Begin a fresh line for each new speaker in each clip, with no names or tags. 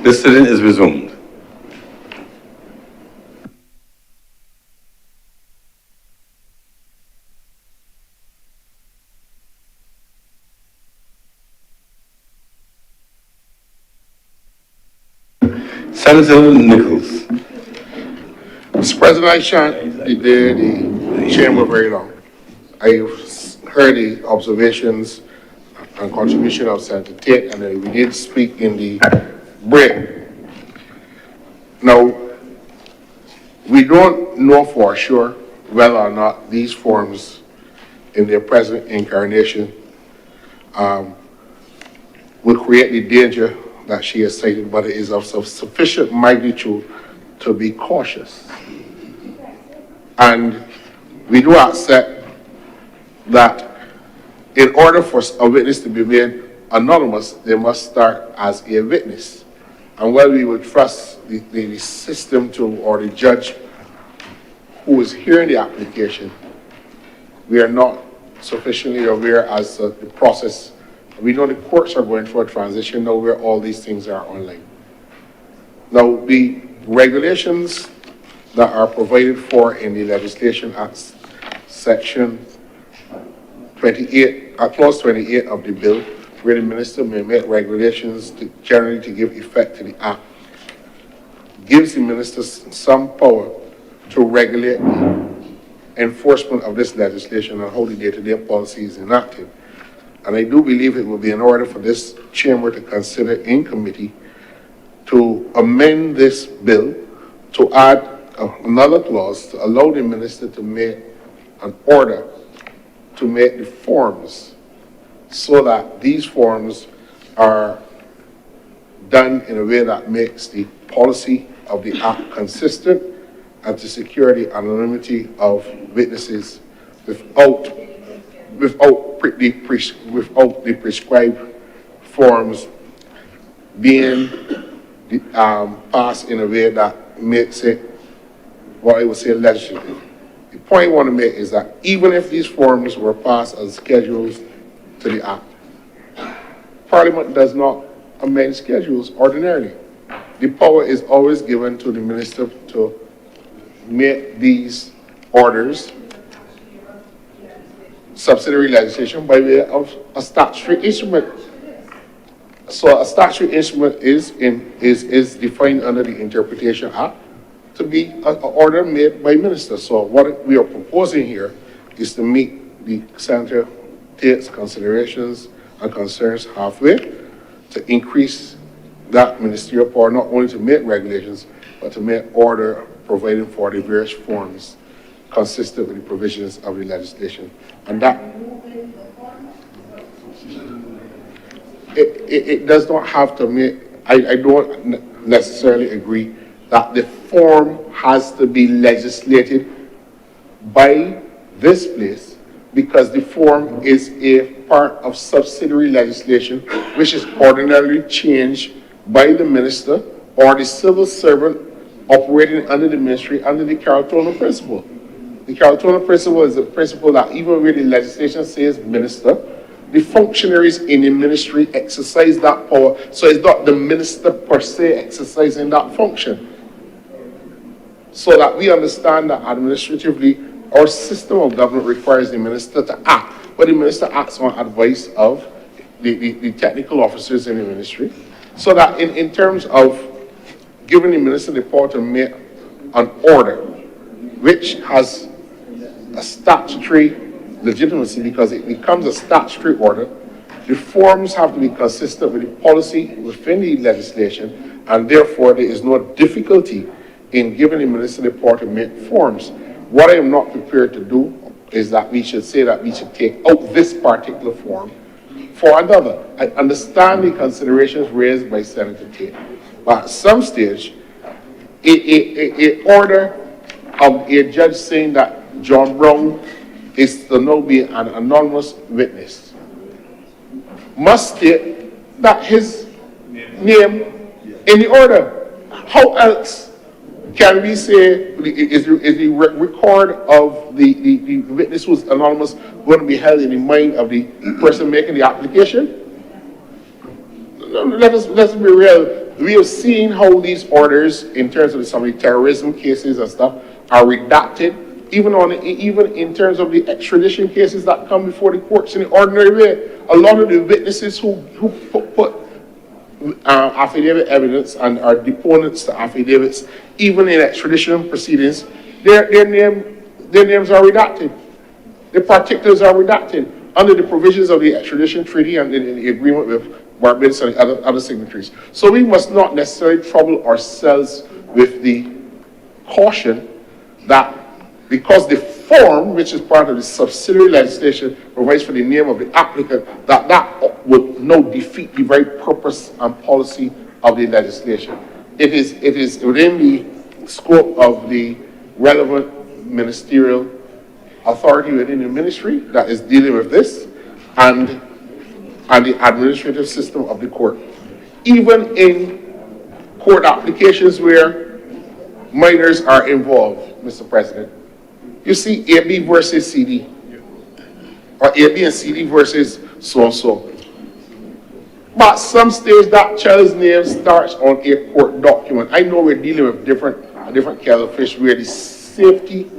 The sitting is resumed. Senator Nichols.
Mr. President, I shan't delay the chamber very long. I've heard the observations and contribution of Senator Tate, and we did speak in the break. Now, we don't know for sure whether or not these forms in their present incarnation will create the danger that she has cited, but it is of sufficient magnitude to be cautious. And we do accept that in order for a witness to be made anonymous, they must start as a witness. And while we would trust the system to, or the judge who is hearing the application, we are not sufficiently aware as to the process. We know the courts are going through a transition now where all these things are online. Now, the regulations that are provided for in the legislation at section 28, clause 28 of the bill, where the minister may make regulations generally to give effect to the act, gives the minister some power to regulate the enforcement of this legislation and how the day-to-day policy is enacted. And I do believe it will be in order for this chamber to consider in committee to amend this bill to add another clause to allow the minister to make an order to make the forms so that these forms are done in a way that makes the policy of the act consistent and to secure the anonymity of witnesses without the prescribed forms being passed in a way that makes it what I would say legislative. The point I want to make is that even if these forms were passed as schedules to the act, Parliament does not amend schedules ordinarily. The power is always given to the minister to make these orders subsidiary legislation by way of a statutory instrument. So a statutory instrument is defined under the Interpretation Act to be an order made by minister. So what we are proposing here is to meet the Senator Tate's considerations and concerns halfway, to increase that ministerial power not only to make regulations, but to make order providing for the various forms consistent with the provisions of the legislation. And that it does not have to make, I don't necessarily agree that the form has to be legislated by this place, because the form is a part of subsidiary legislation which is ordinarily changed by the minister or the civil servant operating under the ministry under the Carroll-Turner principle. The Carroll-Turner principle is a principle that even where the legislation says minister, the functionaries in the ministry exercise that power. So it's not the minister per se exercising that function. So that we understand that administratively, our system of government requires the minister to act, but the minister acts on advice of the technical officers in the ministry. So that in terms of giving the minister the power to make an order, which has a statutory legitimacy because it becomes a statutory order, the forms have to be consistent with the policy within the legislation, and therefore there is no difficulty in giving the minister the power to make forms. What I am not prepared to do is that we should say that we should take out this particular form for another. I understand the considerations raised by Senator Tate, but at some stage, a order of a judge saying that John Brown is to now be an anonymous witness must state that his name in the order. How else can we say is the record of the witness who's anonymous going to be held in the mind of the person making the application? Let's be real. we have seen how these orders, in terms of some of the terrorism cases and stuff, are redacted, even in terms of the extradition cases that come before the courts in the ordinary way. A lot of the witnesses who put affidavit evidence and are deponents to affidavits, even in extradition proceedings, their names are redacted. The particulars are redacted under the provisions of the extradition treaty and in the agreement with Barbados and other signatories. So we must not necessarily trouble ourselves with the caution that because the form, which is part of the subsidiary legislation, provides for the name of the applicant, that would now defeat the very purpose and policy of the legislation. It is within the scope of the relevant ministerial authority within the ministry that is dealing with this and the administrative system of the court. Even in court applications where minors are involved, Mr. President, you see AB versus CD, or AB and CD versus so-and-so. But some stage that child's name starts on a court document. I know we're dealing with different kettle of fish where the safety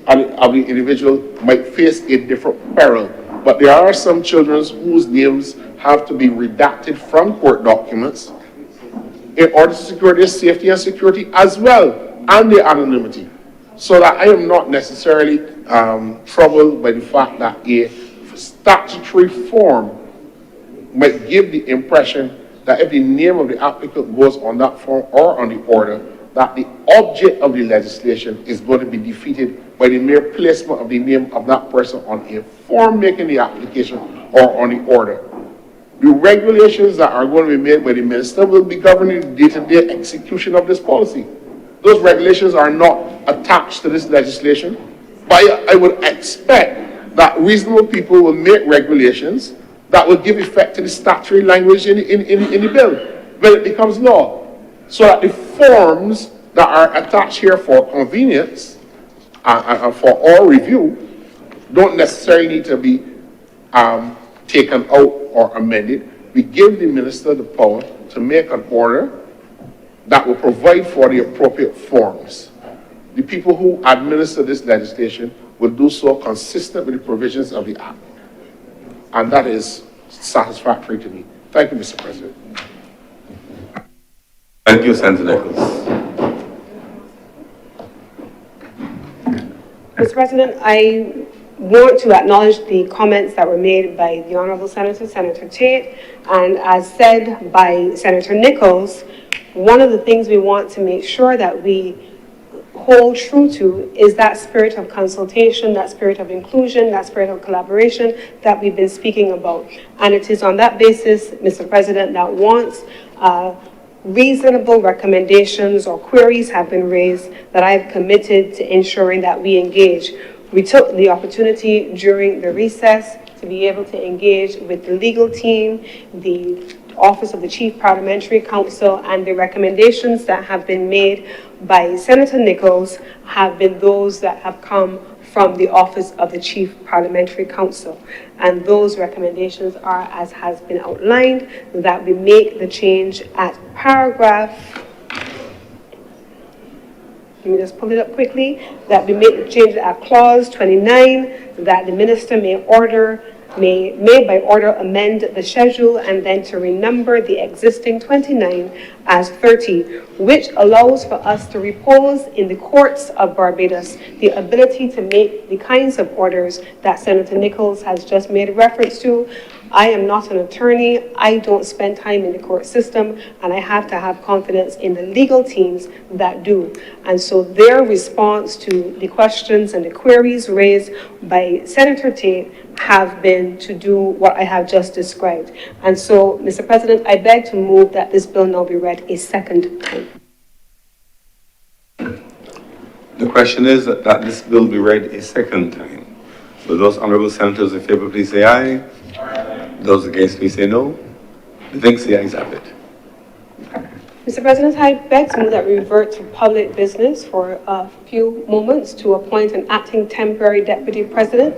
of the individual might face a different peril. But there are some children whose names have to be redacted from court documents in order to secure their safety and security as well, and their anonymity. So that I am not necessarily troubled by the fact that a statutory form might give the impression that if the name of the applicant goes on that form or on the order, that the object of the legislation is going to be defeated by the mere placement of the name of that person on a form making the application or on the order. The regulations that are going to be made by the minister will be governing the day-to-day execution of this policy. Those regulations are not attached to this legislation, but I would expect that reasonable people will make regulations that will give effect to the statutory language in the bill when it becomes law, so that the forms that are attached here for convenience and for all review don't necessarily need to be taken out or amended. We give the minister the power to make an order that will provide for the appropriate forms. The people who administer this legislation will do so consistent with the provisions of the Act. And that is satisfactory to me. Thank you, Mr. President.
Thank you, Senator Nichols.
Mr. President, I want to acknowledge the comments that were made by the Honourable Senator Tate, and as said by Senator Nichols, one of the things we want to make sure that we hold true to is that spirit of consultation, that spirit of inclusion, that spirit of collaboration that we've been speaking about. And it is on that basis, Mr. President, that once reasonable recommendations or queries have been raised, that I've committed to ensuring that we engage. We took the opportunity during the recess to be able to engage with the legal team, the Office of the Chief Parliamentary Counsel, and the recommendations that have been made by Senator Nichols have been those that have come from the Office of the Chief Parliamentary Counsel. And those recommendations are, as has been outlined, that we make the change at paragraph, let me just pull it up quickly, that we make the change at clause 29, that the minister may by order amend the schedule and then to renumber the existing 29 as 30, which allows for us to repose in the courts of Barbados the ability to make the kinds of orders that Senator Nichols has just made reference to. I am not an attorney. I don't spend time in the court system, and I have to have confidence in the legal teams that do. And so their response to the questions and the queries raised by Senator Tate have been to do what I have just described. And so, Mr. President, I beg to move that this bill now be read a second time.
The question is that this bill be read a second time. Will those honourable senators in favour please say aye? Those against please say no. The thing the ayes have it.
Mr. President, I beg to move that we revert to public business for a few moments to appoint an acting temporary deputy president.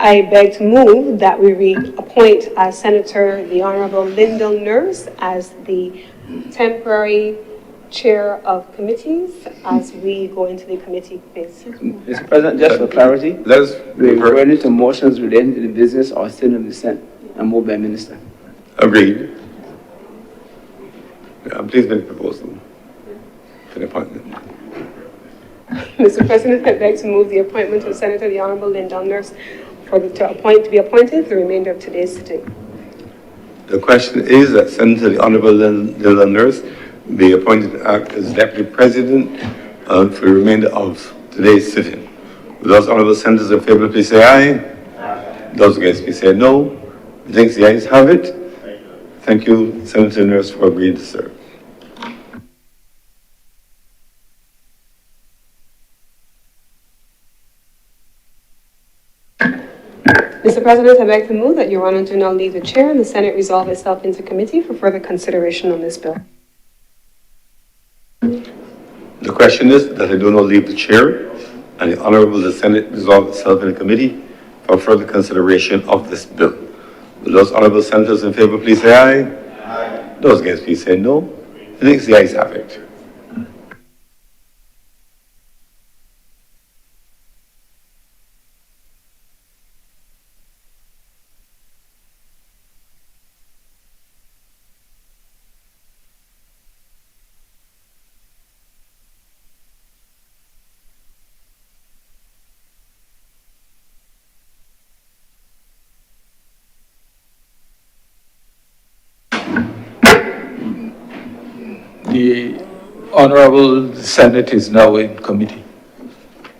I beg to move that we reappoint Senator the Honourable Lyndall Nurse as the temporary chair of committees as we go into the committee phase.
Mr. President, just for clarity, we're ready to motions relating to the business or state of the Senate and moved by Minister.
Agreed. Please make the proposal for the appointment.
Mr. President, I beg to move the appointment of Senator the Honourable Lyndall Nurse to be appointed for the remainder of today's sitting.
The question is that Senator the Honourable Lyndall Nurse be appointed to act as Deputy President for the remainder of today's sitting. Will those honourable senators in favour, please say aye. Aye. Those against, please say no. I think the ayes have it. Thank you, Senator Nurse, for agreeing to serve.
Mr. President, I beg to move that Your Honour do not leave the chair and the Senate resolve itself into committee for further consideration on this bill.
The question is that I do not leave the chair and the Honourable the Senate resolve itself in a committee for further consideration of this bill. Will those honourable senators in favour please say aye? Aye. Those against please say no. I think the ayes have it.
The Honourable Senate is now in committee.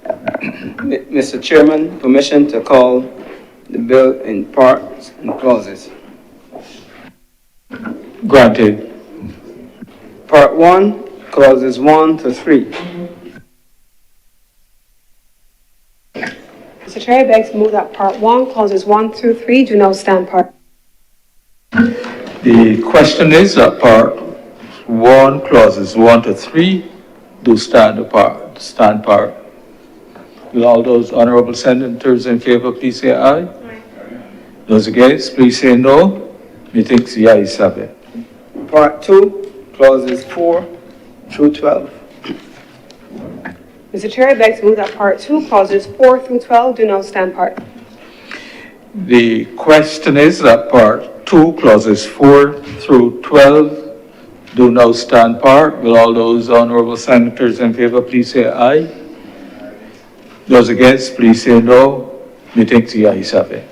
Mr. Chairman, permission to call the bill in parts and clauses.
Granted.
Part 1, clauses 1 to 3.
Mr. Chair, I beg to move that Part 1, clauses 1 through 3 do now stand part.
The question is that Part 1, clauses 1 to 3 do stand part. Will all those honourable senators in favour please say aye? Aye. Those against please say no. Methinks the ayes have it.
Part 2, clauses 4 through 12.
Mr. Chair, I beg to move that Part 2, clauses 4 through 12 do now stand part.
The question is that Part 2, clauses 4 through 12 do now stand part. Will all those honourable senators in favour please say aye? Those against please say no. Methinks the ayes have it.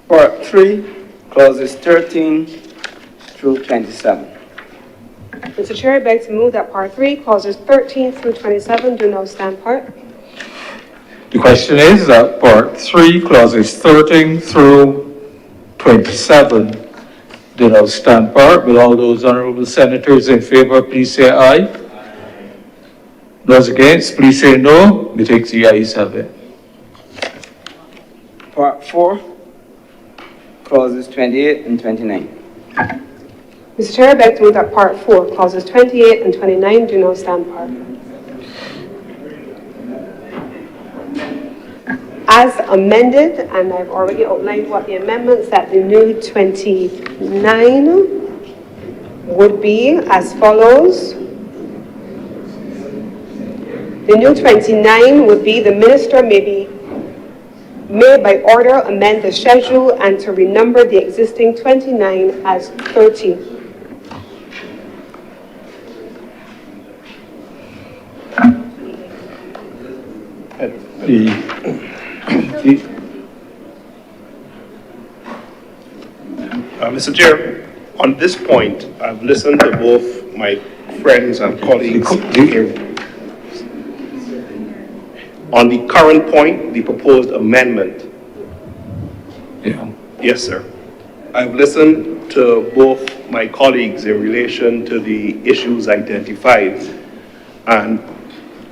Part 3, clauses 13 through 27.
Mr. Chair, I beg to move that Part 3, clauses 13 through 27 do now stand part.
The question is that Part 3, clauses 13 through 27 do now stand part. Will all those honourable senators in favour please say aye? Aye. Those against please say no. Methinks the ayes have it.
Part 4, clauses 28 and 29.
Mr. Chair, I beg to move that Part 4, clauses 28 and 29 do now stand part. As amended, and I've already outlined what the amendments, that the new 29 would be as follows. The new 29 would be the minister may by order amend the schedule and to renumber the existing 29 as 30.
Mr. Chair, on this point, I've listened to both my friends and colleagues here. On the current point, the proposed amendment.
Yeah.
Yes, sir. I've listened to both my colleagues in relation to the issues identified, and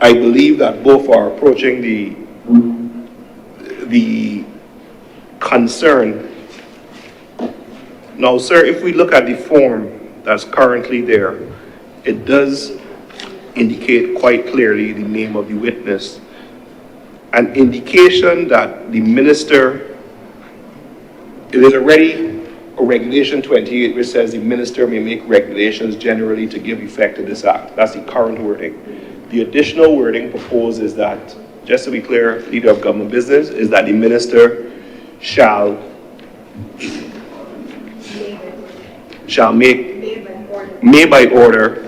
I believe that both are approaching the concern. Now, sir, if we look at the form that's currently there, it does indicate quite clearly the name of the witness.
an indication that the minister, there's already a regulation 28 which says the minister may make regulations generally to give effect to this act. That's the current wording. The additional wording proposed is that, just to be clear, leader of government business, is that the minister shall may by order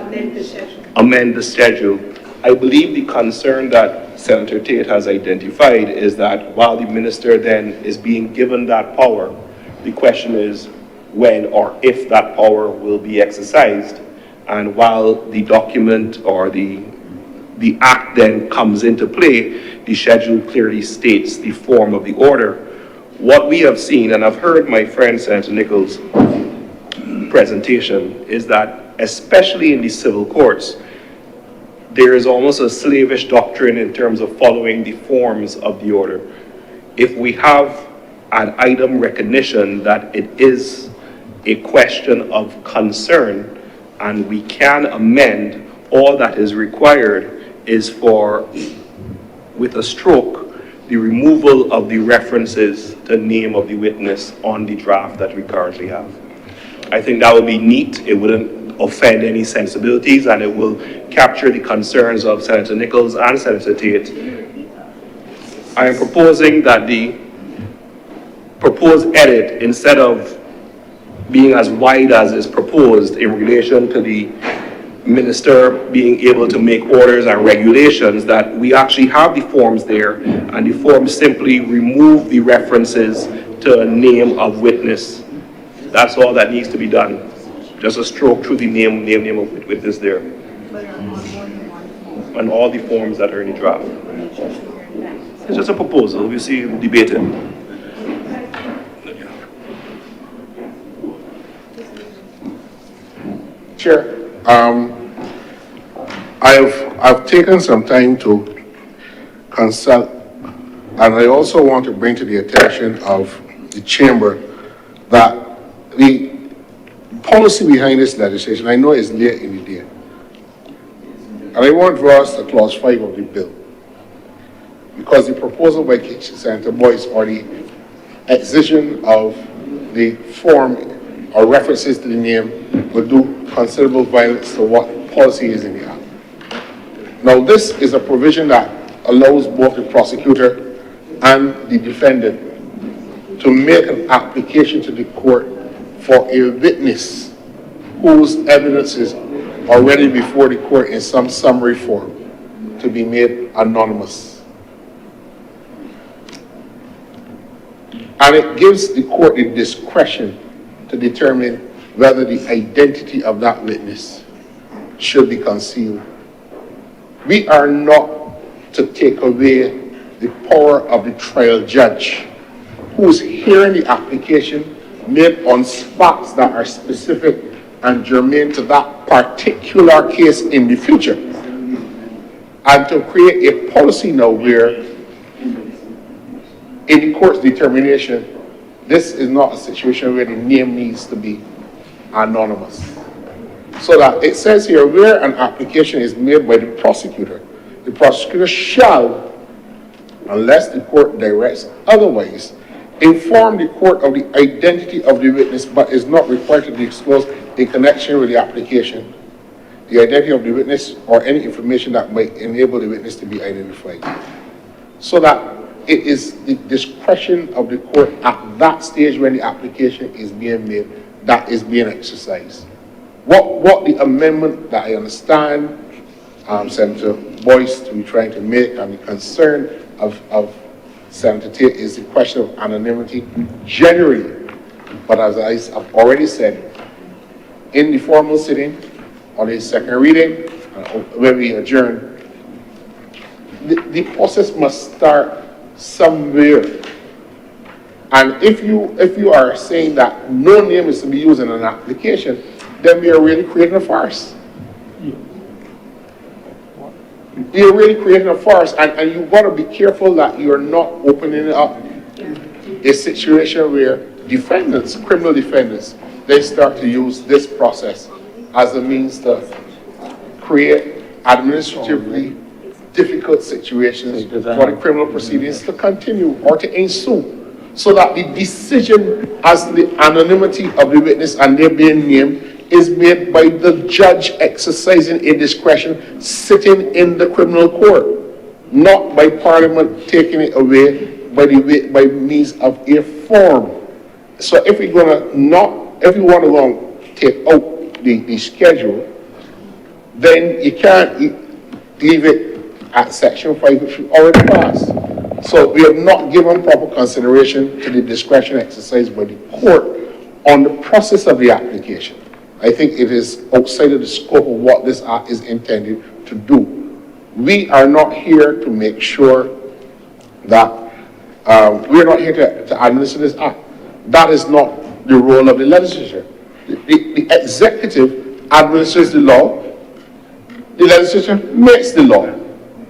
amend the schedule. I believe the concern that Senator Tate has identified is that while the minister then is being given that power, the question is when or if that power will be exercised. And while the document or the act then comes into play, the schedule clearly states the form of the order. What we have seen, and I've heard my friend Senator Nichols' presentation, is that especially in the civil courts, there is almost a slavish doctrine in terms of following the forms of the order. If we have an item recognition that it is a question of concern and we can amend, all that is required is for, with a stroke, the removal of the references to name of the witness on the draft that we currently have. I think that would be neat. It wouldn't offend any sensibilities, and it will capture the concerns of Senator Nichols and Senator Tate. I am proposing that the proposed edit, instead of being as wide as is proposed in relation to the minister being able to make orders and regulations, that we actually have the forms there, and the forms simply remove the references to a name of witness. That's all that needs to be done. Just a stroke through the name of witness there. And all the forms that are in the draft. It's just a proposal. We'll see debated.
Chair, I've taken some time to consult, and I also want to bring to the attention of the chamber that the policy behind this legislation, I know, is late in the day, and I want to draw us to clause 5 of the bill, because the proposal by Senator Boyce or the excision of the form or references to the name will do considerable violence to what policy is in the act. Now, this is a provision that allows both the prosecutor and the defendant to make an application to the court for a witness whose evidence is already before the court in some summary form to be made anonymous. And it gives the court the discretion to determine whether the identity of that witness should be concealed. We are not to take away the power of the trial judge who's hearing the application made on facts that are specific and germane to that particular case in the future, and to create a policy now where, in the court's determination, this is not a situation where the name needs to be anonymous. So that it says here, where an application is made by the prosecutor shall, unless the court directs otherwise, inform the court of the identity of the witness, but is not required to disclose in connection with the application the identity of the witness or any information that might enable the witness to be identified. So that it is the discretion of the court at that stage when the application is being made that is being exercised. What the amendment that I understand Senator Boyce to be trying to make, and the concern of Senator Tate, is the question of anonymity generally. But as I've already said, in the formal sitting, on a second reading, when we adjourn, the process must start somewhere. And if you are saying that no name is to be used in an application, then we are really creating a farce. You're really creating a farce, and you've got to be careful that you're not opening up a situation where defendants, criminal defendants, they start to use this process as a means to create administratively difficult situations for the criminal proceedings to continue or to ensue, so that the decision as to the anonymity of the witness and their being named is made by the judge exercising a discretion sitting in the criminal court, not by Parliament taking it away by means of a form. So if we want to go and take out the schedule, then you can't leave it at Section 5, which we already passed. So we have not given proper consideration to the discretion exercised by the court on the process of the application. I think it is outside of the scope of what this act is intended to do. We are not here to make sure that, we're not here to administer this act. That is not the role of the legislature. The executive administers the law, the legislature makes the law.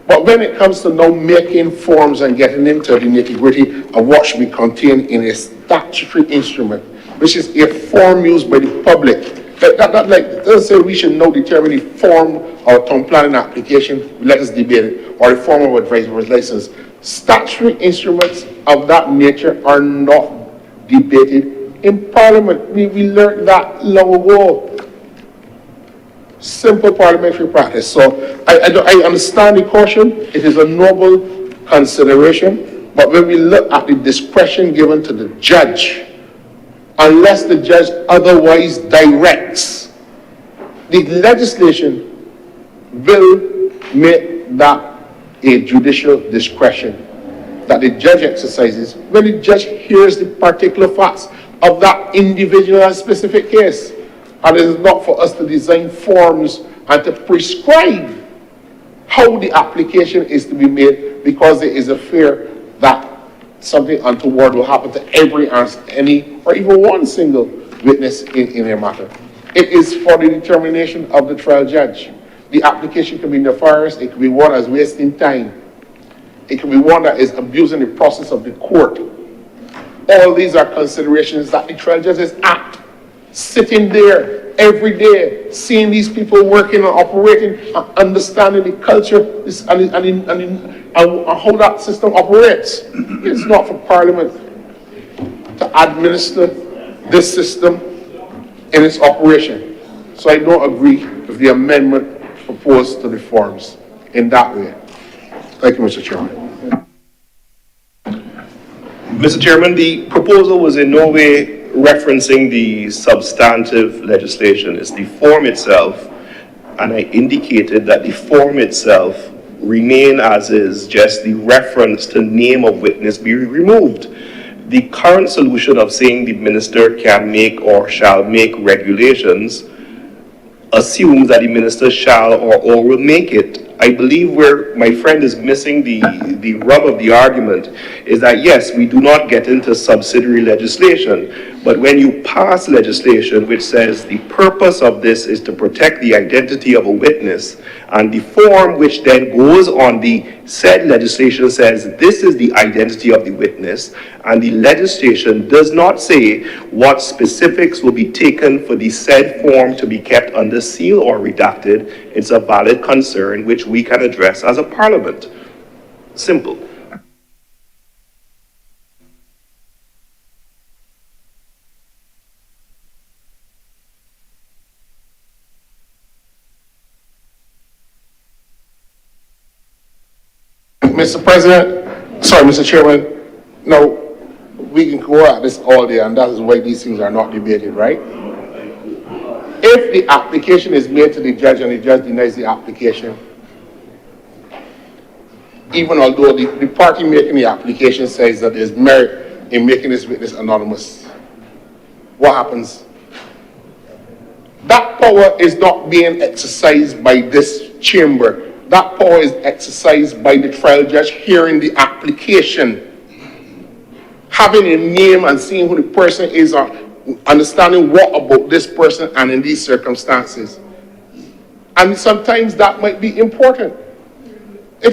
But when it comes to now making forms and getting into the nitty-gritty of what should be contained in a statutory instrument, which is a form used by the public, that doesn't say we should now determine the form of a town planning application, let us debate it, or the form of advisory license. Statutory instruments of that nature are not debated in Parliament. We learned that long ago. Simple parliamentary practice. So I understand the caution. It is a noble consideration. But when we look at the discretion given to the judge, unless the judge otherwise directs, the legislation will make that a judicial discretion that the judge exercises when the judge hears the particular facts of that individual and specific case. And it is not for us to design forms and to prescribe how the application is to be made, because there is a fear that something untoward will happen to every any or even one single witness in a matter. It is for the determination of the trial judge. The application can be nefarious. It can be one as wasting time. It can be one that is abusing the process of the court. All these are considerations that the trial judge is at, sitting there every day, seeing these people working and operating, and understanding the culture and how that system operates. It's not for Parliament to administer this system in its operation. So I don't agree with the amendment proposed to the forms in that way. Thank you, Mr. Chairman.
Mr. Chairman, the proposal was in no way referencing the substantive legislation. It's the form itself, and I indicated that the form itself remain as is, just the reference to name of witness be removed. The current solution of saying the minister can make or shall make regulations assumes that the minister shall or will make it. I believe where my friend is missing the rub of the argument is that, yes, we do not get into subsidiary legislation, but when you pass legislation which says the purpose of this is to protect the identity of a witness, and the form which then goes on the said legislation says this is the identity of the witness, and the legislation does not say what specifics will be taken for the said form to be kept under seal or redacted, it's a valid concern which we can address as a parliament. Simple.
Mr. President, sorry, Mr. Chairman, now we can go at this all day, and that is why these things are not debated, right? If the application is made to the judge and the judge denies the application, even although the party making the application says that there's merit in making this witness anonymous, what happens? That power is not being exercised by this chamber. That power is exercised by the trial judge hearing the application, having a name and seeing who the person is, understanding what about this person and in these circumstances. And sometimes that might be important. I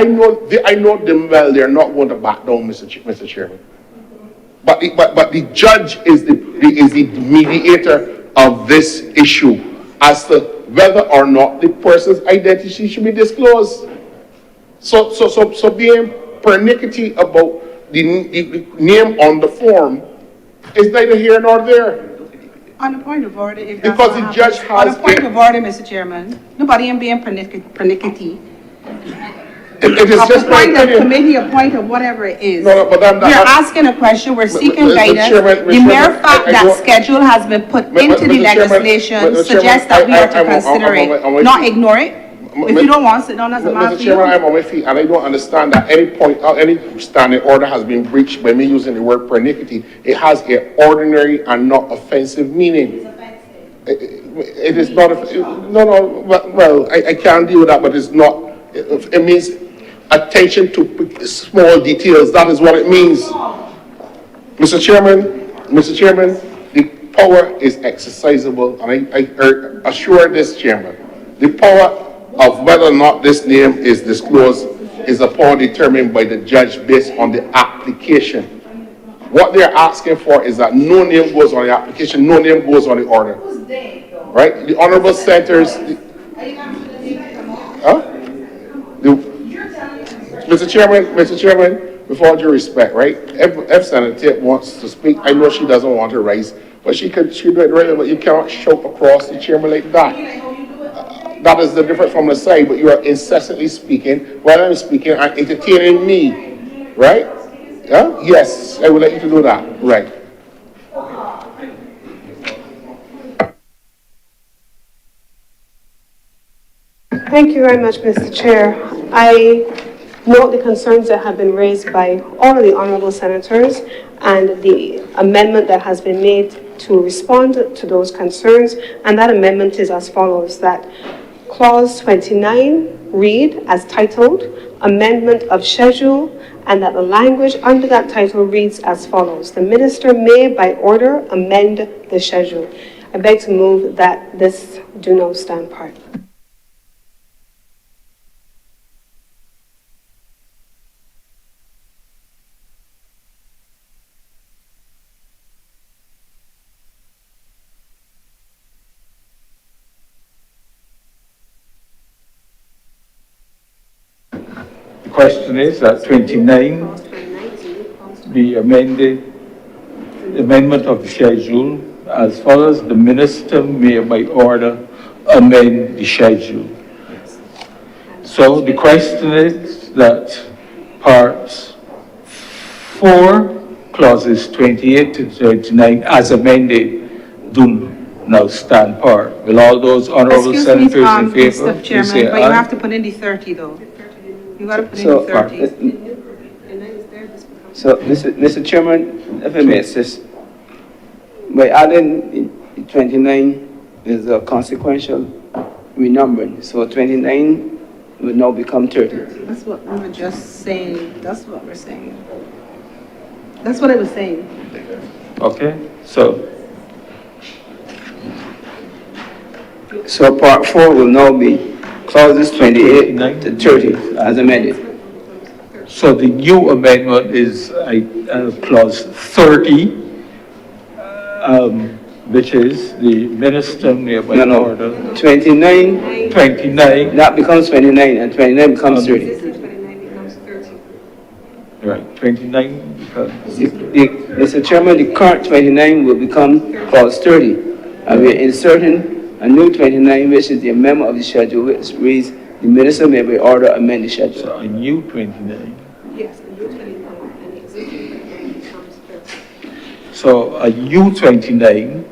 know them well. They're not going to back down, Mr. Chairman. But the judge is the mediator of this issue as to whether or not the person's identity should be disclosed. So being pernickety about the name on the form is neither here nor there.
On a point of order, if
Because
that's
the
what
judge
happens.
has
On a point
a-
of order, Mr. Chairman, nobody am being pernickety.
It is just my
A point of
opinion.
committee, a point of whatever it is.
No, but I'm not-
We're asking a question, we're seeking
Mr.
guidance.
Chairman,
The mere
Chairman,
fact
I
that
don't-
schedule has been put into the
Mr. Chairman,
legislation
Mr.
suggests
Chairman,
that we are
I'm
to
on
consider
my
it, not
feet.
ignore it. If you don't want to sit down, that's a matter
Mr.
for
Chairman,
you.
I'm on my feet, and I don't understand that any point, any standing order has been breached by me using the word pernickety. It has an ordinary and not offensive meaning. It is not, well, I can't deal with that, but it's not, it means attention to small details, that is what it means. Mr. Chairman, the power is exercisable, and I assure this chairman, the power of whether or not this name is disclosed is a power determined by the judge based on the application. What they're asking for is that no name goes on the application, no name goes on the order. Right? The Honourable Centers. Mr. Chairman, with all due respect, right? If Senator Tate wants to speak, I know she doesn't want to rise, but she do it right, but you cannot shout across the chairman like that. That is the difference from the side, but you are incessantly speaking. While I'm speaking, and entertaining me, right? Yeah? Yes, I would like you to do that, right?
Thank you very much, Mr. Chair. I note the concerns that have been raised by all of the honourable senators and the amendment that has been made to respond to those concerns. And that amendment is as follows, that Clause 29 read as titled, Amendment of Schedule, and that the language under that title reads as follows. The minister may, by order, amend the schedule. I beg to move that this do not stand part.
The question is that 29 be amended, amendment of the schedule as follows. The minister may by order amend the schedule. So the question is that parts 4, clauses 28 to 39 as amended do now stand part. Will all those honourable senators in favour?
Mr. Chairman, but you have to put in the 30 though. You gotta put in the 30.
So, Mr. Chairman, if I may assist, by adding 29 is a consequential renumbering. So 29 will now become 30.
That's what we were just saying. That's what we're saying. That's what I was saying.
Okay, so
So part 4 will now be clauses 28 to 30 as amended.
So the new amendment is clause 30, which is the minister may by order.
29,
29,
that becomes 29 and 29 becomes 30.
right, 29 becomes,
Mr. Chairman, the current 29 will become clause 30. And we're inserting a new 29, which is the amendment of the schedule, which reads, the minister may by order amend the schedule.
so a new 29.
Yes, the new 29 and the existing 29 becomes 30.
So a new 29,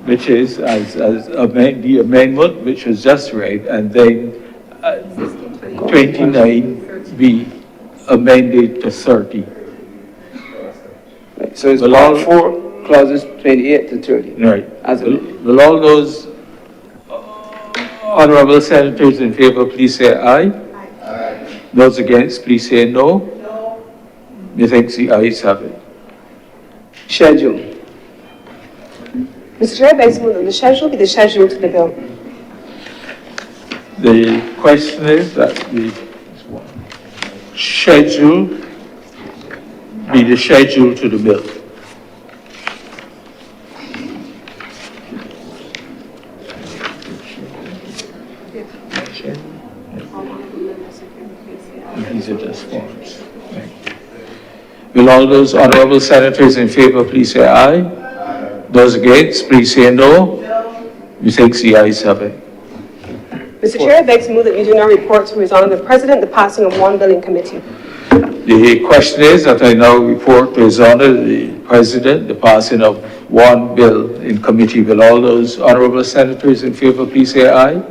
which is as the amendment which was just read, and then 29 be amended to 30.
Right. So it's
Will
part
all-
4, clauses 28 to 30.
Right.
As amended.
Will all those honourable senators in favour please say aye? Aye. Those against please say no. No. Methinks the ayes have it.
Schedule.
Mr. Chair, I beg to move that the schedule be the schedule to the bill.
The question is that the schedule be the schedule to the bill. These are just forms. Will all those honourable senators in favour please say aye? Those against, please say no. Methinks the ayes have it.
Mr. Chair, I beg to move that you do not report to His Honour the President the passing of one bill in committee.
The question is that I now report to His Honour the President the passing of one bill in committee. Will all those honourable senators in favour please say aye?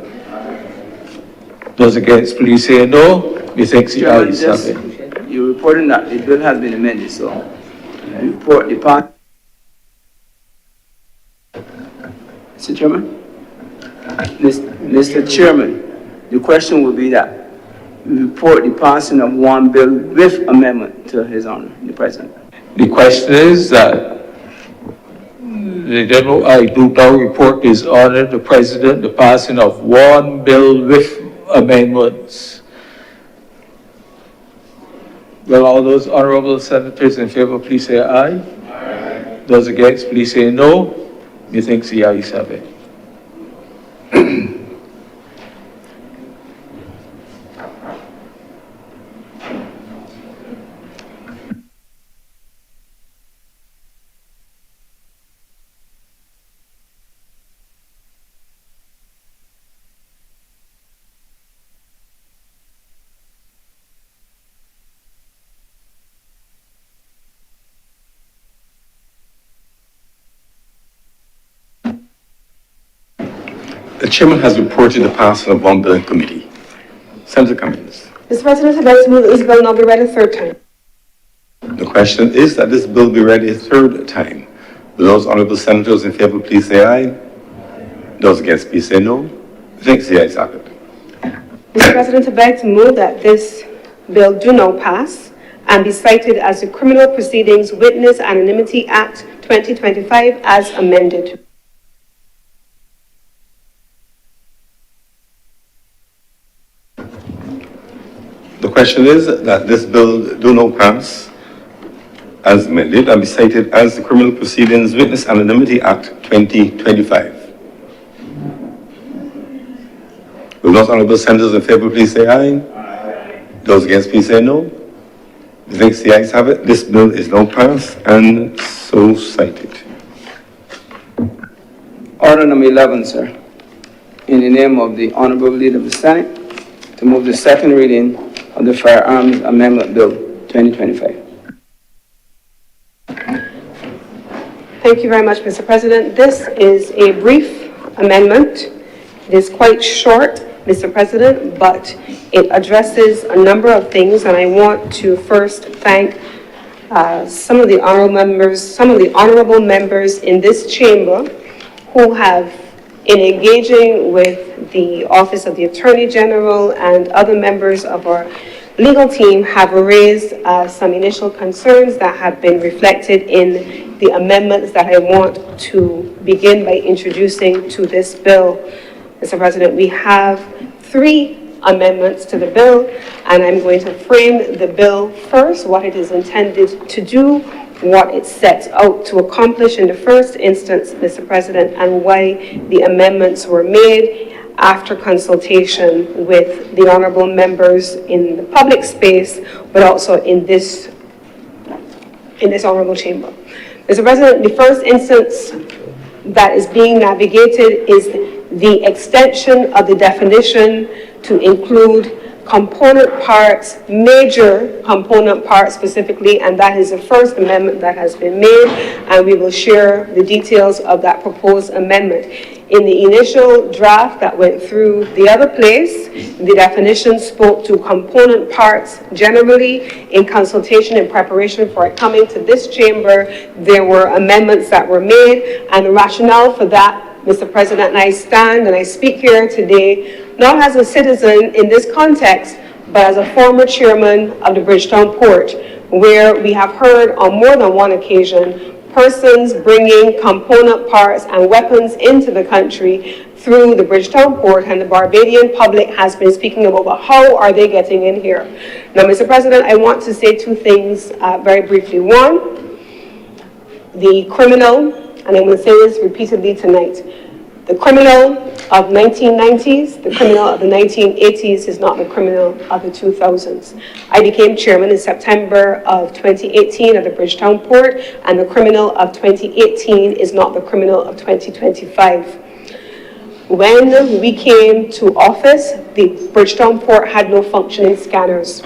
Those against, please say no. Methinks the ayes have it.
You're reporting that the bill has been amended, so you report the part. Mr. Chairman? Mr. Chairman, the question will be that we report the passing of one bill with amendment to His Honour, the President.
The question is that I do now report to His Honour the President the passing of one bill with amendments. Will all those honourable senators in favour please say aye? Aye. Those against, please say no. Methinks the ayes have it.
The chairman has reported the passing of one bill in committee. Senator Cummings.
Mr. President, I beg to move that this bill not be read a third time.
The question is that this bill be read a third time. Will those honourable senators in favour please say aye? Those against, please say no. Thanks, the ayes have it.
Mr. President, I beg to move that this bill do not pass and be cited as the Criminal Proceedings Witness Anonymity Act 2025 as amended.
The question is that this bill do not pass as amended and be cited as the Criminal Proceedings Witness Anonymity Act 2025. Will those honourable senators in favour please say aye? Aye. Those against please say no. Thanks, the ayes have it. This bill is now passed and so cited.
Order number 11, sir. In the name of the Honourable Leader of the Senate, to move the second reading of the Firearms Amendment Bill 2025.
Thank you very much, Mr. President. This is a brief amendment. It is quite short, Mr. President, but it addresses a number of things, and I want to first thank some of the honourable members in this chamber who have, in engaging with the Office of the Attorney General and other members of our legal team, have raised some initial concerns that have been reflected in the amendments that I want to begin by introducing to this bill. Mr. President, we have 3 amendments to the bill, and I'm going to frame the bill first, what it is intended to do, what it sets out to accomplish in the first instance, Mr. President, and why the amendments were made after consultation with the honourable members in the public space, but also in this honourable chamber. Mr. President, the first instance that is being navigated is the extension of the definition to include component parts, major component parts specifically, and that is the first amendment that has been made, and we will share the details of that proposed amendment. In the initial draft that went through the other place, the definition spoke to component parts generally. In consultation and preparation for it coming to this chamber, there were amendments that were made, and the rationale for that, Mr. President, and I stand and I speak here today, not as a citizen in this context, but as a former chairman of the Bridgetown Port, where we have heard on more than one occasion persons bringing component parts and weapons into the country through the Bridgetown Port, and the Barbadian public has been speaking about, well, how are they getting in here? Now, Mr. President, I want to say 2 things very briefly. One, the criminal, and I'm going to say this repeatedly tonight, The criminal of 1990s, the criminal of the 1980s is not the criminal of the 2000s. I became chairman in September of 2018 at the Bridgetown Port, and the criminal of 2018 is not the criminal of 2025. When we came to office, the Bridgetown Port had no functioning scanners.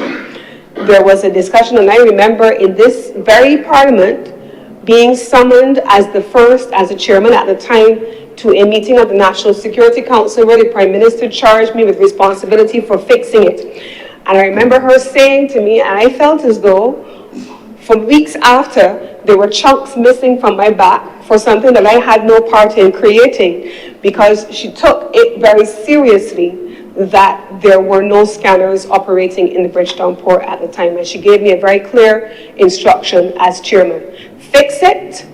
There was a discussion, and I remember in this very parliament being summoned as a chairman at the time, to a meeting of the National Security Council where the Prime Minister charged me with responsibility for fixing it. And I remember her saying to me, and I felt as though for weeks after, there were chunks missing from my back for something that I had no part in creating, because she took it very seriously that there were no scanners operating in the Bridgetown Port at the time. And she gave me a very clear instruction as chairman: fix it,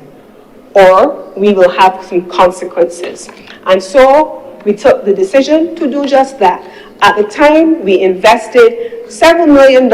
or we will have some consequences. And so we took the decision to do just that. At the time, we invested several $1 million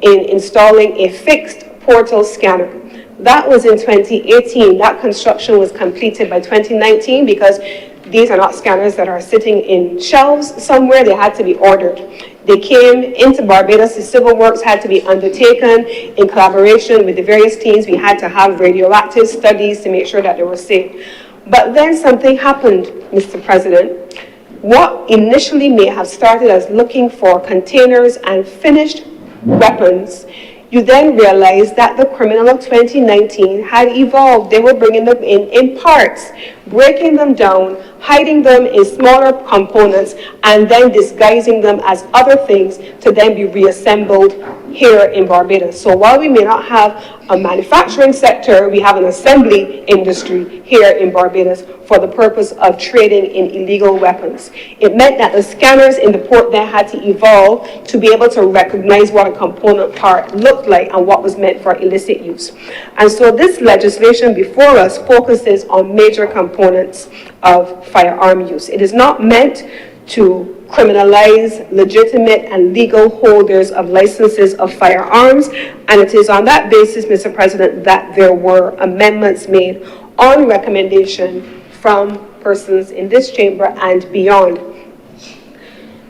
in installing a fixed portal scanner. That was in 2018. That construction was completed by 2019, because these are not scanners that are sitting in shelves somewhere. They had to be ordered. They came into Barbados. The civil works had to be undertaken in collaboration with the various teams. We had to have radioactive studies to make sure that they were safe. But then something happened, Mr. President. What initially may have started as looking for containers and finished weapons, you then realize that the criminal of 2019 had evolved. They were bringing them in parts, breaking them down, hiding them in smaller components, and then disguising them as other things to then be reassembled here in Barbados. So while we may not have a manufacturing sector, we have an assembly industry here in Barbados for the purpose of trading in illegal weapons. It meant that the scanners in the port then had to evolve to be able to recognize what a component part looked like and what was meant for illicit use. And so this legislation before us focuses on major components of firearm use. It is not meant to criminalize legitimate and legal holders of licenses of firearms, and it is on that basis, Mr. President, that there were amendments made on recommendation from persons in this chamber and beyond.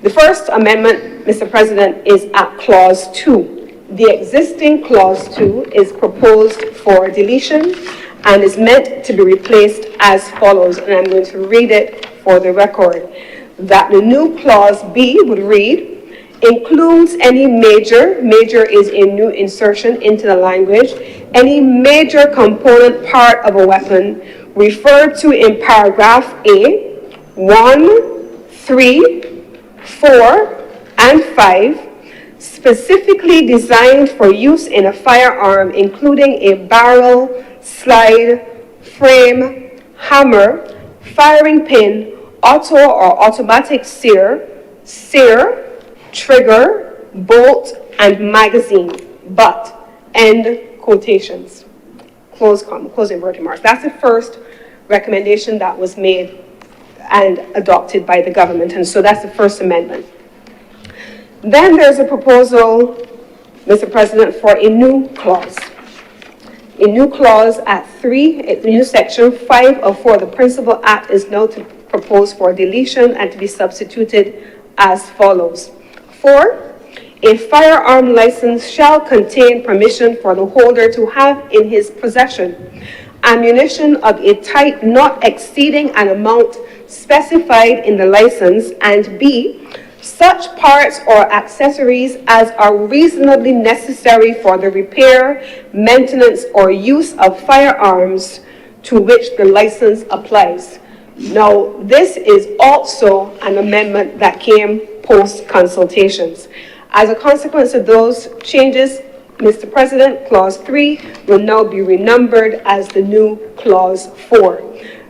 The first amendment, Mr. President, is at Clause 2. The existing Clause 2 is proposed for deletion and is meant to be replaced as follows, and I'm going to read it for the record. That the new Clause B would read, includes any major is a new insertion into the language, any major component part of a weapon referred to in paragraph A, 1, 3, 4, and 5, specifically designed for use in a firearm, including a barrel, slide, frame, hammer, firing pin, auto or automatic sear, trigger, bolt, and magazine, but, end quotations, close inverted marks. That's the first recommendation that was made and adopted by the government, and so that's the first amendment. Then there's a proposal, Mr. President, for a new clause. A new clause at 3, a new section 504. The Principal Act is now to propose for deletion and to be substituted as follows. 4, a firearm license shall contain permission for the holder to have in his possession ammunition of a type not exceeding an amount specified in the license, and B, such parts or accessories as are reasonably necessary for the repair, maintenance, or use of firearms to which the license applies. Now, this is also an amendment that came post-consultations. As a consequence of those changes, Mr. President, Clause 3 will now be renumbered as the new Clause 4.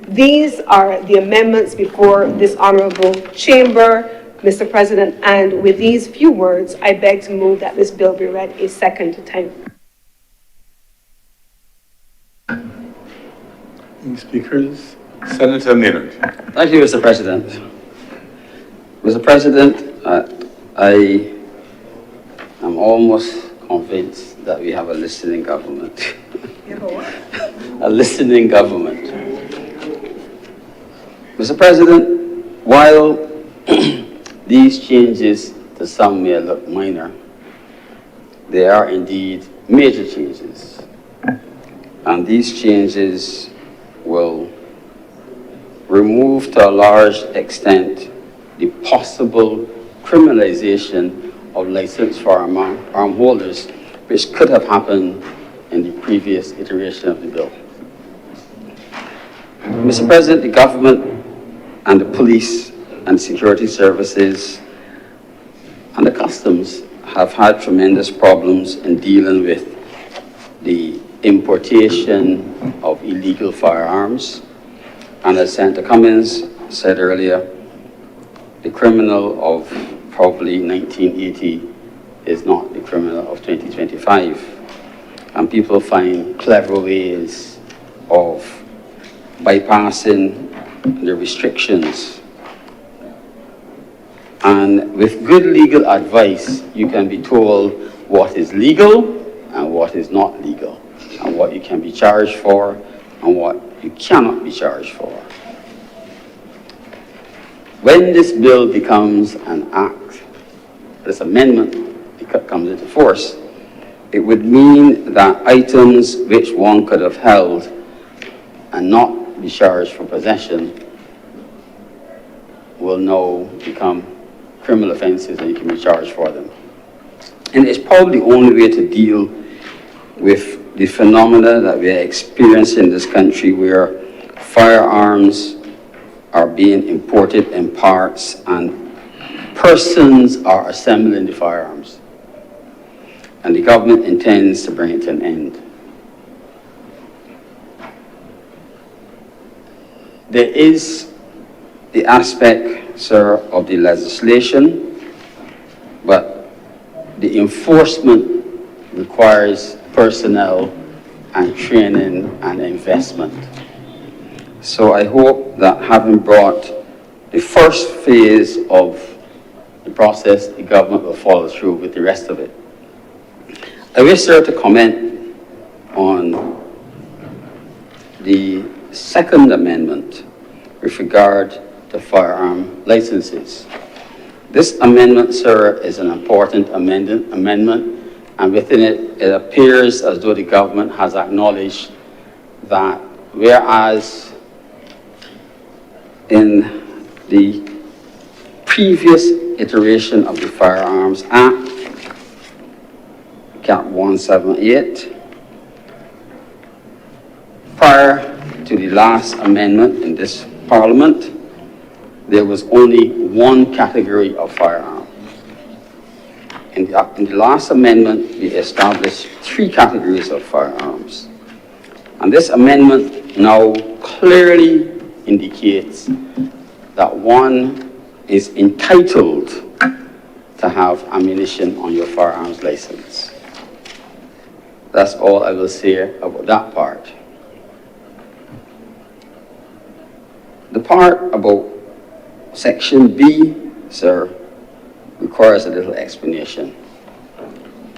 These are the amendments before this honorable chamber, Mr. President, and with these few words, I beg to move that this bill be read a second time.
Any speakers? Senator Maynard.
Thank you, Mr. President. Mr. President, I am almost convinced that we have a listening government. A listening government. Mr. President, while these changes to some may look minor, they are indeed major changes. And these changes will remove to a large extent the possible criminalization of licensed firearm holders, which could have happened in the previous iteration of the bill. Mr. President, the government and the police and security services and the customs have had tremendous problems in dealing with the importation of illegal firearms. And as Senator Cummins said earlier, the criminal of probably 1980 is not the criminal of 2025. And people find clever ways of bypassing the restrictions. And with good legal advice, you can be told what is legal and what is not legal, and what you can be charged for and what you cannot be charged for. When this bill becomes an act, this amendment comes into force, it would mean that items which one could have held and not be charged for possession will now become criminal offenses and you can be charged for them. And it's probably the only way to deal with the phenomena that we are experiencing in this country, where firearms are being imported in parts and persons are assembling the firearms. And the government intends to bring it to an end. There is the aspect, sir, of the legislation, but the enforcement requires personnel and training and investment. So I hope that having brought the first phase of the process, the government will follow through with the rest of it. I wish, sir, to comment on the second amendment with regard to firearm licenses. This amendment, sir, is an important amendment, and within it, it appears as though the government has acknowledged that whereas in the previous iteration of the Firearms Act, Cap 178, prior to the last amendment in this Parliament, there was only one category of firearm. In the last amendment, we established 3 categories of firearms. And this amendment now clearly indicates that one is entitled to have ammunition on your firearms license. That's all I will say about that part. The part about Section B, sir, requires a little explanation.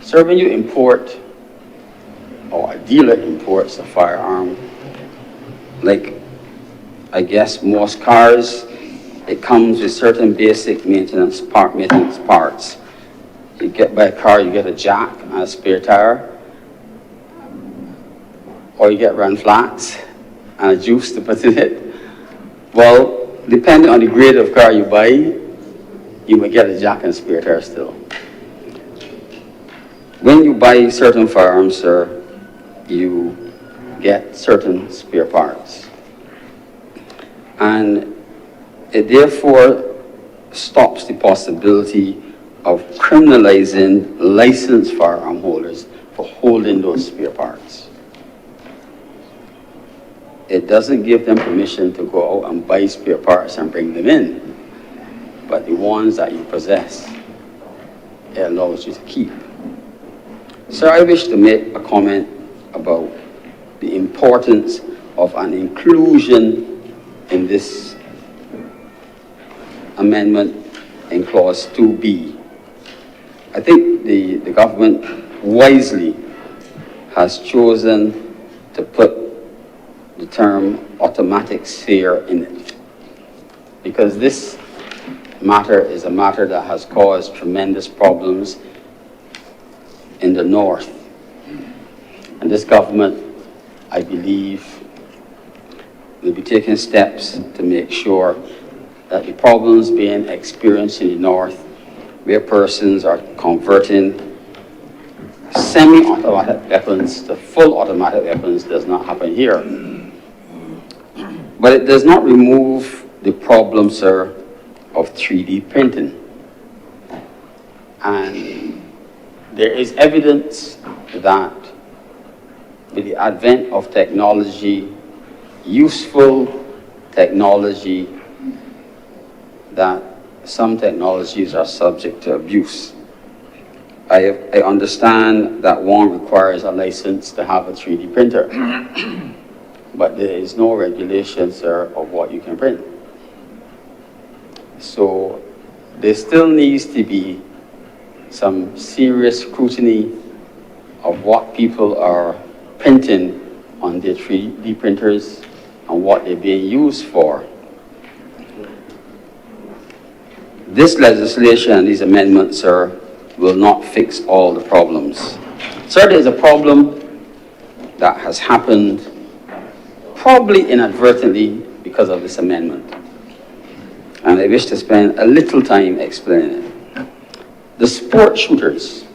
Sir, when you import, or a dealer imports a firearm, like I guess most cars, it comes with certain basic maintenance parts. You get by a car, you get a jack and a spare tire, or you get run flats and a juice to put in it. Well, depending on the grade of car you buy, you may get a jack and spare tire still. When you buy certain firearms, sir, you get certain spare parts. And it therefore stops the possibility of criminalizing licensed firearm holders for holding those spare parts. It doesn't give them permission to go out and buy spare parts and bring them in, but the ones that you possess, it allows you to keep. Sir, I wish to make a comment about the importance of an inclusion in this amendment in clause 2B. I think the government wisely has chosen to put the term automatic sphere in it. because this matter is a matter that has caused tremendous problems in the north. And this government, I believe, will be taking steps to make sure that the problems being experienced in the north, where persons are converting semi-automatic weapons to full automatic weapons, does not happen here. But it does not remove the problem, sir, of 3D printing. And there is evidence that with the advent of technology, useful technology, that some technologies are subject to abuse. I understand that one requires a license to have a 3D printer, but there is no regulation, sir, of what you can print. So there still needs to be some serious scrutiny of what people are printing on their 3D printers and what they're being used for. This legislation and these amendments, sir, will not fix all the problems. Sir, there's a problem that has happened probably inadvertently because of this amendment. And I wish to spend a little time explaining it. The sport shooters,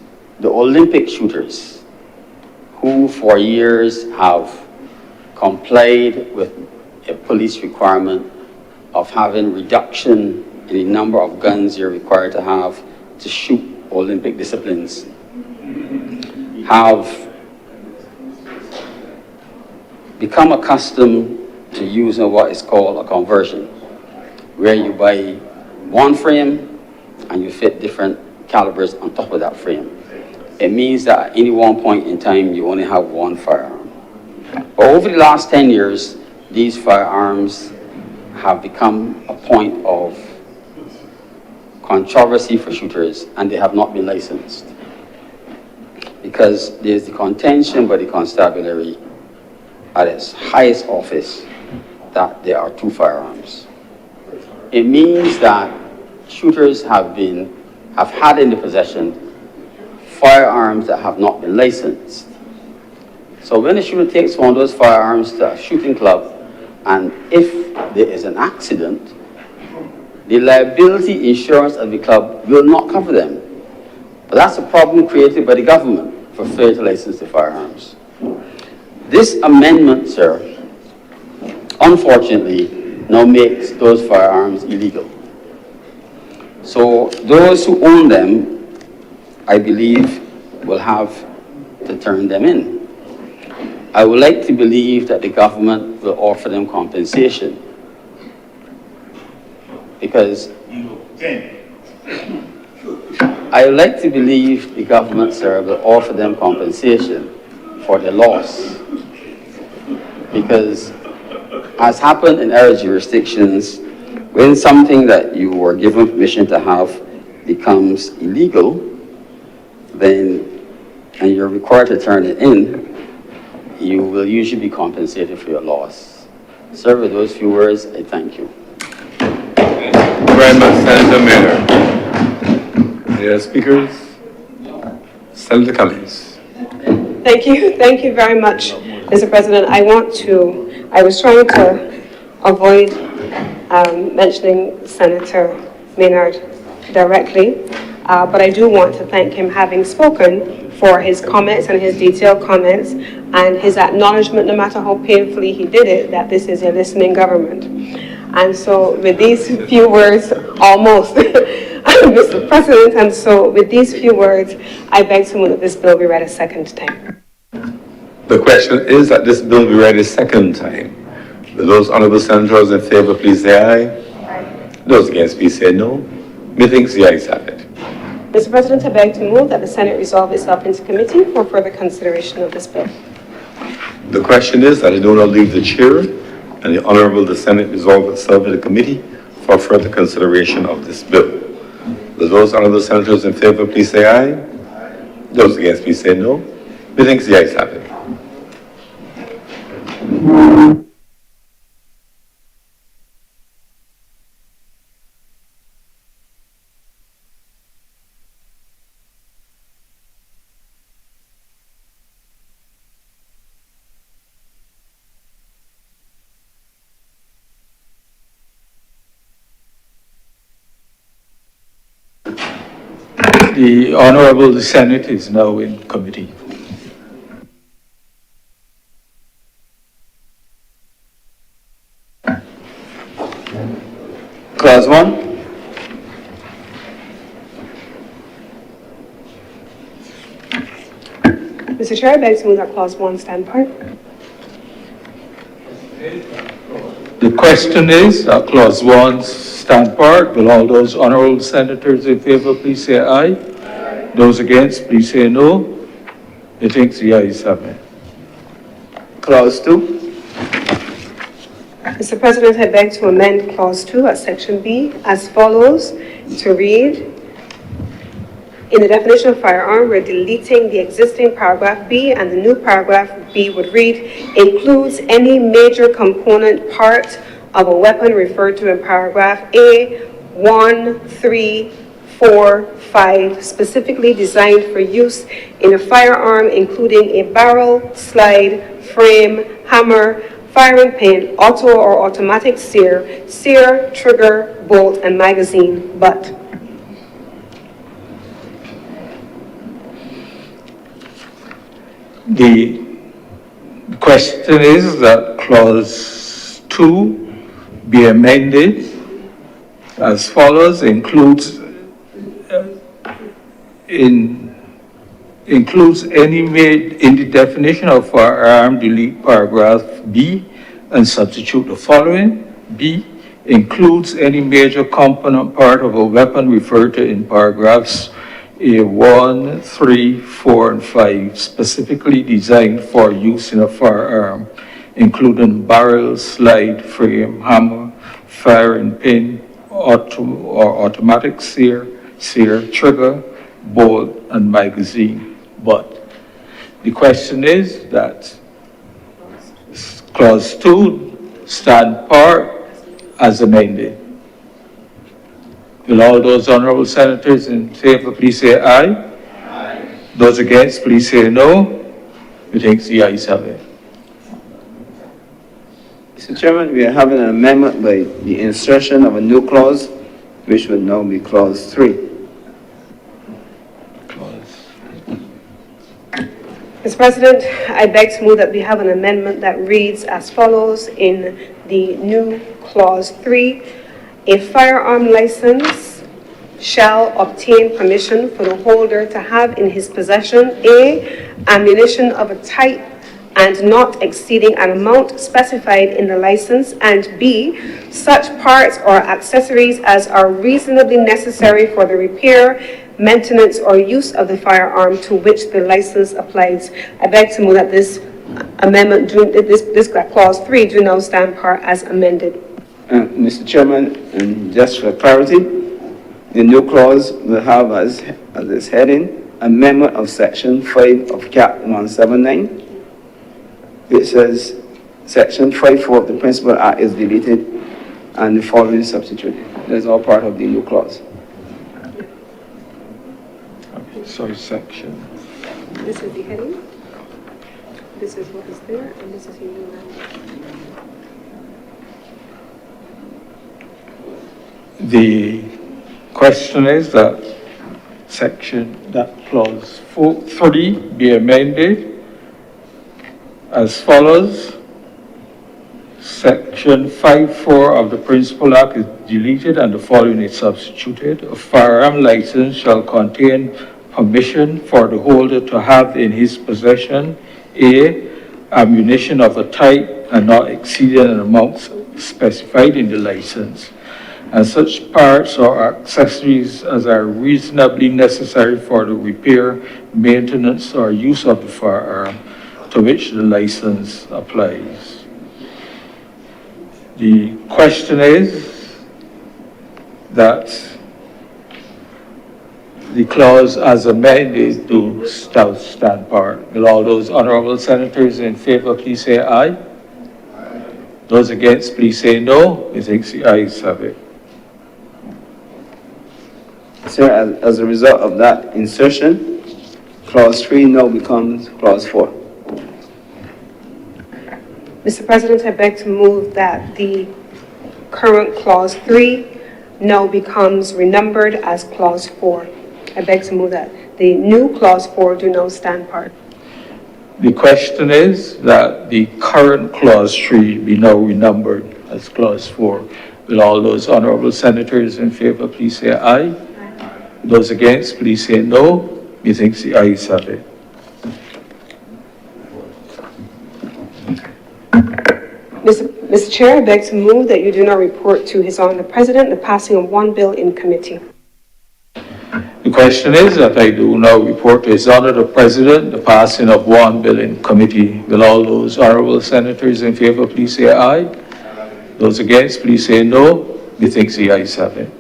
the Olympic shooters, who for years have complied with a police requirement of having reduction in the number of guns you're required to have to shoot Olympic disciplines, have become accustomed to using what is called a conversion, where you buy one frame and you fit different calibers on top of that frame. It means that at any one point in time, you only have one firearm. But over the last 10 years, these firearms have become a point of controversy for shooters, and they have not been licensed. Because there's the contention by the constabulary at its highest office that there are two firearms. It means that shooters have had in their possession firearms that have not been licensed. So when a shooter takes one of those firearms to a shooting club, and if there is an accident, the liability insurance of the club will not cover them. But that's a problem created by the government for failure to license the firearms. This amendment, sir, unfortunately, now makes those firearms illegal. So those who own them, I believe, will have to turn them in. I would like to believe that the government will offer them compensation, because I would like to believe the government, sir, will offer them compensation for the loss. Because as happened in other jurisdictions, when something that you were given permission to have becomes illegal, then, and you're required to turn it in, you will usually be compensated for your loss. Sir, with those few words, I thank you.
Thank you very much, Senator Miller. Any other speakers? Senator Cummings.
Thank you very much, Mr. President. I was trying to avoid mentioning Senator Maynard directly, but I do want to thank him, having spoken, for his comments and his detailed comments and his acknowledgement, no matter how painfully he did it, that this is a listening government. And so with these few words, almost, Mr. President, and so with these few words, I beg to move that this bill be read a second time.
The question is that this bill be read a second time. Will those honourable senators in favour please say aye? Aye. Those against please say no. Methinks the ayes have it.
Mr. President, I beg to move that the Senate resolve itself into committee for further consideration of this bill.
The question is that I do not leave the chair, and the Honourable the Senate resolve itself into committee for further consideration of this bill. Will those honourable senators in favour please say aye? Aye. Those against please say no. Methinks the ayes have it.
The Honourable Senate is now in committee.
Clause 1.
Mr. Chair, I beg to move that clause 1 stand part.
The question is, clause 1 stand part. Will all those honourable senators in favour please say aye? Aye. Those against please say no. I think the ayes have it.
Clause 2.
Mr. President, I beg to amend clause 2 at section B as follows to read, in the definition of firearm, we're deleting the existing paragraph B, and the new paragraph B would read, includes any major component part of a weapon referred to in paragraph A, 1, 3, 4, 5, specifically designed for use in a firearm, including a barrel, slide, frame, hammer, firing pin, auto or automatic sear, trigger, bolt, and magazine, but.
The question is that clause 2 be amended as follows, includes any made in the definition of firearm, delete paragraph B and substitute the following. B, includes any major component part of a weapon referred to in paragraphs A1, 3, 4, and 5, specifically designed for use in a firearm, including barrel, slide, frame, hammer, firing pin, automatic sear, trigger, bolt, and magazine. But the question is that clause 2 stand part as amended. Will all those honourable senators in favour please say aye? Aye. Those against please say no. I think the ayes have it.
Mr. Chairman, we are having an amendment by the insertion of a new clause, which would now be clause 3.
Mr. President, I beg to move that we have an amendment that reads as follows in the new clause 3. A firearm license shall obtain permission for the holder to have in his possession A, ammunition of a type and not exceeding an amount specified in the license, and B, such parts or accessories as are reasonably necessary for the repair, maintenance, or use of the firearm to which the license applies. I beg to move that this amendment, this clause 3 do now stand part as amended.
Mr. Chairman, and just for clarity, the new clause will have as its heading, amendment of section 5 of Cap 179. It says section 5.4 of the Principal Act is deleted and the following substituted. That's all part of the new clause.
Sorry, section.
This is the heading. This is what is there, and this is your new language.
The question is that clause 3 be amended as follows. Section 5.4 of the Principal Act is deleted and the following is substituted. A firearm license shall contain permission for the holder to have in his possession A, ammunition of a type and not exceeding an amount specified in the license, and such parts or accessories as are reasonably necessary for the repair, maintenance, or use of the firearm to which the license applies. The question is that the clause as amended to stand part. Will all those honourable senators in favour please say aye? Aye. Those against please say no. I think the ayes have it.
Sir, as a result of that insertion, clause 3 now becomes clause 4.
Mr. President, I beg to move that the current clause 3 now becomes renumbered as clause 4. I beg to move that the new clause 4 do now stand part.
The question is that the current clause 3 be now renumbered as clause 4. Will all those honourable senators in favour please say aye? Those against, please say no. Methinks the ayes have it.
Mr. Chair, I beg to move that you do not report to His Honour the President the passing of one bill in committee.
The question is that I do now report to His Honour the President the passing of one bill in committee. Will all those honourable senators in favour please say aye? Those against, please say no. Methinks the ayes have it.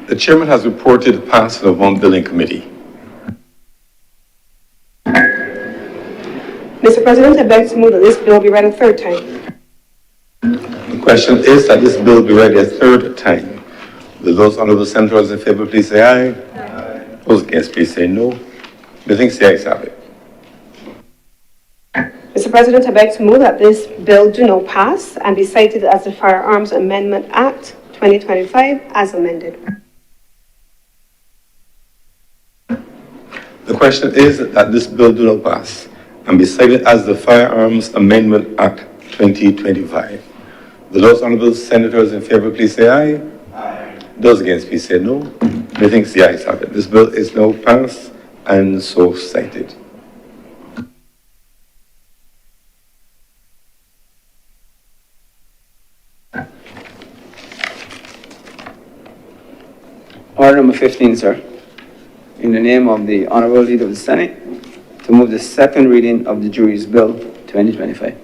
The chairman has reported the passing of one bill in committee.
Mr. President, I beg to move that this bill be read a third time.
The question is that this bill be read a third time. Will those honourable senators in favour please say aye? Those against, please say no. Methinks the ayes have it.
Mr. President, I beg to move that this bill do not pass and be cited as the Firearms Amendment Act 2025 as amended.
The question is that this bill do not pass and be cited as the Firearms Amendment Act 2025. Will those honourable senators in favour please say aye? Aye. Those against, please say no. Methinks the ayes have it. This bill is now passed and so cited.
Order number 15, sir. In the name of the Honourable Leader of the Senate, to move the second reading of the Juries Bill 2025.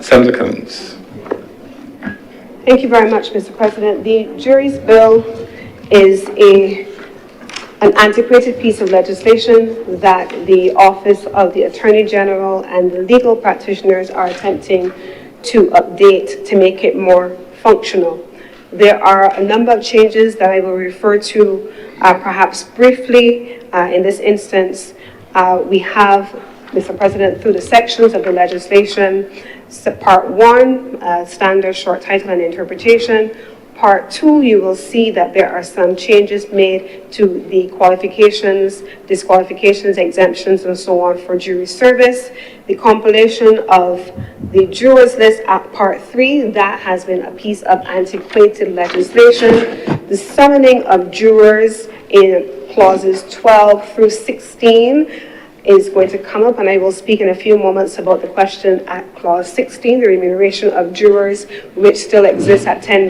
Senator Cummings.
Thank you very much, Mr. President. The Juries Bill is an antiquated piece of legislation that the Office of the Attorney General and the legal practitioners are attempting to update to make it more functional. There are a number of changes that I will refer to perhaps briefly. In this instance, we have, Mr. President, through the sections of the legislation, Part 1, standard short title and interpretation. Part 2, you will see that there are some changes made to the qualifications, disqualifications, exemptions, and so on for jury service. The compilation of the jurors list at Part 3, that has been a piece of antiquated legislation. The summoning of jurors in clauses 12 through 16 is going to come up, and I will speak in a few moments about the question at clause 16, the remuneration of jurors, which still exists at $10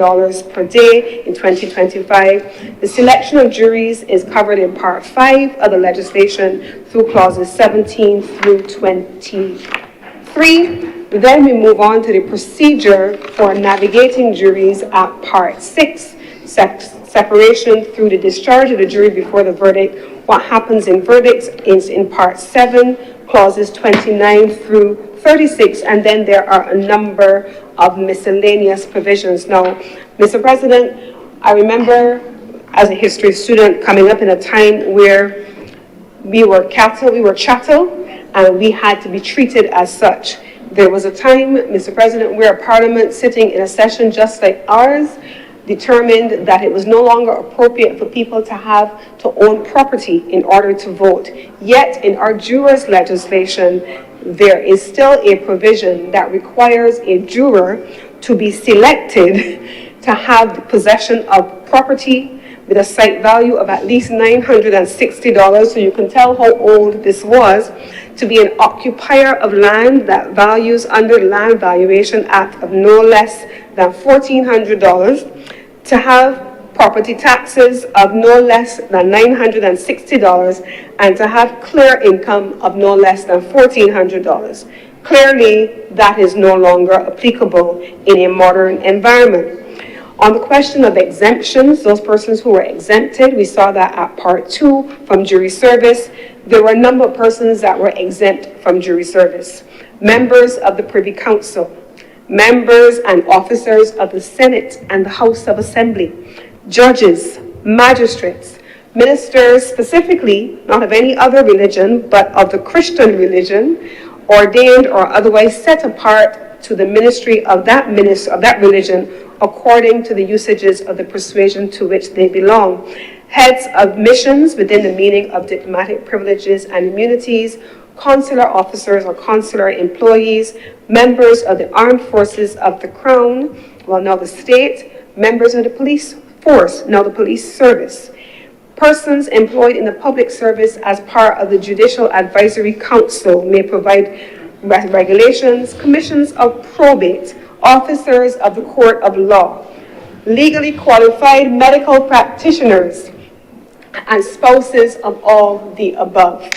per day in 2025. The selection of juries is covered in Part 5 of the legislation through clauses 17 through 23. Then we move on to the procedure for navigating juries at Part 6, separation through the discharge of the jury before the verdict. What happens in verdicts is in Part 7, clauses 29 through 36, and then there are a number of miscellaneous provisions. Now, Mr. President, I remember as a history student coming up in a time where we were chattel, and we had to be treated as such. There was a time, Mr. President, where a parliament sitting in a session just like ours determined that it was no longer appropriate for people to own property in order to vote. Yet in our jurors legislation, there is still a provision that requires a juror to be selected to have the possession of property with a site value of at least $960, so you can tell how old this was, to be an occupier of land that values under the Land Valuation Act of no less than $1,400, to have property taxes of no less than $960, and to have clear income of no less than $1,400. Clearly, that is no longer applicable in a modern environment. On the question of exemptions, those persons who were exempted, we saw that at part 2 from jury service. There were a number of persons that were exempt from jury service. Members of the Privy Council, members and officers of the Senate and the House of Assembly, judges, magistrates, ministers specifically, not of any other religion, but of the Christian religion, ordained or otherwise set apart to the ministry of that religion according to the usages of the persuasion to which they belong. Heads of missions within the meaning of diplomatic privileges and immunities, consular officers or consular employees, members of the armed forces of the Crown, well now the state, members of the police force, now the police service, persons employed in the public service as part of the Judicial Advisory Council may provide regulations, commissions of probate, officers of the court of law, legally qualified medical practitioners, and spouses of all the above.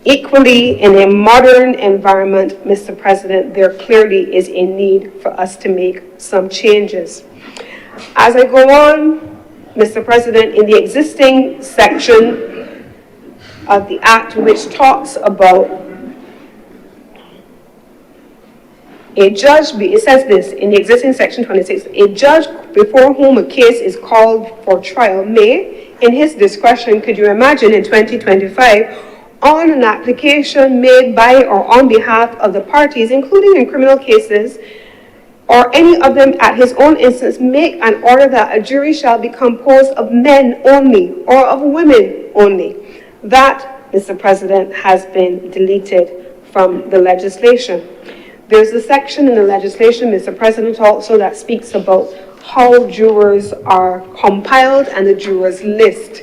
Equally, in a modern environment, Mr. President, there clearly is a need for us to make some changes. As I go on, Mr. President, in the existing section of the Act which talks about a judge, it says this in the existing section 26, a judge before whom a case is called for trial may, in his discretion, could you imagine in 2025, on an application made by or on behalf of the parties, including in criminal cases, or any of them at his own instance, make an order that a jury shall be composed of men only or of women only. That, Mr. President, has been deleted from the legislation. There's a section in the legislation, Mr. President, also that speaks about how jurors are compiled and the jurors list.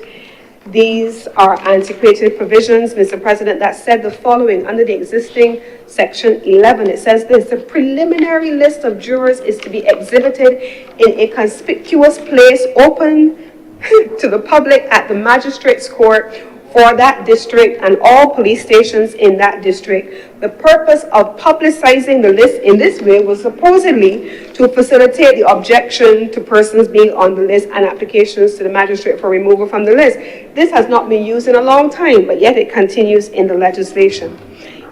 These are antiquated provisions, Mr. President, that said the following under the existing section 11. It says this: the preliminary list of jurors is to be exhibited in a conspicuous place open to the public at the magistrate's court for that district and all police stations in that district. The purpose of publicizing the list in this way was supposedly to facilitate the objection to persons being on the list and applications to the magistrate for removal from the list. This has not been used in a long time, but yet it continues in the legislation.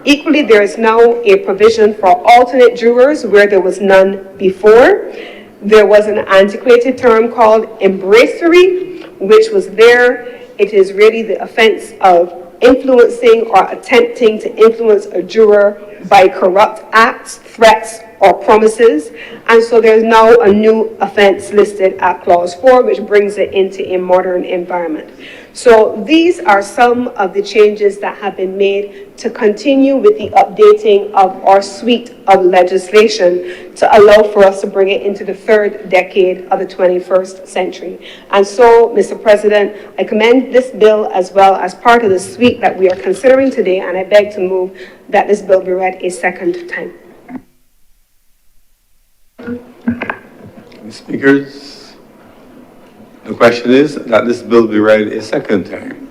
Equally, there is now a provision for alternate jurors where there was none before. There was an antiquated term called embracery, which was there. It is really the offense of influencing or attempting to influence a juror by corrupt acts, threats, or promises. And so there's now a new offense listed at Clause 4, which brings it into a modern environment. So these are some of the changes that have been made to continue with the updating of our suite of legislation to allow for us to bring it into the third decade of the 21st century. And so, Mr. President, I commend this bill as well as part of the suite that we are considering today, and I beg to move that this bill be read a second time.
Speakers, the question is that this bill be read a second time.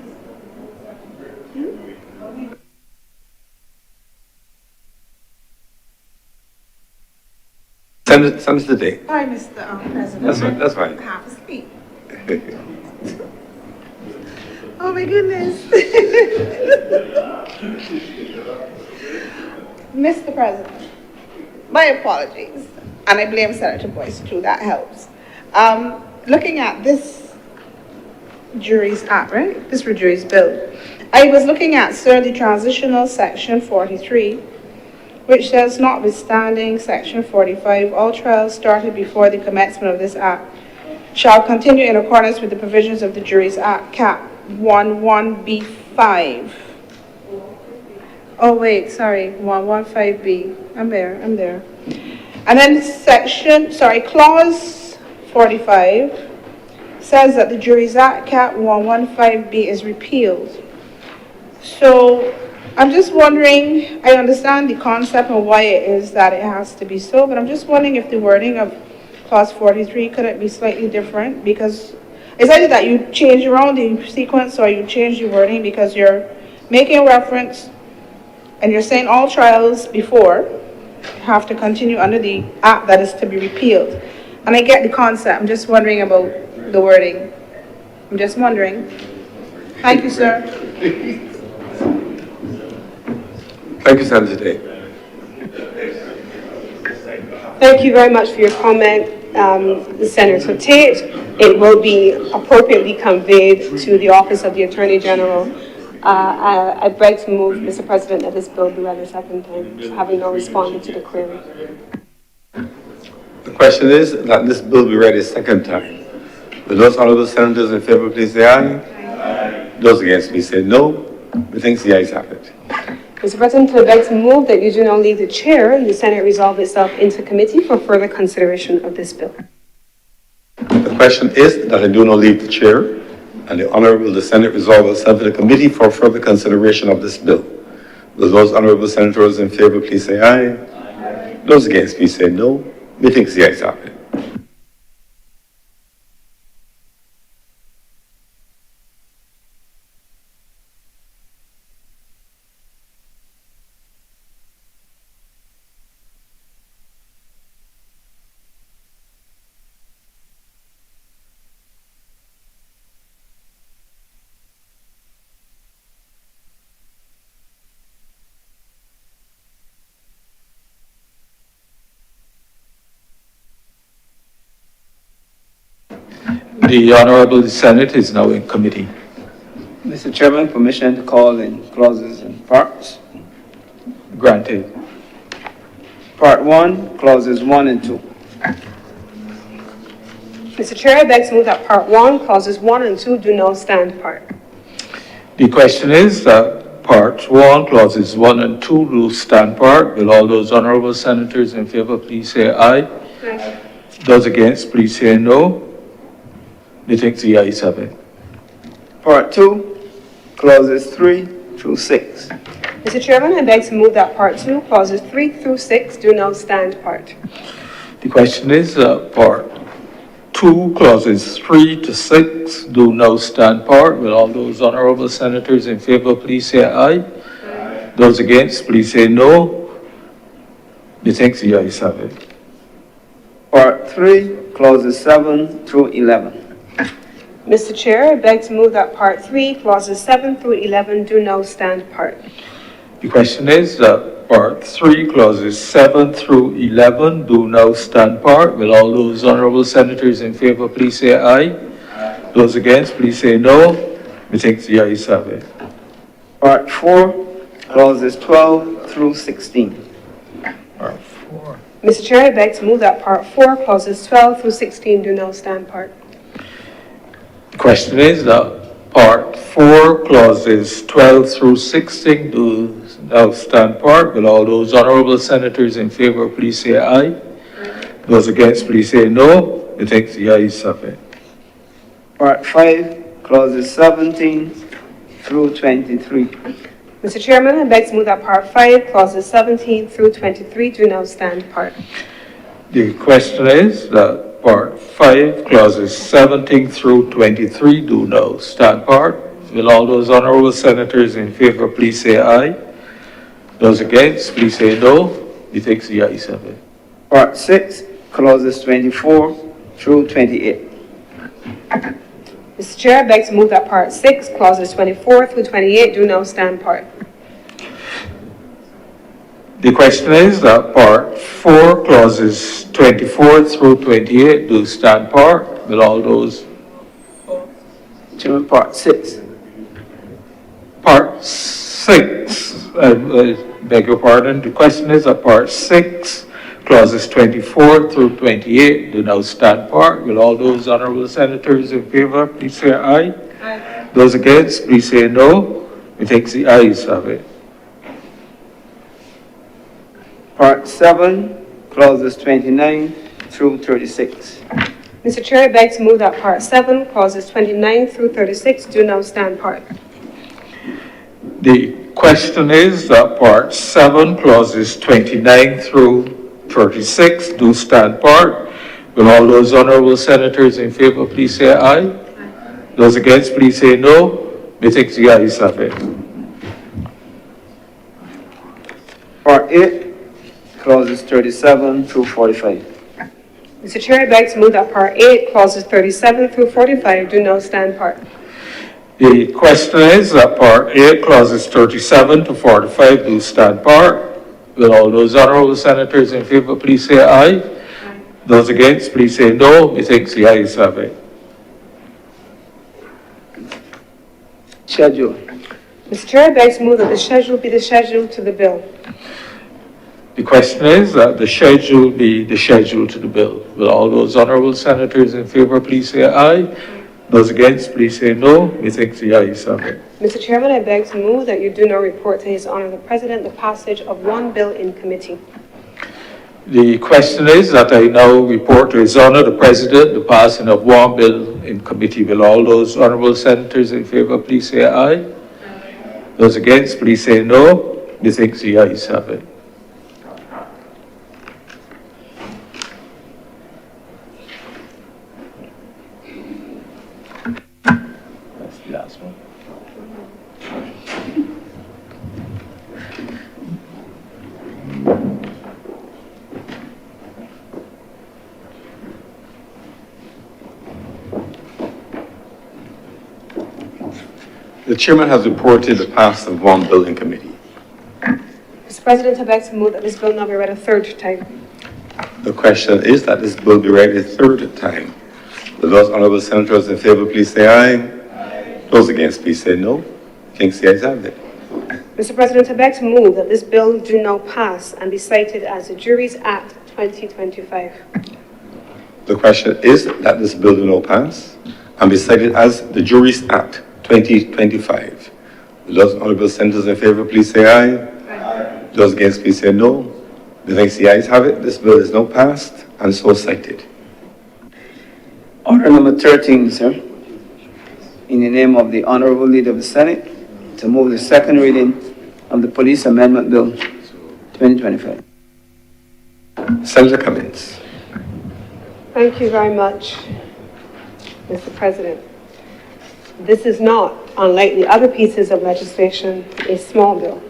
Senator Day.
Sorry, Mr. President.
That's fine.
Half asleep. Oh my goodness. Mr. President, my apologies. And I blame Senator Boyce too, that helps. Looking at this Juries Act, right? This Juries Bill. I was looking at, sir, the transitional section 43, which says, notwithstanding section 45, all trials started before the commencement of this act shall continue in accordance with the provisions of the Juries Act, Cap 11B5. Oh wait, sorry, 115B. I'm there. And then clause 45 says that the Juries Act, Cap 115B is repealed. So I'm just wondering, I understand the concept and why it is that it has to be so, but I'm just wondering if the wording of clause 43 couldn't be slightly different, because It's either that you change around the sequence or you change the wording because you're making reference and you're saying all trials before have to continue under the act that is to be repealed. And I get the concept, I'm just wondering about the wording. I'm just wondering. Thank you, sir.
Thank you, Senator Day.
Thank you very much for your comment, Senator Tate. It will be appropriately conveyed to the Office of the Attorney General. I beg to move, Mr. President, that this bill be read a second time, having not responded to the query.
The question is that this bill be read a second time. Will those honourable senators in favour please say aye? Aye. Those against please say no. Methinks the ayes have it.
Mr. President, I beg to move that you do not leave the chair and the Senate resolve itself into committee for further consideration of this bill.
The question is that I do not leave the chair and the Honourable the Senate resolve itself into committee for further consideration of this bill. Will those honourable senators in favour please say aye? Aye. Those against please say no. Methinks the ayes have it.
The Honourable Senate is now in committee.
Mr. Chairman, permission to call in clauses and parts.
Granted.
Part 1, clauses 1 and 2.
Mr. Chair, I beg to move that Part 1, Clauses 1 and 2 do not stand part.
The question is that Part 1, Clauses 1 and 2 do stand part. Will all those honourable senators in favour please say aye? Aye. Those against please say no. Methinks the ayes have it.
Part 2, clauses 3 through 6.
Mr. Chairman, I beg to move that Part 2, Clauses 3 through 6 do not stand part.
The question is Part 2, Clauses 3 to 6 do now stand part. Will all those honourable senators in favour please say aye? Aye. Those against please say no. Methinks the ayes have it.
Part 3, clauses 7 through 11.
Mr. Chair, I beg to move that Part 3, Clauses 7 through 11 do now stand part.
The question is that Part 3, Clauses 7 through 11 do now stand part. Will all those honourable senators in favour please say aye? Aye. Those against please say no. Methinks the ayes have it.
Part 4, clauses 12 through 16.
Part 4.
Mr. Chair, I beg to move that Part 4, Clauses 12 through 16 do now stand part.
The question is that Part 4, Clauses 12 through 16 do now stand part. Will all those honourable senators in favour please say aye? Aye. Those against please say no. Methinks the ayes have it.
Part 5, clauses 17 through 23.
Mr. Chairman, I beg to move that Part 5, Clauses 17 through 23 do now stand part.
The question is that Part 5, Clauses 17 through 23 do now stand part. Will all those honourable senators in favour please say aye? Those against please say no. Methinks the ayes have it.
Part 6, clauses 24 through 28.
Mr. Chair, I beg to move that Part 6, Clauses 24 through 28 do now stand part.
The question is that Part 4, Clauses 24 through 28 do stand part. Will all those...
Chairman, Part 6.
Part 6, beg your pardon. The question is that Part 6, Clauses 24 through 28 do now stand part. Will all those honourable senators in favour please say aye? Aye. Those against please say no. Methinks the ayes have it.
Part 7, clauses 29 through 36.
Mr. Chair, I beg to move that Part 7, Clauses 29 through 36 do now stand part.
The question is that Part 7, Clauses 29 through 36 do stand part. Will all those honourable senators in favour please say aye? Aye. Those against, please say no. Methinks the ayes have it.
Part 8, clauses 37 through 45.
Mr. Chair, I beg to move that Part 8, clauses 37 through 45 do now stand part.
The question is that Part 8, clauses 37 to 45 do stand part. Will all those honourable senators in favour please say aye? Those against, please say no. Methinks the ayes have it.
Schedule.
Mr. Chair, I beg to move that the schedule be the schedule to the bill.
The question is that the schedule be the schedule to the bill. Will all those honourable senators in favour please say aye? Those against, please say no. Methinks the ayes have it.
Mr. Chairman, I beg to move that you do not report to His Honour the President the passage of one bill in committee.
The question is that I now report to His Honour the President the passing of one bill in committee. Will all those honourable senators in favour please say aye? Those against, please say no. Methinks the ayes have it. That's the last one.
The chairman has reported the pass of one bill in committee.
Mr. President, I beg to move that this bill now be read a third time.
The question is that this bill be read a third time. Will those honourable senators in favour please say aye? Those against, please say no. Thinks the ayes have it.
Mr. President, I beg to move that this bill do now pass and be cited as the Juries Act 2025.
The question is that this bill do not pass and be cited as the Juries Act 2025. Will those honourable senators in favour please say aye? Those against, please say no. Methinks the ayes have it. This bill is now passed and so cited.
Order number 13, sir. In the name of the Honourable Leader of the Senate, to move the second reading of the Police Amendment Bill 2025.
Senator Cummins.
Thank you very much, Mr. President. This is not, unlike the other pieces of legislation, a small bill.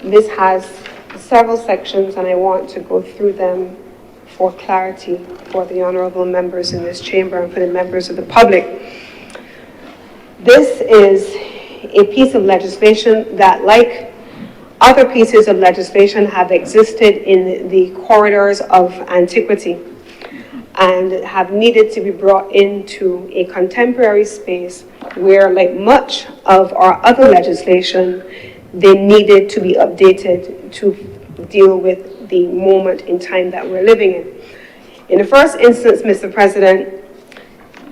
This has several sections, and I want to go through them for clarity for the honourable members in this chamber and for the members of the public. This is a piece of legislation that, like other pieces of legislation, have existed in the corridors of antiquity and have needed to be brought into a contemporary space where, like much of our other legislation, they needed to be updated to deal with the moment in time that we're living in. In the first instance, Mr. President,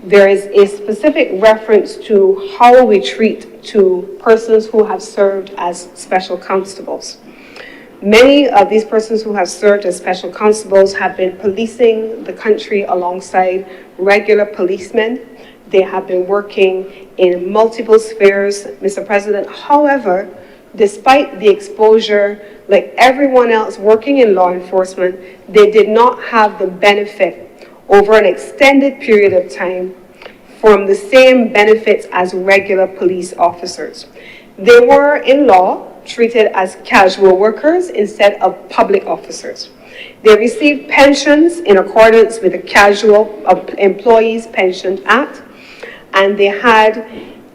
there is a specific reference to how we treat to persons who have served as special constables. Many of these persons who have served as special constables have been policing the country alongside regular policemen. They have been working in multiple spheres, Mr. President. However, despite the exposure, like everyone else working in law enforcement, they did not have the benefit over an extended period of time from the same benefits as regular police officers. They were, in law, treated as casual workers instead of public officers. They received pensions in accordance with the Casual Employees Pension Act, and they had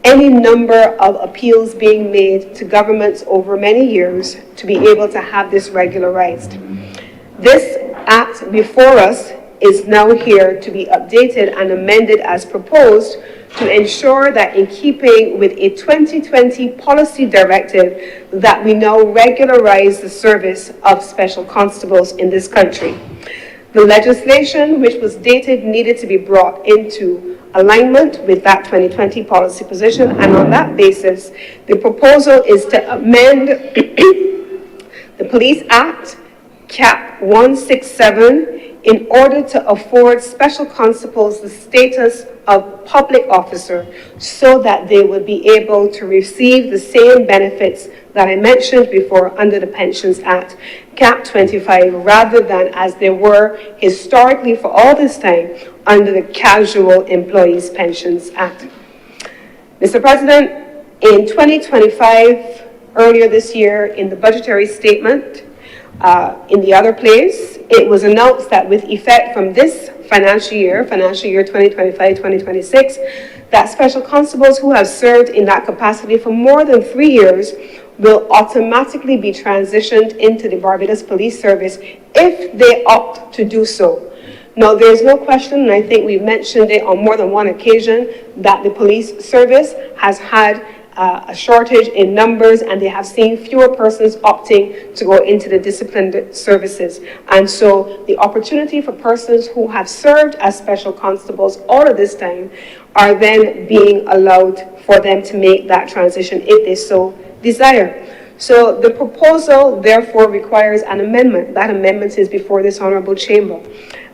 any number of appeals being made to governments over many years to be able to have this regularized. This act before us is now here to be updated and amended as proposed to ensure that, in keeping with a 2020 policy directive, that we now regularize the service of special constables in this country. The legislation which was dated needed to be brought into alignment with that 2020 policy position, and on that basis, the proposal is to amend the Police Act, Cap 167, in order to afford special constables the status of public officer so that they would be able to receive the same benefits that I mentioned before under the Pensions Act, Cap 25, rather than as they were historically for all this time under the Casual Employees Pensions Act. Mr. President, in 2025, earlier this year, in the budgetary statement, in the other place, it was announced that with effect from this financial year 2025-2026, that special constables who have served in that capacity for more than 3 years will automatically be transitioned into the Barbados Police Service if they opt to do so. Now, there's no question, and I think we've mentioned it on more than one occasion, that the police service has had a shortage in numbers, and they have seen fewer persons opting to go into the disciplined services. And so the opportunity for persons who have served as special constables all of this time are then being allowed for them to make that transition if they so desire. So the proposal therefore requires an amendment. That amendment is before this Honourable Chamber.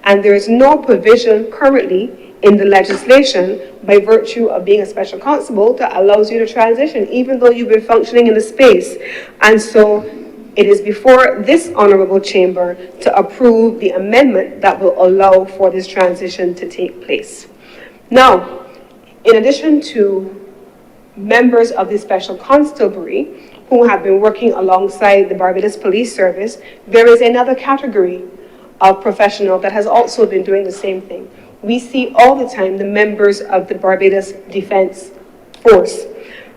And there is no provision currently in the legislation by virtue of being a special constable that allows you to transition, even though you've been functioning in the space. And so it is before this Honourable Chamber to approve the amendment that will allow for this transition to take place. Now, in addition to members of the Special Constabulary who have been working alongside the Barbados Police Service, there is another category of professional that has also been doing the same thing. We see all the time the members of the Barbados Defence Force.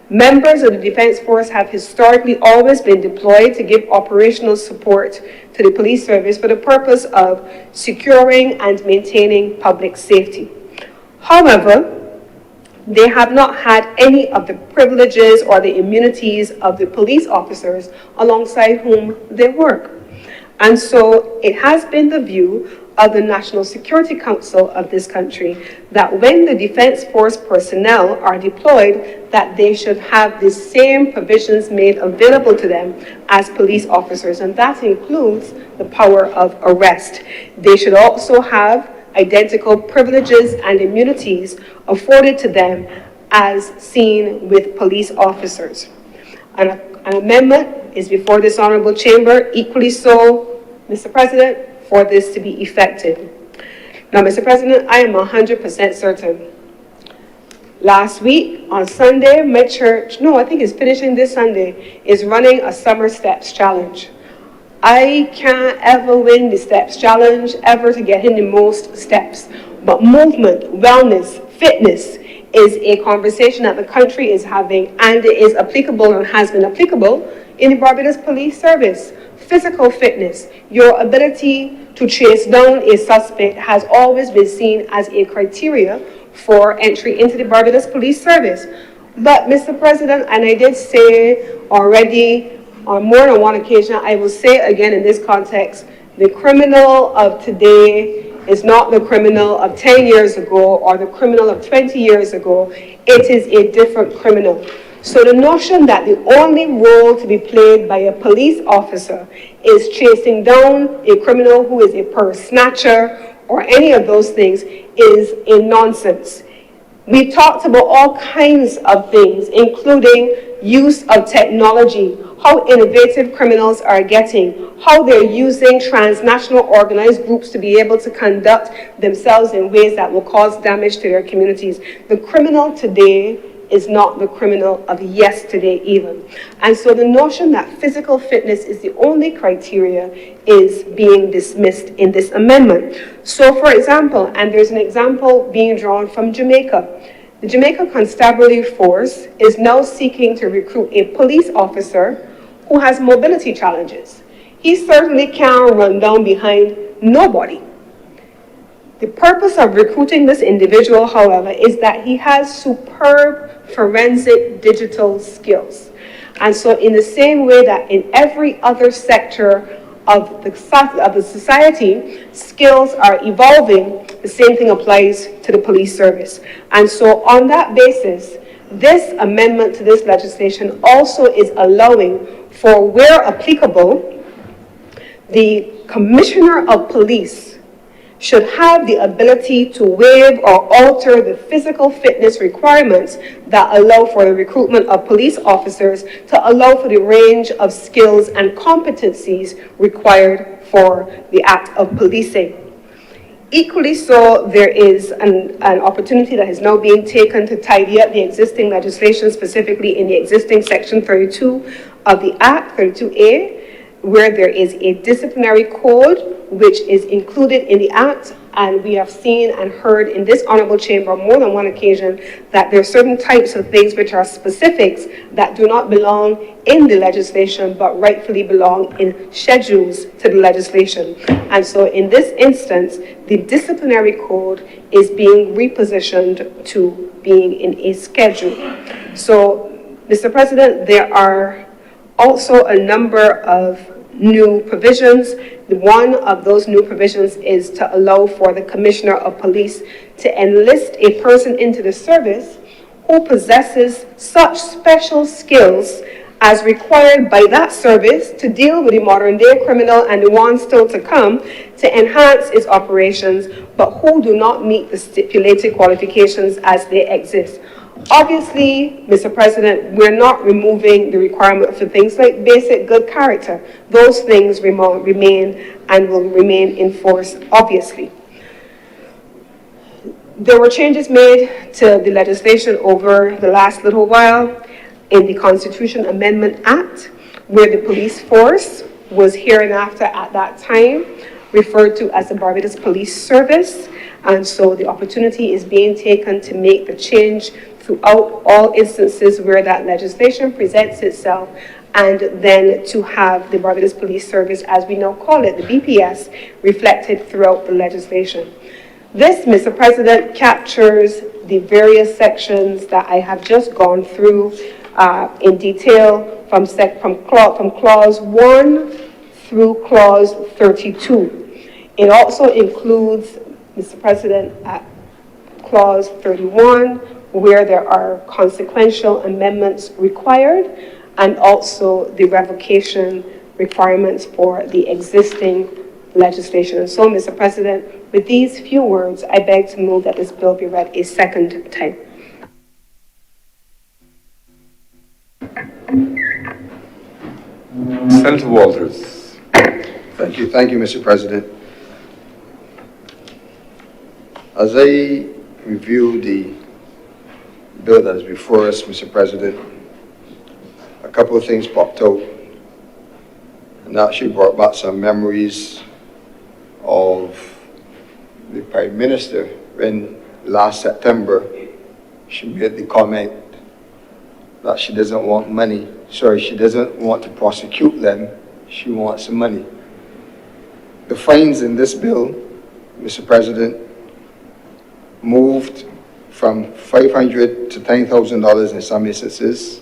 Members of the Defence Force have historically always been deployed to give operational support to the police service for the purpose of securing and maintaining public safety. However, they have not had any of the privileges or the immunities of the police officers alongside whom they work. And so it has been the view of the National Security Council of this country that when the Defence Force personnel are deployed, that they should have the same provisions made available to them as police officers, and that includes the power of arrest. They should also have identical privileges and immunities afforded to them as seen with police officers. An amendment is before this Honourable Chamber, equally so, Mr. President, for this to be effective. Now, Mr. President, I am 100% certain. Last week, on Sunday, my church, I think it's finishing this Sunday, is running a Summer Steps Challenge. I can't ever win the Steps Challenge, ever to get in the most steps. But movement, wellness, fitness is a conversation that the country is having, and it is applicable and has been applicable in the Barbados Police Service. Physical fitness, your ability to chase down a suspect has always been seen as a criteria for entry into the Barbados Police Service. But, Mr. President, and I did say already on more than one occasion, I will say again in this context, the criminal of today is not the criminal of 10 years ago or the criminal of 20 years ago. It is a different criminal. So the notion that the only role to be played by a police officer is chasing down a criminal who is a purse snatcher or any of those things is a nonsense. We talked about all kinds of things, including use of technology, how innovative criminals are getting, how they're using transnational organized groups to be able to conduct themselves in ways that will cause damage to their communities. The criminal today is not the criminal of yesterday even. And so the notion that physical fitness is the only criteria is being dismissed in this amendment. So for example, and there's an example being drawn from Jamaica, the Jamaica Constabulary Force is now seeking to recruit a police officer who has mobility challenges. He certainly can't run down behind nobody. The purpose of recruiting this individual, however, is that he has superb forensic digital skills. And so in the same way that in every other sector of the society, skills are evolving, the same thing applies to the police service. And so on that basis, this amendment to this legislation also is allowing for, where applicable, the Commissioner of Police should have the ability to waive or alter the physical fitness requirements that allow for the recruitment of police officers to allow for the range of skills and competencies required for the act of policing. Equally so, there is an opportunity that is now being taken to tidy up the existing legislation, specifically in the existing Section 32 of the Act, 32A, where there is a disciplinary code which is included in the Act. And we have seen and heard in this honorable chamber on more than one occasion that there are certain types of things which are specifics that do not belong in the legislation, but rightfully belong in schedules to the legislation. And so in this instance, the disciplinary code is being repositioned to being in a schedule. So, Mr. President, there are also a number of new provisions. One of those new provisions is to allow for the Commissioner of Police to enlist a person into the service who possesses such special skills as required by that service to deal with the modern day criminal and the ones still to come to enhance its operations, but who do not meet the stipulated qualifications as they exist. Obviously, Mr. President, we're not removing the requirement for things like basic good character. Those things remain and will remain in force, obviously. There were changes made to the legislation over the last little while in the Constitution Amendment Act, where the police force was hereinafter at that time referred to as the Barbados Police Service. And so the opportunity is being taken to make the change throughout all instances where that legislation presents itself, and then to have the Barbados Police Service, as we now call it, the BPS, reflected throughout the legislation. This, Mr. President, captures the various sections that I have just gone through in detail from clause 1 through clause 32. It also includes, Mr. President, clause 31, where there are consequential amendments required, and also the revocation requirements for the existing legislation. And so, Mr. President, with these few words, I beg to move that this bill be read a second time.
Senator Walters.
Thank you, Mr. President. As I review the bill that is before us, Mr. President, a couple of things popped out and actually brought back some memories of the Prime Minister when last September she made the comment that she doesn't want money. Sorry, she doesn't want to prosecute them, she wants money. The fines in this bill, Mr. President, moved from $500 to $10,000 in some instances,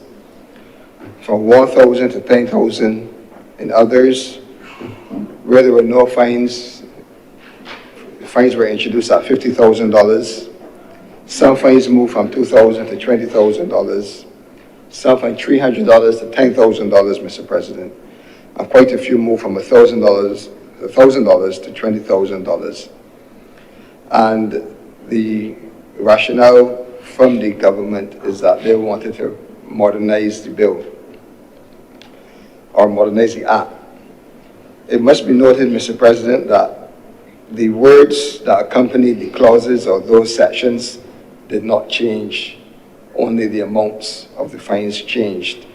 from $1,000 to $10,000 in others. Where there were no fines, the fines were introduced at $50,000. Some fines moved from $2,000 to $20,000. Some from $300 to $10,000, Mr. President. And quite a few moved from $1,000 to $20,000. And the rationale from the government is that they wanted to modernize the bill, or modernize the act. It must be noted, Mr. President, that the words that accompany the clauses or those sections did not change, only the amounts of the fines changed.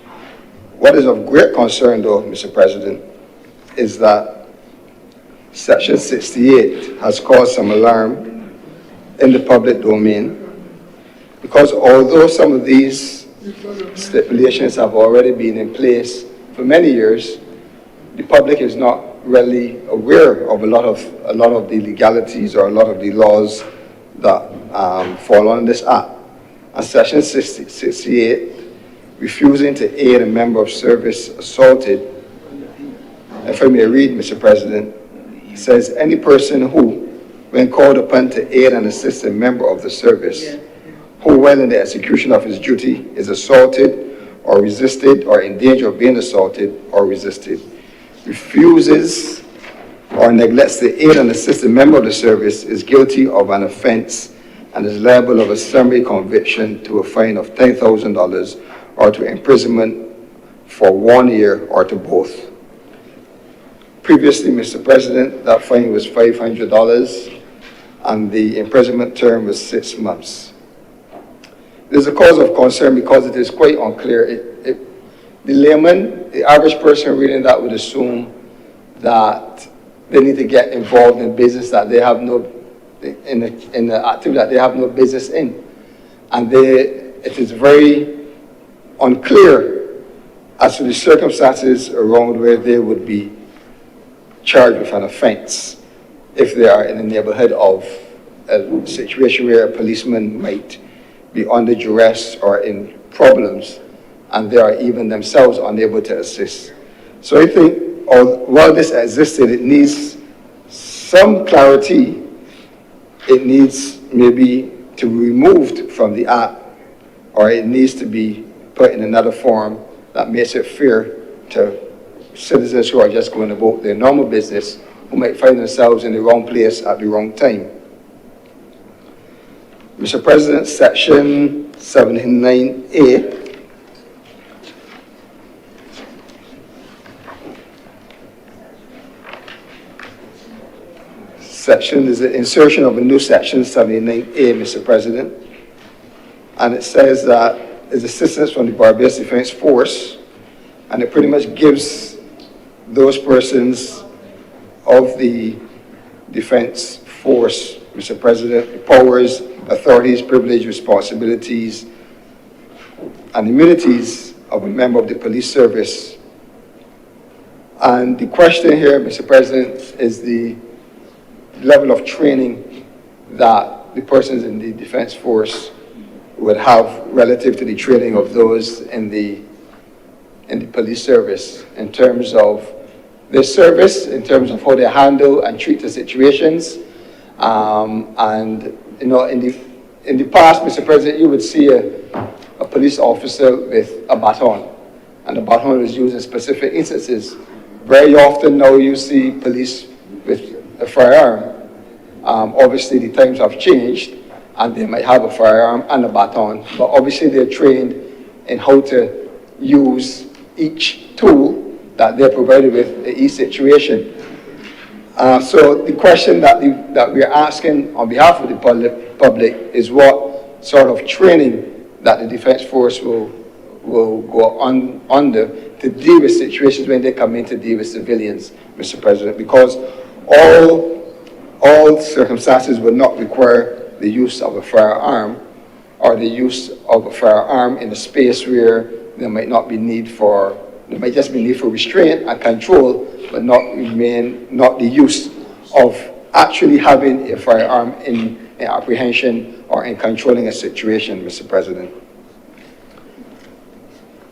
What is of great concern, though, Mr. President, is that Section 68 has caused some alarm in the public domain, because although some of these stipulations have already been in place for many years, the public is not really aware of a lot of the legalities or a lot of the laws that fall under this act. And Section 68, refusing to aid a member of service assaulted, if I may read, Mr. President, says any person who, when called upon to aid and assist a member of the service, who while in the execution of his duty is assaulted or resisted or in danger of being assaulted or resisted, refuses or neglects to aid and assist a member of the service, is guilty of an offense and is liable of a summary conviction to a fine of $10,000 or to imprisonment for 1 year or to both. Previously, Mr. President, that fine was $500. and the imprisonment term was 6 months. There's a cause of concern because it is quite unclear. The layman, the average person reading that would assume that they need to get involved in business that they have no, in the activity that they have no business in. And it is very unclear as to the circumstances around where they would be charged with an offense if they are in the neighborhood of a situation where a policeman might be under duress or in problems, and they are even themselves unable to assist. So I think, while this existed, it needs some clarity. It needs maybe to be removed from the act, or it needs to be put in another form that makes it fair to citizens who are just going about their normal business, who might find themselves in the wrong place at the wrong time. Mr. President, Section 79A section is the insertion of a new section 79A, Mr. President, and it says that is assistance from the Barbados Defense Force, and it pretty much gives those persons of the Defense Force, Mr. President, the powers, authorities, privileges, responsibilities, and immunities of a member of the police service. And the question here, Mr. President, is the level of training that the persons in the Defense Force would have relative to the training of those in the police service, in terms of their service, in terms of how they handle and treat the situations. And you know, in the past, Mr. President, you would see a police officer with a baton, and the baton was used in specific instances. Very often now you see police with a firearm. Obviously the times have changed, and they might have a firearm and a baton, but obviously they're trained in how to use each tool that they're provided with in each situation. So the question that we're asking on behalf of the public is what sort of training that the Defense Force will go under to deal with situations when they come in to deal with civilians, Mr. President, because all circumstances will not require the use of a firearm, or the use of a firearm in a space where there might not be need for, there might just be need for restraint and control, but not the use of actually having a firearm in apprehension or in controlling a situation, Mr. President.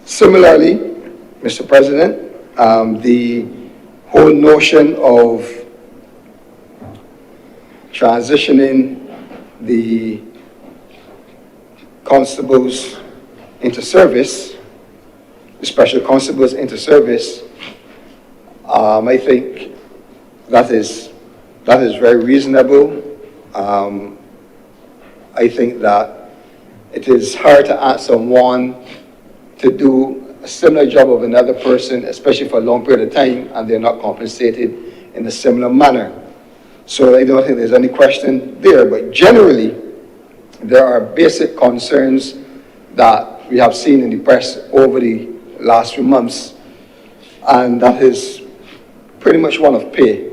Similarly, Mr. President, the whole notion of transitioning the constables into service, the special constables into service, I think that is very reasonable. I think that it is hard to ask someone to do a similar job of another person, especially for a long period of time, and they're not compensated in a similar manner. So I don't think there's any question there, but generally, there are basic concerns that we have seen in the press over the last few months, and that is pretty much one of pay,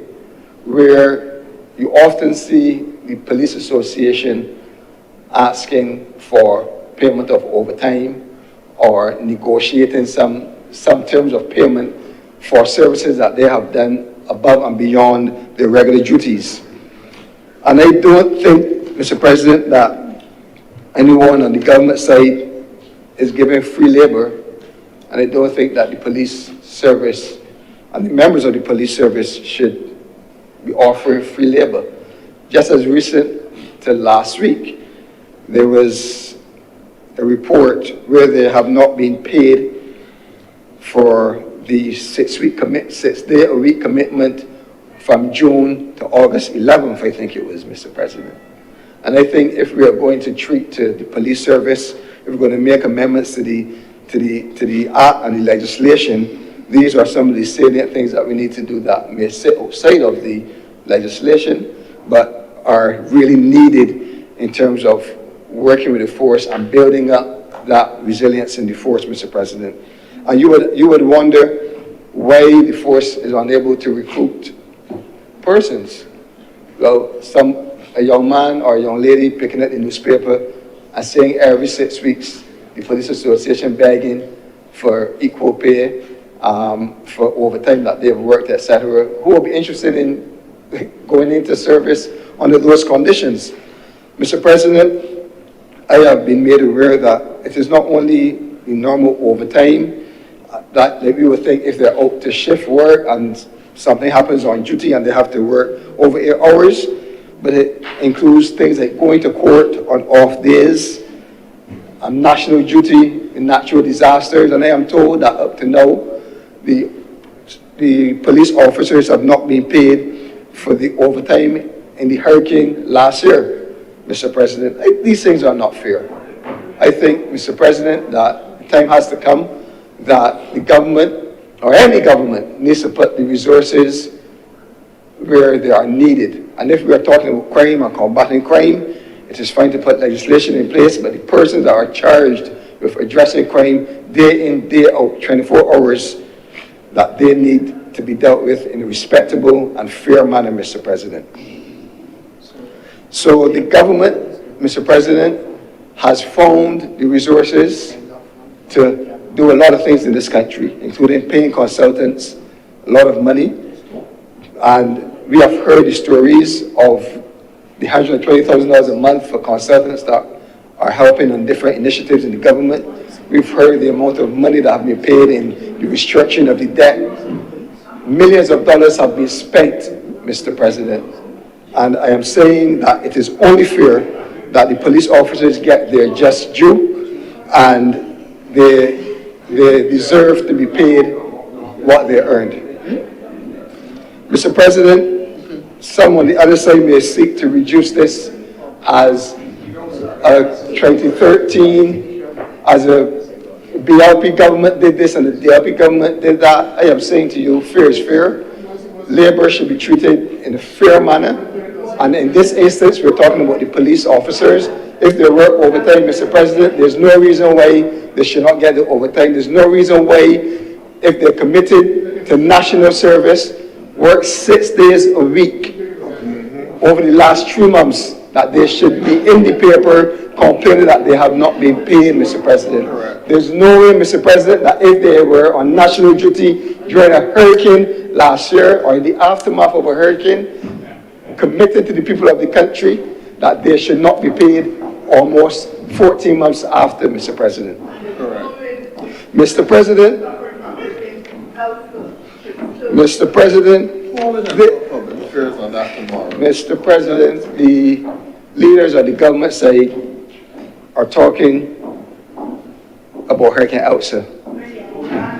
where you often see the police association asking for payment of overtime or negotiating some terms of payment for services that they have done above and beyond their regular duties. And I don't think, Mr. President, that anyone on the government side is giving free labor, and I don't think that the police service and the members of the police service should be offering free labor. Just as recent to last week, there was a report where they have not been paid for the 6-day-a-week commitment from June to August 11th, I think it was, Mr. President. And I think if we are going to treat to the police service, if we're going to make amendments to the act and the legislation, these are some of the salient things that we need to do that may sit outside of the legislation, but are really needed in terms of working with the force and building up that resilience in the force, Mr. President. And you would wonder why the force is unable to recruit persons. Well, a young man or a young lady picking up the newspaper and saying every 6 weeks, the police association begging for equal pay, for overtime that they've worked, etc. Who will be interested in going into service under those conditions? Mr. President, I have been made aware that it is not only the normal overtime that we would think if they're out to shift work and something happens on duty and they have to work over 8 hours, but it includes things like going to court on off days, and national duty in natural disasters. And I am told that up to now, the police officers have not been paid for the overtime in the hurricane last year, Mr. President. These things are not fair. I think, Mr. President, that the time has to come that the government, or any government, needs to put the resources where they are needed. And if we are talking about crime and combating crime, it is fine to put legislation in place, but the persons that are charged with addressing crime day in, day out, 24 hours, that they need to be dealt with in a respectable and fair manner, Mr. President. So the government, Mr. President, has found the resources to do a lot of things in this country, including paying consultants a lot of money. And we have heard the stories of the $120,000 a month for consultants that are helping on different initiatives in the government. We've heard the amount of money that have been paid in the restructuring of the debt. Millions of dollars have been spent, Mr. President. And I am saying that it is only fair that the police officers get their just due, and they deserve to be paid what they earned. Mr. President, some on the other side may seek to reduce this as a 2013, as a BLP government did this and the DLP government did that. I am saying to you, fair is fair. Labor should be treated in a fair manner. And in this instance, we're talking about the police officers. If they work overtime, Mr. President, there's no reason why they should not get the overtime. There's no reason why, if they're committed to national service, work 6 days a week over the last 3 months, that they should be in the paper complaining that they have not been paid, Mr. President. Correct. There's no way, Mr. President, that if they were on national duty during a hurricane last year or in the aftermath of a hurricane, committed to the people of the country, that they should not be paid almost 14 months after, Mr. President. Correct. Mr. President, Mr. President, Mr. President, the leaders of the government side are talking about Hurricane Elsa.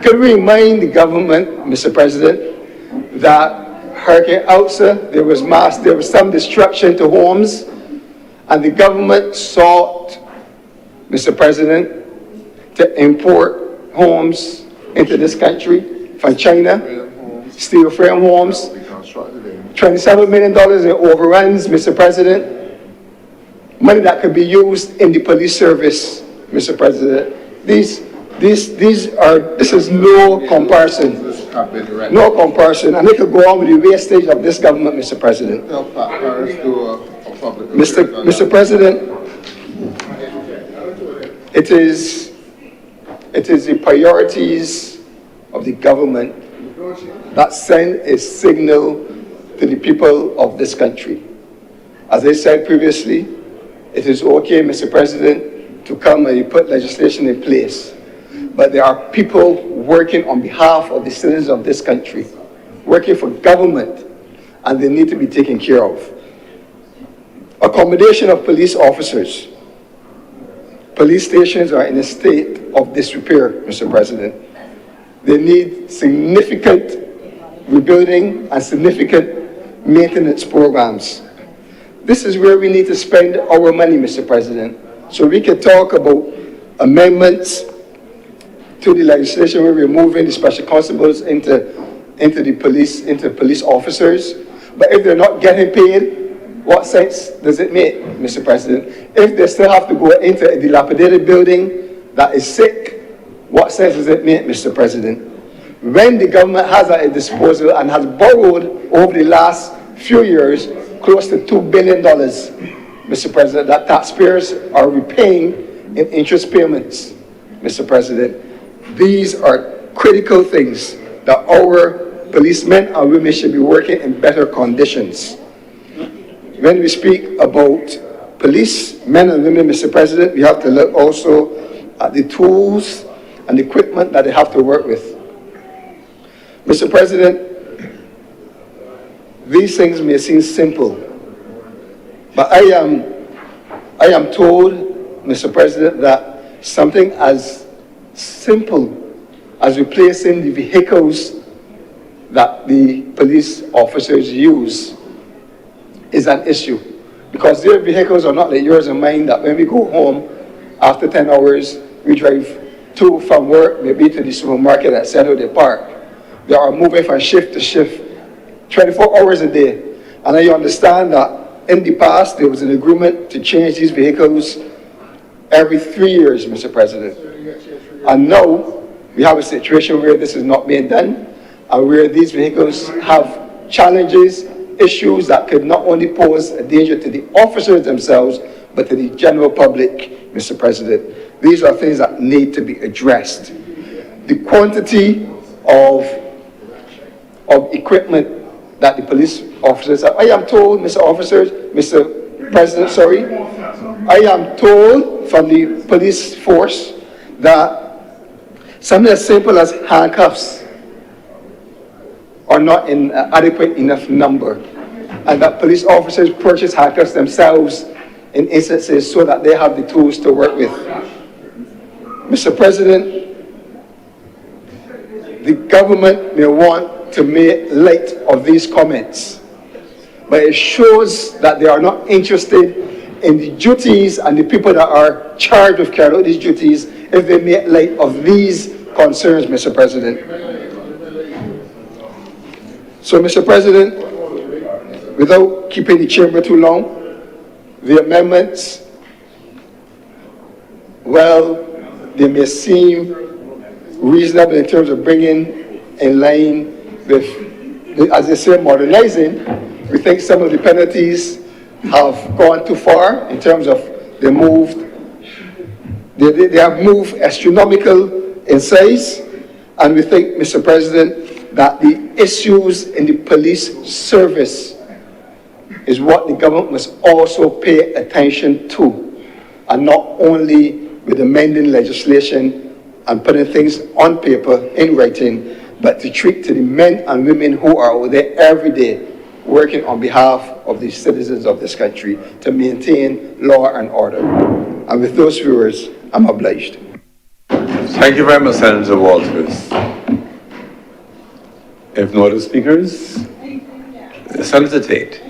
Can we remind the government, Mr. President, that Hurricane Elsa, there was some destruction to homes, and the government sought, Mr. President, to import homes into this country from China, steel frame homes, $27 million in overruns, Mr. President, money that could be used in the police service, Mr. President. This is no comparison. No comparison, and it could go on with the wastage of this government, Mr. President. Mr. President, it is the priorities of the government that send a signal to the people of this country. As I said previously, it is okay, Mr. President, to come and put legislation in place, but there are people working on behalf of the citizens of this country, working for government, and they need to be taken care of. Accommodation of police officers. Police stations are in a state of disrepair, Mr. President. They need significant rebuilding and significant maintenance programs. This is where we need to spend our money, Mr. President. So we can talk about amendments to the legislation where we're moving the special constables into police officers. But if they're not getting paid,
what sense does it make, Mr. President? If they still have to go into a dilapidated building that is sick, what sense does it make, Mr. President? When the government has at its disposal and has borrowed over the last few years close to $2 billion, Mr. President, that taxpayers are repaying in interest payments, Mr. President. These are critical things that our policemen and women should be working in better conditions. When we speak about police men and women, Mr. President, we have to look also at the tools and equipment that they have to work with. Mr. President, these things may seem simple, but I am told, Mr. President, that something as simple as replacing the vehicles that the police officers use is an issue, because their vehicles are not like yours and mine, that when we go home after 10 hours, we drive to from work, maybe to the supermarket at Saturday Park. They are moving from shift to shift, 24 hours a day. And I understand that in the past, there was an agreement to change these vehicles every 3 years, Mr. President. And now, we have a situation where this is not being done, and where these vehicles have challenges, issues that could not only pose a danger to the officers themselves, but to the general public, Mr. President. These are things that need to be addressed. The quantity of equipment that the police officers have. I am told, Mr. President, sorry, I am told from the police force that something as simple as handcuffs are not in adequate enough number, and that police officers purchase handcuffs themselves in instances so that they have the tools to work with. Mr. President, the government may want to make light of these comments, but it shows that they are not interested in the duties and the people that are charged with carrying out these duties if they make light of these concerns, Mr. President. So, Mr. President, without keeping the chamber too long, the amendments, well, they may seem reasonable in terms of bringing in line with, as they say, modernizing. We think some of the penalties have gone too far in terms of they have moved astronomical in size, and we think, Mr. President, that the issues in the police service is what the government must also pay attention to, and not only with amending legislation and putting things on paper in writing, but to treat to the men and women who are out there every day working on behalf of the citizens of this country to maintain law and order. And with those few words, I'm obliged.
Thank you very much, Senator Walters. If no other speakers, Senator Tate.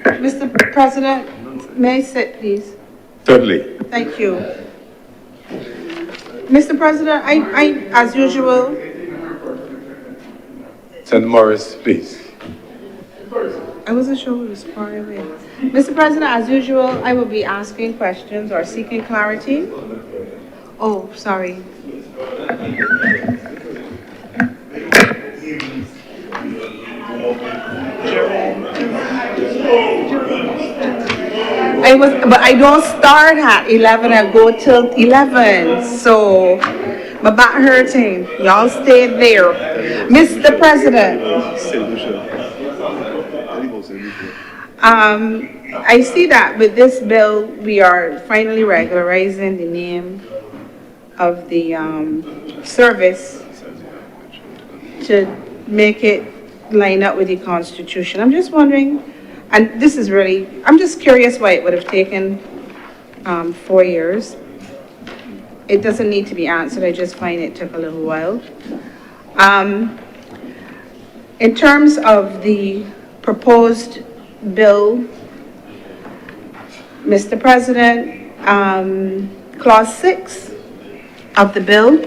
Mr. President, may I sit, please?
Certainly.
Thank you. Mr. President, I as usual...
Senator Morris, please.
I wasn't sure it was far away. Mr. President, as usual, I will be asking questions or seeking clarity. Oh, sorry. But I don't start at 11, I go till 11, so my back hurting. Y'all stay there. Mr. President, I see that with this bill, we are finally regularizing the name of the service to make it line up with the Constitution. I'm just wondering, and this is really, I'm just curious why it would have taken 4 years. It doesn't need to be answered, I just find it took a little while. In terms of the proposed bill, Mr. President, Clause 6 of the bill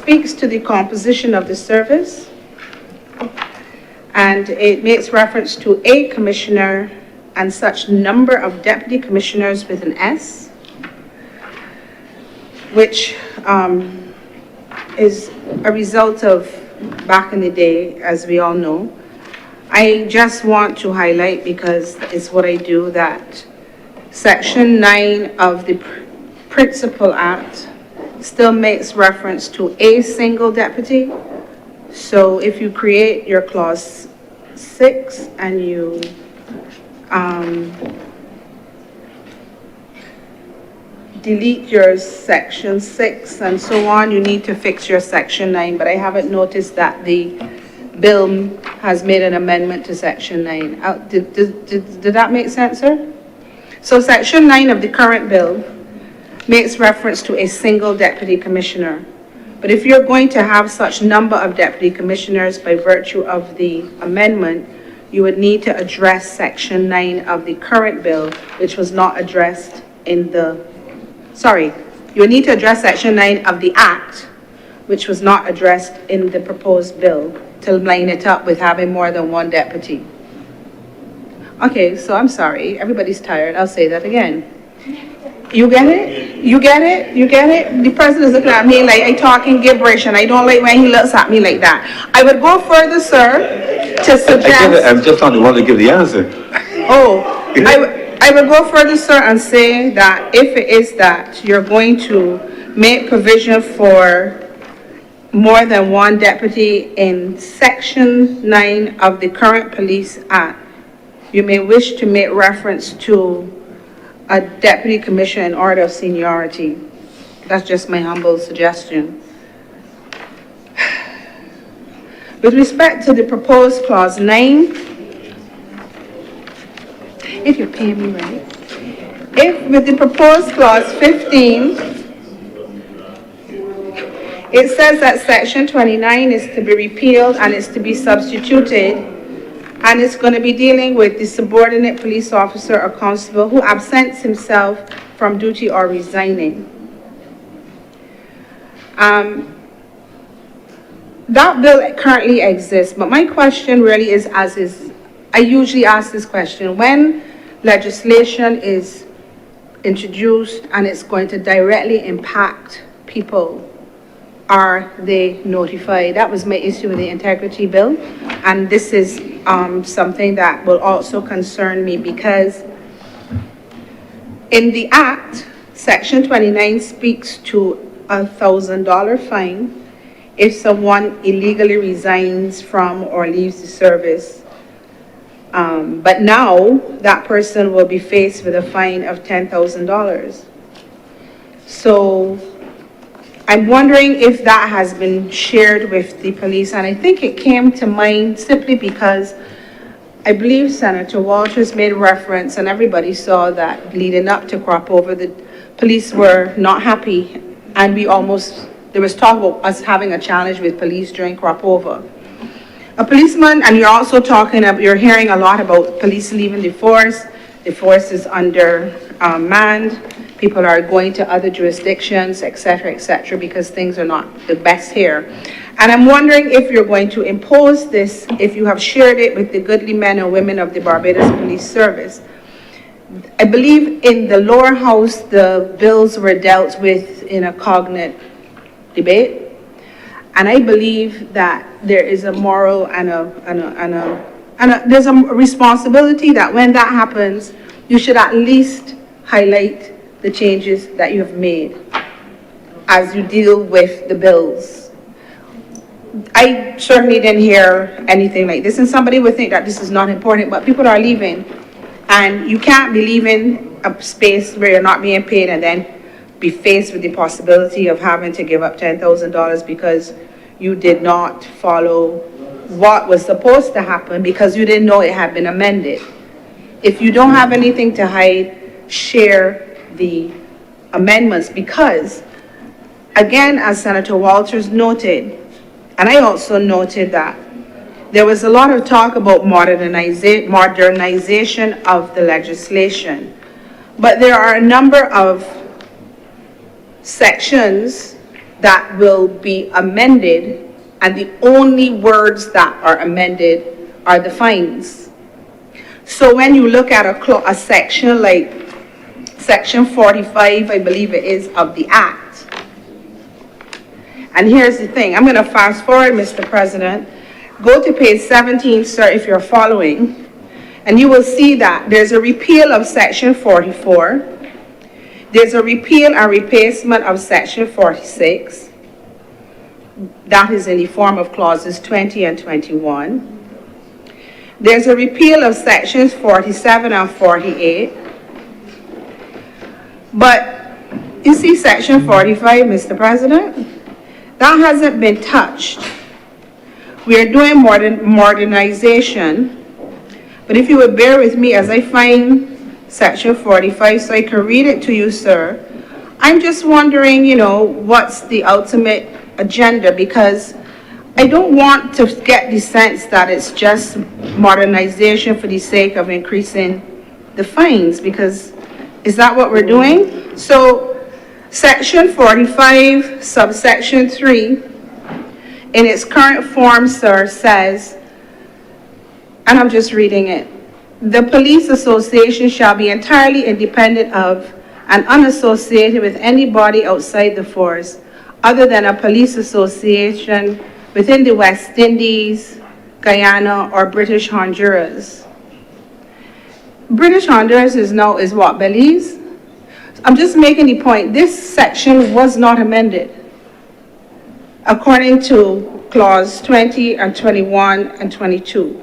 speaks to the composition of the service, and it makes reference to a commissioner and such number of deputy commissioners with an S, which is a result of back in the day, as we all know. I just want to highlight, because it's what I do, that Section 9 of the Principal Act still makes reference to a single deputy. So if you create your clause 6 and you delete your section 6 and so on, you need to fix your section 9, but I haven't noticed that the bill has made an amendment to section 9. Did that make sense, sir? So section 9 of the current bill makes reference to a single deputy commissioner. But if you're going to have such number of deputy commissioners by virtue of the amendment, you would need to address section 9 of the current bill, which was not addressed in the, you would need to address section 9 of the act, which was not addressed in the proposed bill, to line it up with having more than one deputy. Okay, so I'm sorry, everybody's tired, I'll say that again. You get it? You get it? You get it? The president's looking at me like I talking gibberish, and I don't like when he looks at me like that. I would go further, sir, to suggest...
I'm just not the one to give the answer.
Oh, I would go further, sir, and say that if it is that you're going to make provision for more than one deputy in Section 9 of the current Police Act, you may wish to make reference to a deputy commissioner in order of seniority. That's just my humble suggestion. With respect to the proposed clause 9, if you're paying me right, if with the proposed clause 15, it says that section 29 is to be repealed and is to be substituted, and it's going to be dealing with the subordinate police officer or constable who absents himself from duty or resigning. That bill currently exists, but my question really is, I usually ask this question, when legislation is introduced and it's going to directly impact people, are they notified? That was my issue with the integrity bill, and this is something that will also concern me, because in the act, section 29 speaks to a $1,000 fine if someone illegally resigns from or leaves the service. But now that person will be faced with a fine of $10,000. So I'm wondering if that has been shared with the police, and I think it came to mind simply because I believe Senator Walters made reference, and everybody saw that leading up to crop over, the police were not happy, and there was talk about us having a challenge with police during crop over. A policeman, and you're hearing a lot about police leaving the force is undermanned. People are going to other jurisdictions, et cetera, because things are not the best here. And I'm wondering if you're going to impose this, if you have shared it with the goodly men and women of the Barbados Police Service. I believe in the lower house, the bills were dealt with in a cognate debate. And I believe that there is a moral and there's a responsibility that when that happens, you should at least highlight the changes that you have made as you deal with the bills. I certainly didn't hear anything like this, and somebody would think that this is not important, but people are leaving, and you can't be leaving a space where you're not being paid and then be faced with the possibility of having to give up $10,000 because you did not follow what was supposed to happen because you didn't know it had been amended. If you don't have anything to hide, share the amendments, because again, as Senator Walters noted, and I also noted that there was a lot of talk about modernization of the legislation, but there are a number of sections that will be amended, and the only words that are amended are the fines. So when you look at a section like Section 45, I believe it is, of the Act, and here's the thing, I'm going to fast forward, Mr. President. Go to page 17, sir, if you're following, and you will see that there's a repeal of Section 44. There's a repeal and replacement of Section 46. That is in the form of clauses 20 and 21. There's a repeal of Sections 47 and 48. But you see Section 45, Mr. President? That hasn't been touched. We are doing modernization. But if you would bear with me as I find Section 45, so I can read it to you, sir. I'm just wondering, you know, what's the ultimate agenda, because I don't want to get the sense that it's just modernization for the sake of increasing the fines, because is that what we're doing? So Section 45, subsection 3, in its current form, sir, says, and I'm just reading it, the police association shall be entirely independent of and unassociated with any body outside the force other than a police association within the West Indies, Guyana, or British Honduras. British Honduras is what, Belize? I'm just making the point, this section was not amended according to clause 20 and 21 and 22.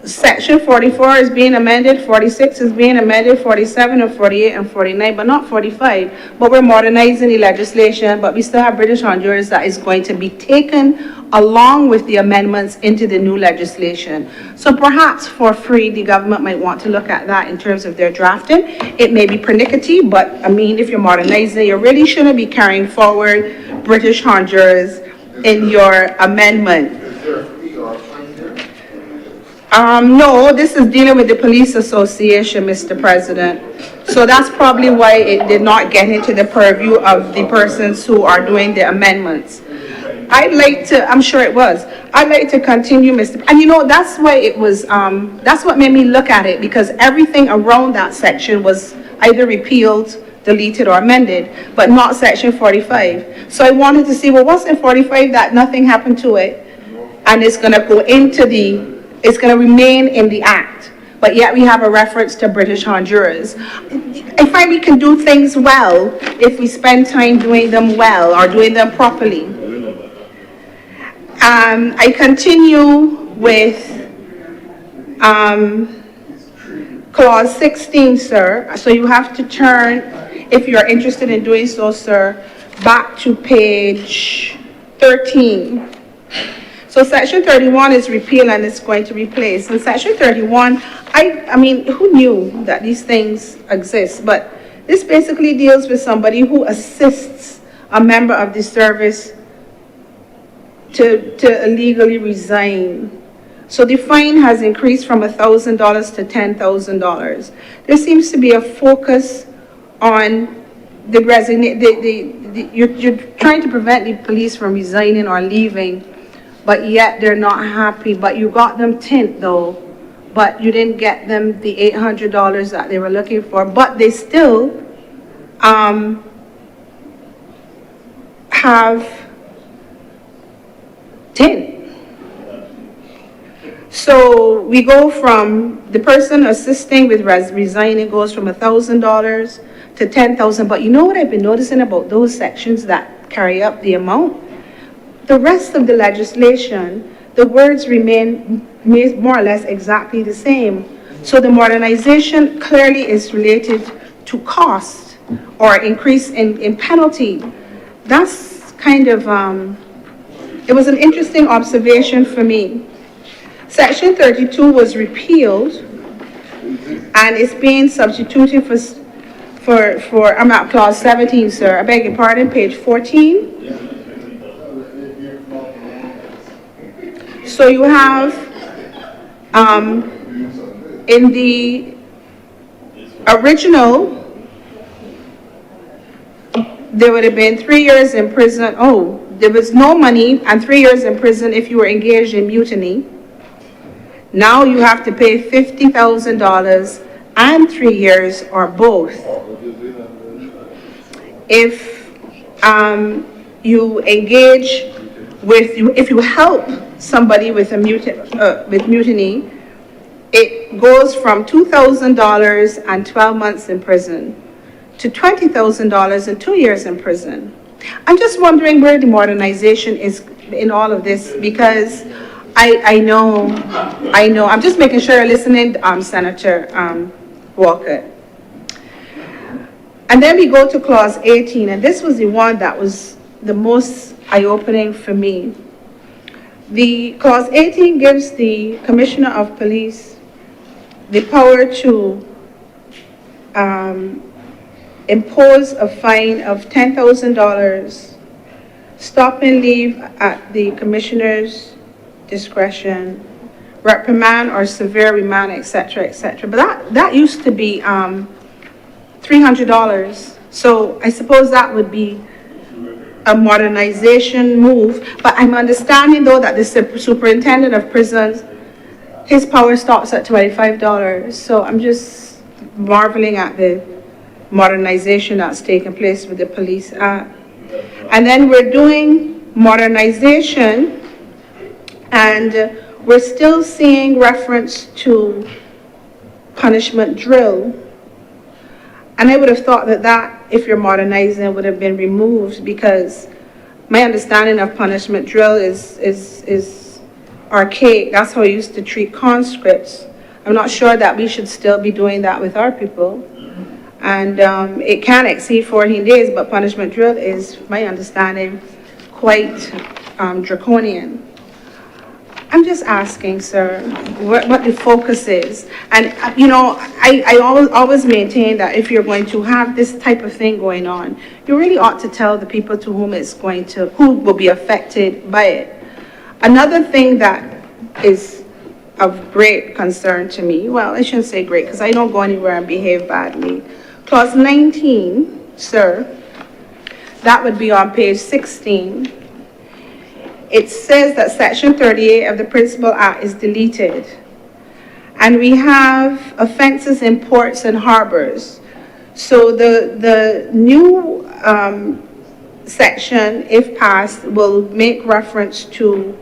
Section 44 is being amended, 46 is being amended, 47 and 48 and 49, but not 45. But we're modernizing the legislation, but we still have British Honduras that is going to be taken along with the amendments into the new legislation. So perhaps for free, the government might want to look at that in terms of their drafting. It may be pernickety, but I mean, if you're modernizing, you really shouldn't be carrying forward British Honduras in your amendment. No, this is dealing with the police association, Mr. President. So that's probably why it did not get into the purview of the persons who are doing the amendments. I'd like to, I'm sure it was, I'd like to continue, Mr. And you know, that's why it was, that's what made me look at it, because everything around that section was either repealed, deleted, or amended, but not Section 45. So I wanted to see, well, what's in 45 that nothing happened to it, and it's going to go into the, it's going to remain in the Act, but yet we have a reference to British Honduras. I find we can do things well if we spend time doing them well or doing them properly. I continue with clause 16, sir. So you have to turn, if you're interested in doing so, sir, back to page 13. So Section 31 is repealed and it's going to replace. In Section 31, I mean, who knew that these things exist? But this basically deals with somebody who assists a member of the service to illegally resign. So the fine has increased from $1,000 to $10,000. There seems to be a focus on the you're trying to prevent the police from resigning or leaving, but yet they're not happy. But you got them tint though, but you didn't get them the $800 that they were looking for. But they still have tint. So we go from the person assisting with resigning goes from $1,000 to $10,000. But you know what I've been noticing about those sections that carry up the amount? The rest of the legislation, the words remain more or less exactly the same. So the modernization clearly is related to cost or increase in penalty. That's kind of, it was an interesting observation for me. Section 32 was repealed and it's being substituted for I'm at clause 17, sir. I beg your pardon, page 14. So you have, in the original there would have been 3 years in prison. Oh, there was no money and 3 years in prison if you were engaged in mutiny. Now you have to pay $50,000 and 3 years or both. If you engage if you help somebody with mutiny, it goes from $2,000 and 12 months in prison to $20,000 and 2 years in prison. I'm just wondering where the modernization is in all of this, because I know, I'm just making sure I'm listening, Senator Walker. And then we go to clause 18, and this was the one that was the most eye-opening for me. The clause 18 gives the Commissioner of Police the power to impose a fine of $10,000, stop and leave at the Commissioner's discretion, reprimand or severe remand, etc., etc. But that used to be $300. So I suppose that would be a modernization move. But I'm understanding though that the superintendent of prisons, his power stops at $25. So I'm just marveling at the modernization that's taken place with the Police Act. And then we're doing modernization, and we're still seeing reference to punishment drill. And I would have thought that if you're modernizing, would have been removed, because my understanding of punishment drill is archaic. That's how we used to treat conscripts. I'm not sure that we should still be doing that with our people. And it can exceed 14 days, but punishment drill is, my understanding, quite draconian. I'm just asking, sir, what the focus is. And, you know, I always maintain that if you're going to have this type of thing going on, you really ought to tell the people to whom it's going to, who will be affected by it. Another thing that is of great concern to me, well, I shouldn't say great, because I don't go anywhere and behave badly. Clause 19, sir, that would be on page 16. It says that section 38 of the Principal Act is deleted. And we have offenses in ports and harbors. So the new section, if passed, will make reference to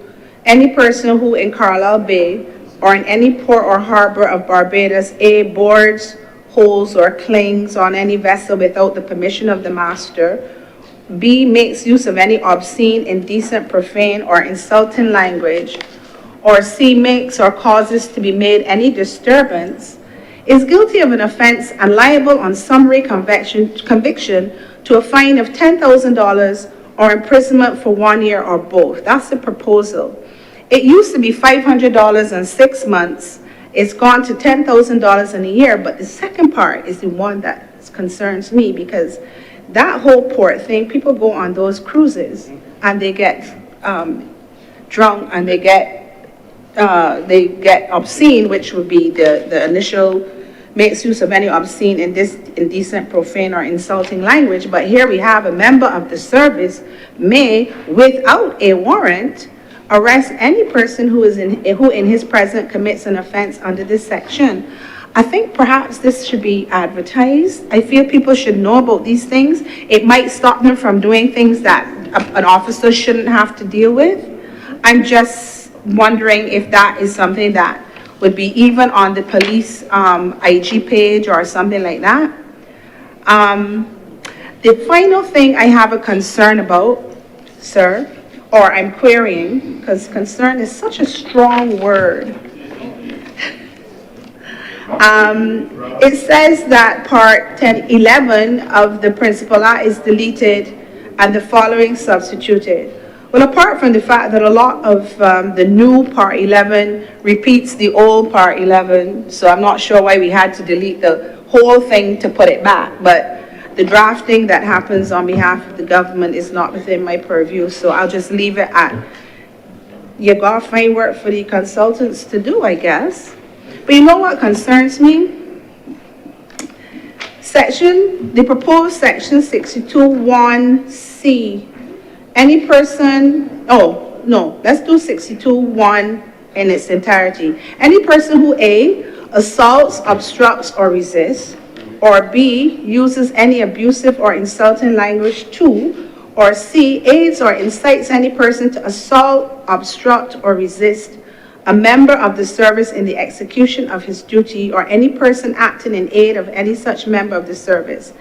any person who in Carlisle Bay or in any port or harbor of Barbados, A, boards, holds, or clings on any vessel without the permission of the master, B, makes use of any obscene, indecent, profane, or insulting language, or C, makes or causes to be made any disturbance, is guilty of an offense and liable on summary conviction to a fine of $10,000 or imprisonment for 1 year or both. That's the proposal. It used to be $500 and 6 months. It's gone to $10,000 in a year, but the second part is the one that concerns me, because that whole port thing, people go on those cruises and they get drunk and they get obscene, which would be the initial, makes use of any obscene, indecent, profane, or insulting language. But here we have a member of the service may, without a warrant, arrest any person who in his presence commits an offense under this section. I think perhaps this should be advertised. I feel people should know about these things. It might stop them from doing things that an officer shouldn't have to deal with. I'm just wondering if that is something that would be even on the police IG page or something like that. The final thing I have a concern about, sir, or I'm querying, because concern is such a strong word. It says that part 1011 of the Principal Act is deleted and the following substituted. Well, apart from the fact that a lot of the new part 11 repeats the old part 11, so I'm not sure why we had to delete the whole thing to put it back, but the drafting that happens on behalf of the government is not within my purview, so I'll just leave it at, you gotta find work for the consultants to do, I guess. But you know what concerns me? The proposed section 62(1)(c). Any person, oh, no, let's do 62(1) in its entirety. Any person who A, assaults, obstructs, or resists, or B, uses any abusive or insulting language to, or C, aids or incites any person to assault, obstruct, or resist a member of the service in the execution of his duty, or any person acting in aid of any such member of the service,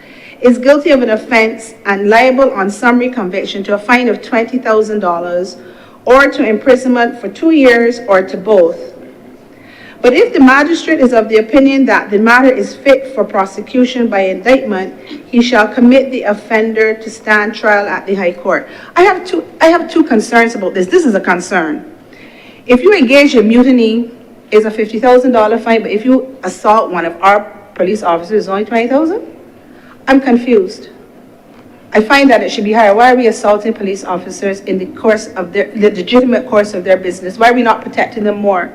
is guilty of an offense and liable on summary conviction to a fine of $20,000 or to imprisonment for 2 years or to both. But if the magistrate is of the opinion that the matter is fit for prosecution by indictment, he shall commit the offender to stand trial at the High Court. I have two concerns about this. This is a concern. If you engage in mutiny, it's a $50,000 fine, but if you assault one of our police officers, it's only $20,000? I'm confused. I find that it should be higher. Why are we assaulting police officers in the course of the legitimate course of their business? Why are we not protecting them more?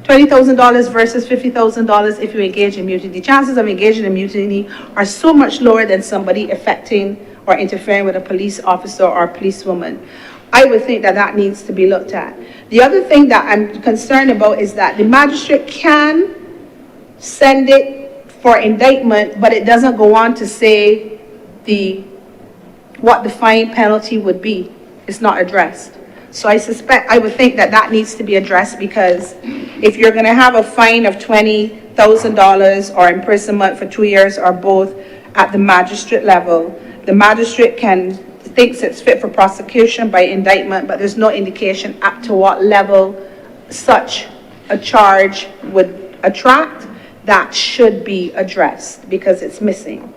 $20,000 versus $50,000 if you engage in mutiny. The chances of engaging in mutiny are so much lower than somebody affecting or interfering with a police officer or a policewoman. I would think that that needs to be looked at. The other thing that I'm concerned about is that the magistrate can send it for indictment, but it doesn't go on to say what the fine penalty would be. It's not addressed. So I would think that that needs to be addressed, because if you're going to have a fine of $20,000 or imprisonment for 2 years or both at the magistrate level, the magistrate thinks it's fit for prosecution by indictment, but there's no indication up to what level such a charge would attract. That should be addressed because it's missing.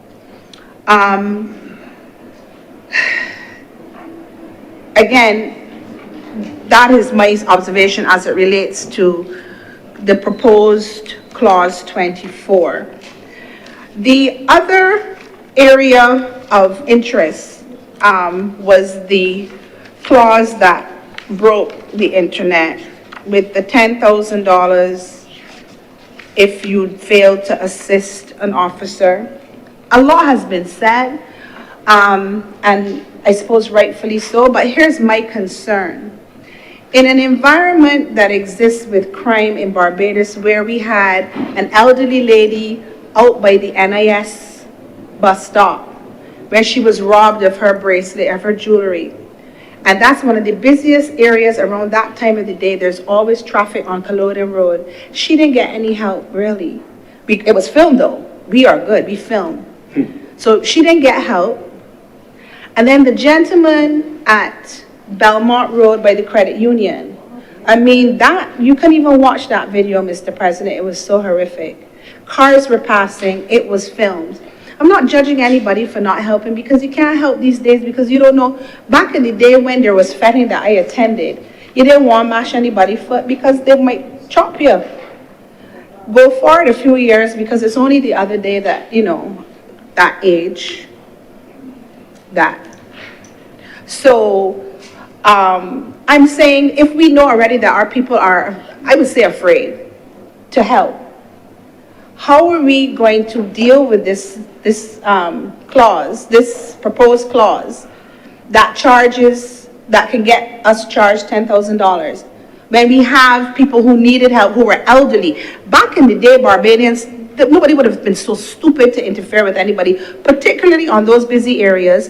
Again, that is my observation as it relates to the proposed clause 24. The other area of interest was the clause that broke the internet with the $10,000 if you fail to assist an officer. A lot has been said, and I suppose rightfully so, but here's my concern. In an environment that exists with crime in Barbados, where we had an elderly lady out by the NIS bus stop, where she was robbed of her bracelet, of her jewelry. And that's one of the busiest areas around that time of the day. There's always traffic on Culloden Road. She didn't get any help, really. It was filmed, though. We are good, we film. So she didn't get help. And then the gentleman at Belmont Road by the credit union, I mean, you can even watch that video, Mr. President. It was so horrific. Cars were passing, it was filmed. I'm not judging anybody for not helping, because you can't help these days, because you don't know. Back in the day when there was fetting that I attended, you didn't want to mash anybody's foot because they might chop you. Go forward a few years, because it's only the other day that, that age, that. So, I'm saying if we know already that our people are, I would say, afraid to help, how are we going to deal with this clause, this proposed clause that can get us charged $10,000 when we have people who needed help, who were elderly? Back in the day, Barbadians, nobody would have been so stupid to interfere with anybody, particularly in those busy areas,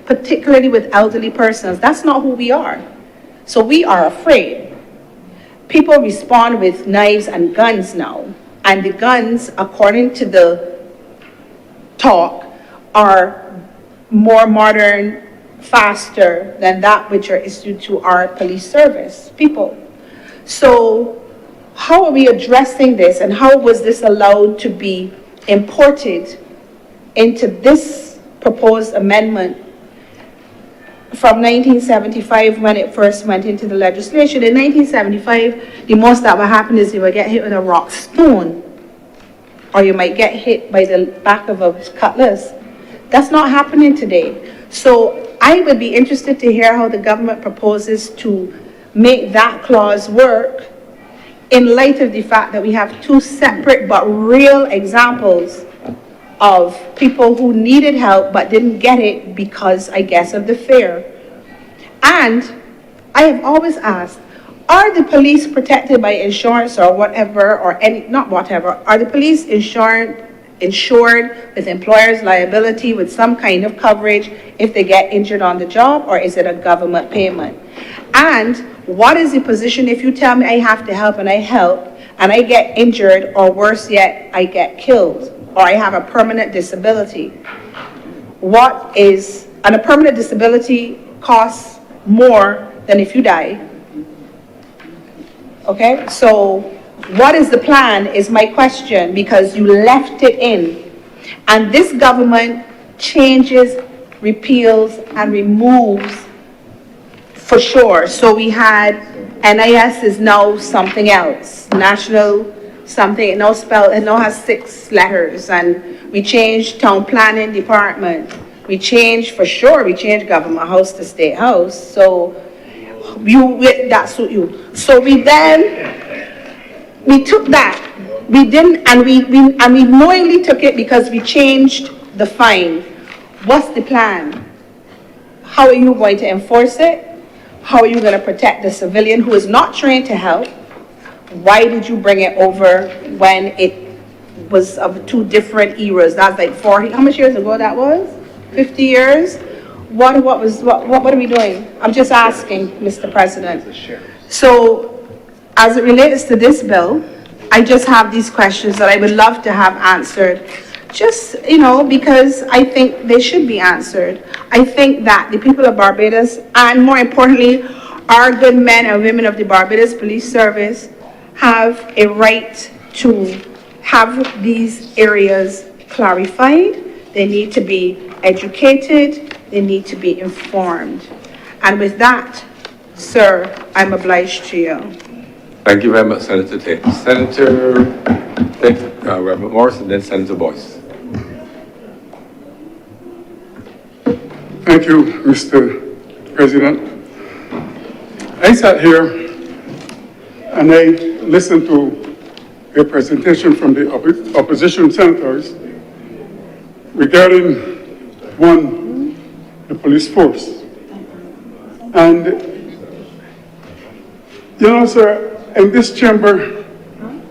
particularly with elderly persons. That's not who we are. So we are afraid. People respond with knives and guns now. And the guns, according to the talk, are more modern, faster than that which are issued to our police service people. So how are we addressing this, and how was this allowed to be imported into this proposed amendment from 1975 when it first went into the legislation? In 1975, the most that would happen is you would get hit with a rock stone, or you might get hit by the back of a cutlass. That's not happening today. So I would be interested to hear how the government proposes to make that clause work in light of the fact that we have two separate but real examples of people who needed help but didn't get it because, I guess, of the fear. And I have always asked, are the police protected by insurance or whatever, or any, not whatever, are the police insured with employer's liability with some kind of coverage if they get injured on the job, or is it a government payment? And what is the position if you tell me I have to help and I help and I get injured, or worse yet, I get killed, or I have a permanent disability? What is, and a permanent disability costs more than if you die. Okay, so what is the plan is my question, because you left it in. And this government changes, repeals, and removes for sure. So we had, NIS is now something else, national something, it now has 6 letters, and we changed town planning department. We changed, for sure, we changed government house to state house. So that suit you. So we took that. We didn't, and we knowingly took it because we changed the fine. What's the plan? How are you going to enforce it? How are you going to protect the civilian who is not trained to help? Why did you bring it over when it was of 2 different eras? That's like 40, how much years ago that was? 50 years? What are we doing? I'm just asking, Mr. President. So, as it relates to this bill, I just have these questions that I would love to have answered. Just, because I think they should be answered. I think that the people of Barbados, and more importantly, our good men and women of the Barbados Police Service, have a right to have these areas clarified. They need to be educated. They need to be informed. And with that, sir, I'm obliged to you.
Thank you very much, Senator Tate. Senator Tate, Reverend Morris, and then Senator Boyce.
Thank you, Mr. President. I sat here and I listened to a presentation from the opposition senators regarding, one, the police force. And, sir, in this chamber,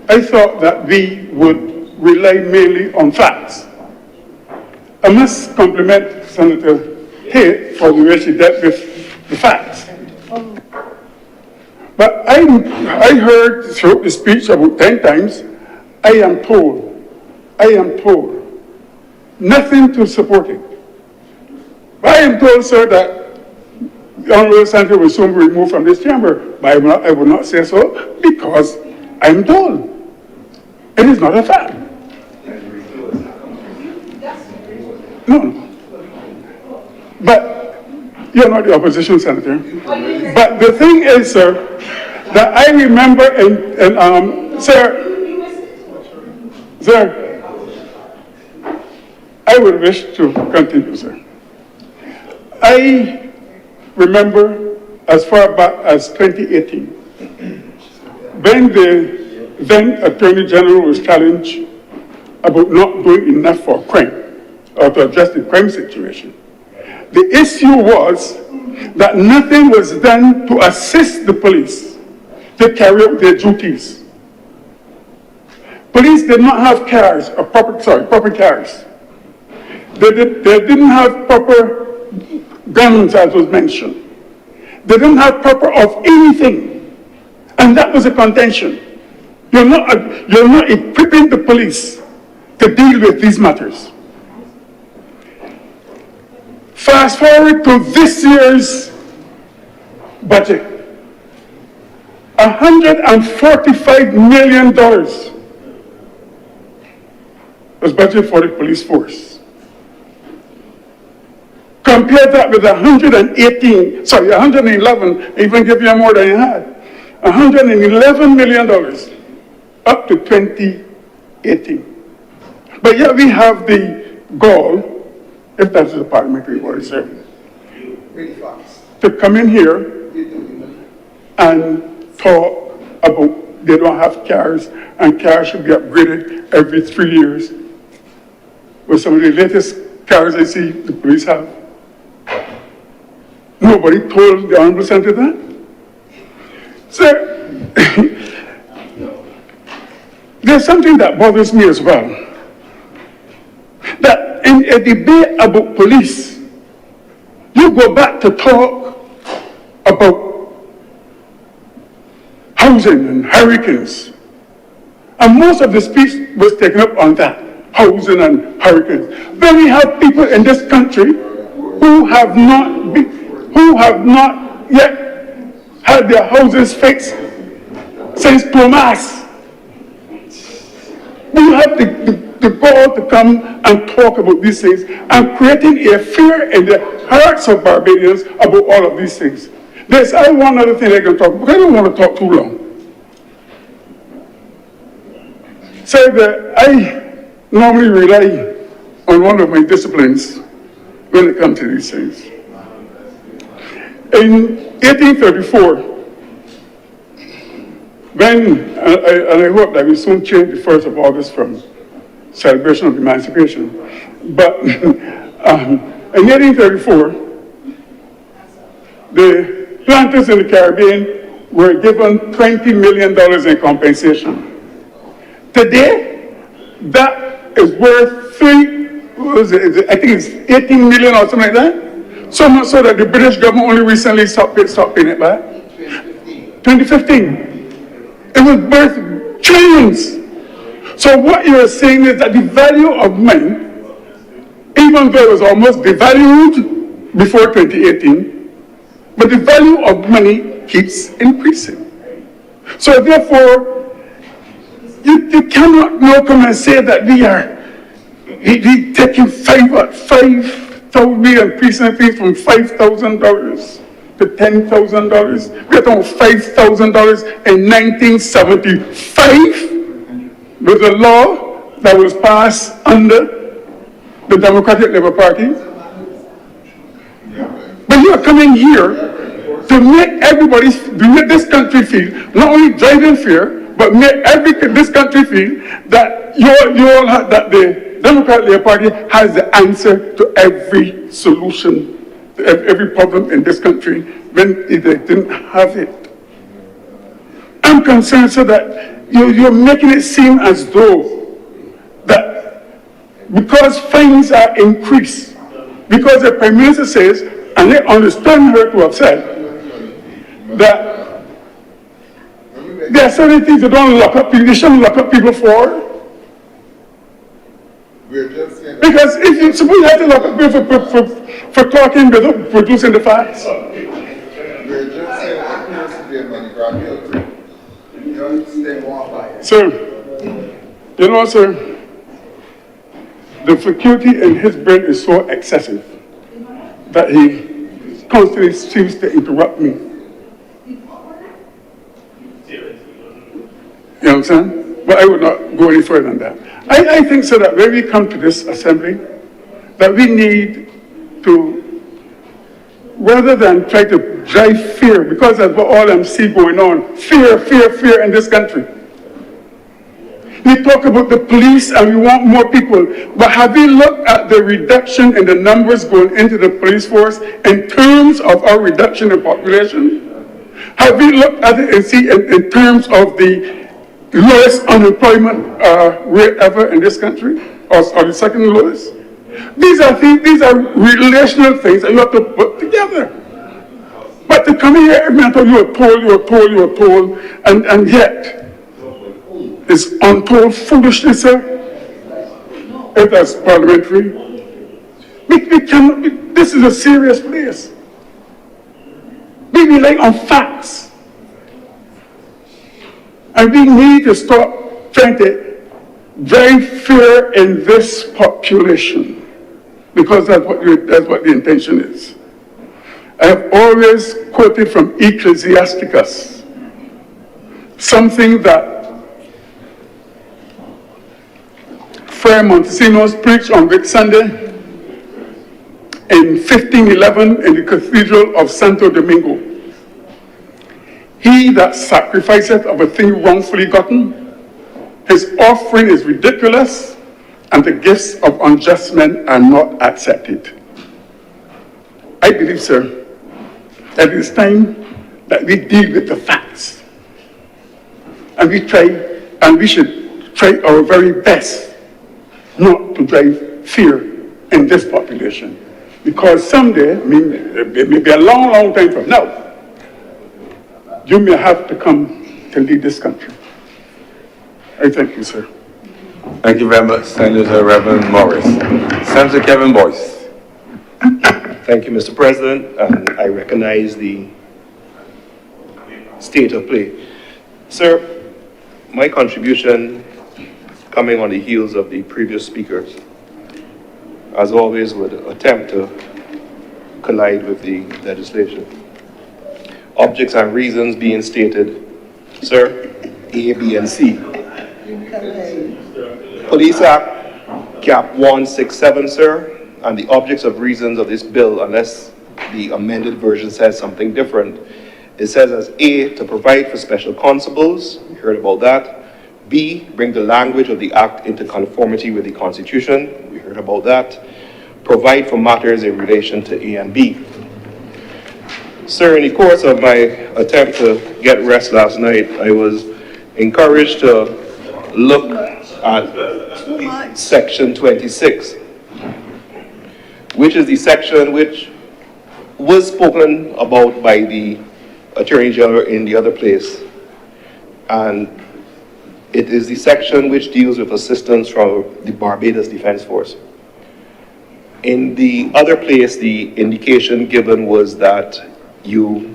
I thought that we would rely mainly on facts. I must compliment Senator Tate for the way she dealt with the facts. But I heard throughout the speech about 10 times, I am told, nothing to support it. But I am told, sir, that the Honourable Senator will soon be removed from this chamber. But I will not say so because I'm told. It is not a fact. No. But you're not the opposition senator. But the thing is, sir, that I remember, sir, I would wish to continue, sir. I remember as far back as 2018, when the then Attorney General was challenged about not doing enough for crime, or to address the crime situation. The issue was that nothing was done to assist the police to carry out their duties. Police did not have cars, or proper cars. They didn't have proper guns, as was mentioned. They didn't have proper of anything. And that was a contention. You're not equipping the police to deal with these matters. Fast forward to this year's budget. $145 million was budgeted for the police force. Compare that with 111, even give you more than you had. $111 million up to 2018. But yet we have the goal, if that's the parliamentary word, sir, to come in here and talk about they don't have cars and cars should be upgraded every 3 years. with some of the latest cars I see the police have. Nobody told the Honourable Senator that. Sir, there's something that bothers me as well. That in a debate about police, you go back to talk about housing and hurricanes. And most of the speech was taken up on that, housing and hurricanes. Then we have people in this country who have not yet had their houses fixed since Thomas. We have the gall to come and talk about these things and creating a fear in the hearts of Barbadians about all of these things. There's one other thing I can talk about, but I don't want to talk too long. So that I normally rely on one of my disciplines when it comes to these things. In 1834, when, and I hope that we soon change the 1st of August from celebration of emancipation, but in 1834, the planters in the Caribbean were given $20 million in compensation. Today, that is worth I think it's 18 million or something like that. So much so that the British government only recently stopped paying it back. 2015. It was worth trillions. So what you are saying is that the value of money, even though it was almost devalued before 2018, but the value of money keeps increasing. So therefore, you cannot now come and say that we are taking 5,000, we are increasing things from $5,000 to $10,000. We are talking $5,000 in 1975 with a law that was passed under the Democratic Labour Party. But you are coming here to make this country feel, not only driving fear, but make this country feel that that the Democratic Labour Party has the answer to every solution, to every problem in this country when they didn't have it. I'm concerned so that you're making it seem as though that because fines are increased, because the Prime Minister says, and I understand her to have said, that there are certain things they don't lock up people, they shouldn't lock up people for. Because if you suppose you have to lock up people for talking without producing the facts.
We're just saying that has to be a money grab.
Sir, you know, sir, the vacuity in his brain is so excessive that he constantly seems to interrupt me. You understand? But I would not go any further than that. I think so that when we come to this assembly, that we need to, rather than try to drive fear, because that's what all I'm seeing going on, fear in this country. We talk about the police and we want more people, but have we looked at the reduction in the numbers going into the police force in terms of our reduction in population? Have we looked at it and see in terms of the lowest unemployment rate ever in this country, or the second lowest? These are relational things that you have to put together. But to come here every minute, you are told, and yet it's untold foolishness, sir. If that's parliamentary, we cannot. This is a serious place. We rely on facts. And we need to stop trying to drive fear in this population, because that's what the intention is. I have always quoted from Ecclesiasticus, something that Friar Montesinos preached on Whit Sunday in 1511 in the Cathedral of Santo Domingo. He that sacrificeth of a thing wrongfully gotten, his offering is ridiculous, and the gifts of unjust men are not accepted. I believe, sir, that it is time that we deal with the facts. And we should try our very best not to drive fear in this population. Because someday, it may be a long, long time from now, you may have to come to lead this country. I thank you, sir.
Thank you very much, Senator Reverend Morris. Senator Kevin Boyce.
Thank you, Mr. President, and I recognize the state of play. Sir, my contribution, coming on the heels of the previous speakers, as always, would attempt to collide with the legislation. Objects and reasons being stated, sir, A, B, and C. Police Act, Cap 167, sir, and the objects of reasons of this bill, unless the amended version says something different. It says as A, to provide for special constables, we heard about that. B, bring the language of the Act into conformity with the Constitution, we heard about that. Provide for matters in relation to A and B. Sir, in the course of my attempt to get rest last night, I was encouraged to look at Section 26, which is the section which was spoken about by the Attorney General in the other place. And it is the section which deals with assistance from the Barbados Defense Force. In the other place, the indication given was that you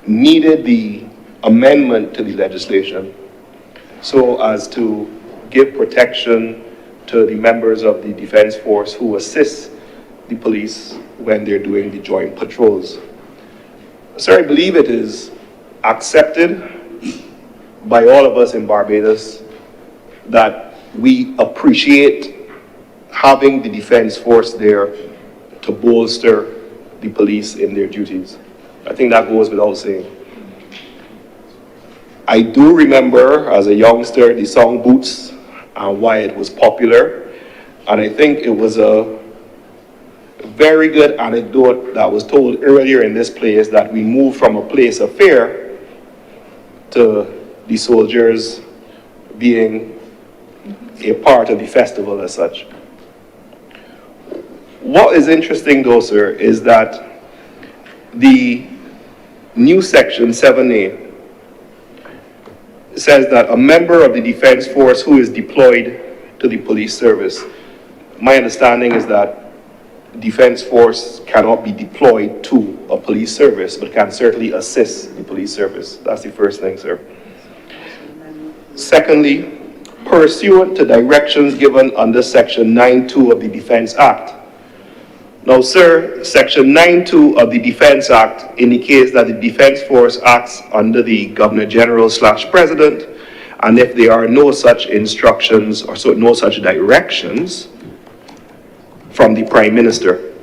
needed the amendment to the legislation so as to give protection to the members of the Defense Force who assist the police when they're doing the joint patrols. Sir, I believe it is accepted by all of us in Barbados that we appreciate having the Defense Force there to bolster the police in their duties. I think that goes without saying. I do remember as a youngster the song Boots and why it was popular, and I think it was a very good anecdote that was told earlier in this place that we moved from a place of fear to the soldiers being a part of the festival as such. What is interesting though, sir, is that the new section 7A says that a member of the Defense Force who is deployed to the police service, my understanding is that Defense Force cannot be deployed to a police service, but can certainly assist the police service. That's the first thing, sir. Secondly, pursuant to directions given under Section 9.2 of the Defense Act. Now, sir, Section 9.2 of the Defense Act indicates that the Defense Force acts under the Governor General / President, and if there are no such instructions or no such directions from the Prime Minister.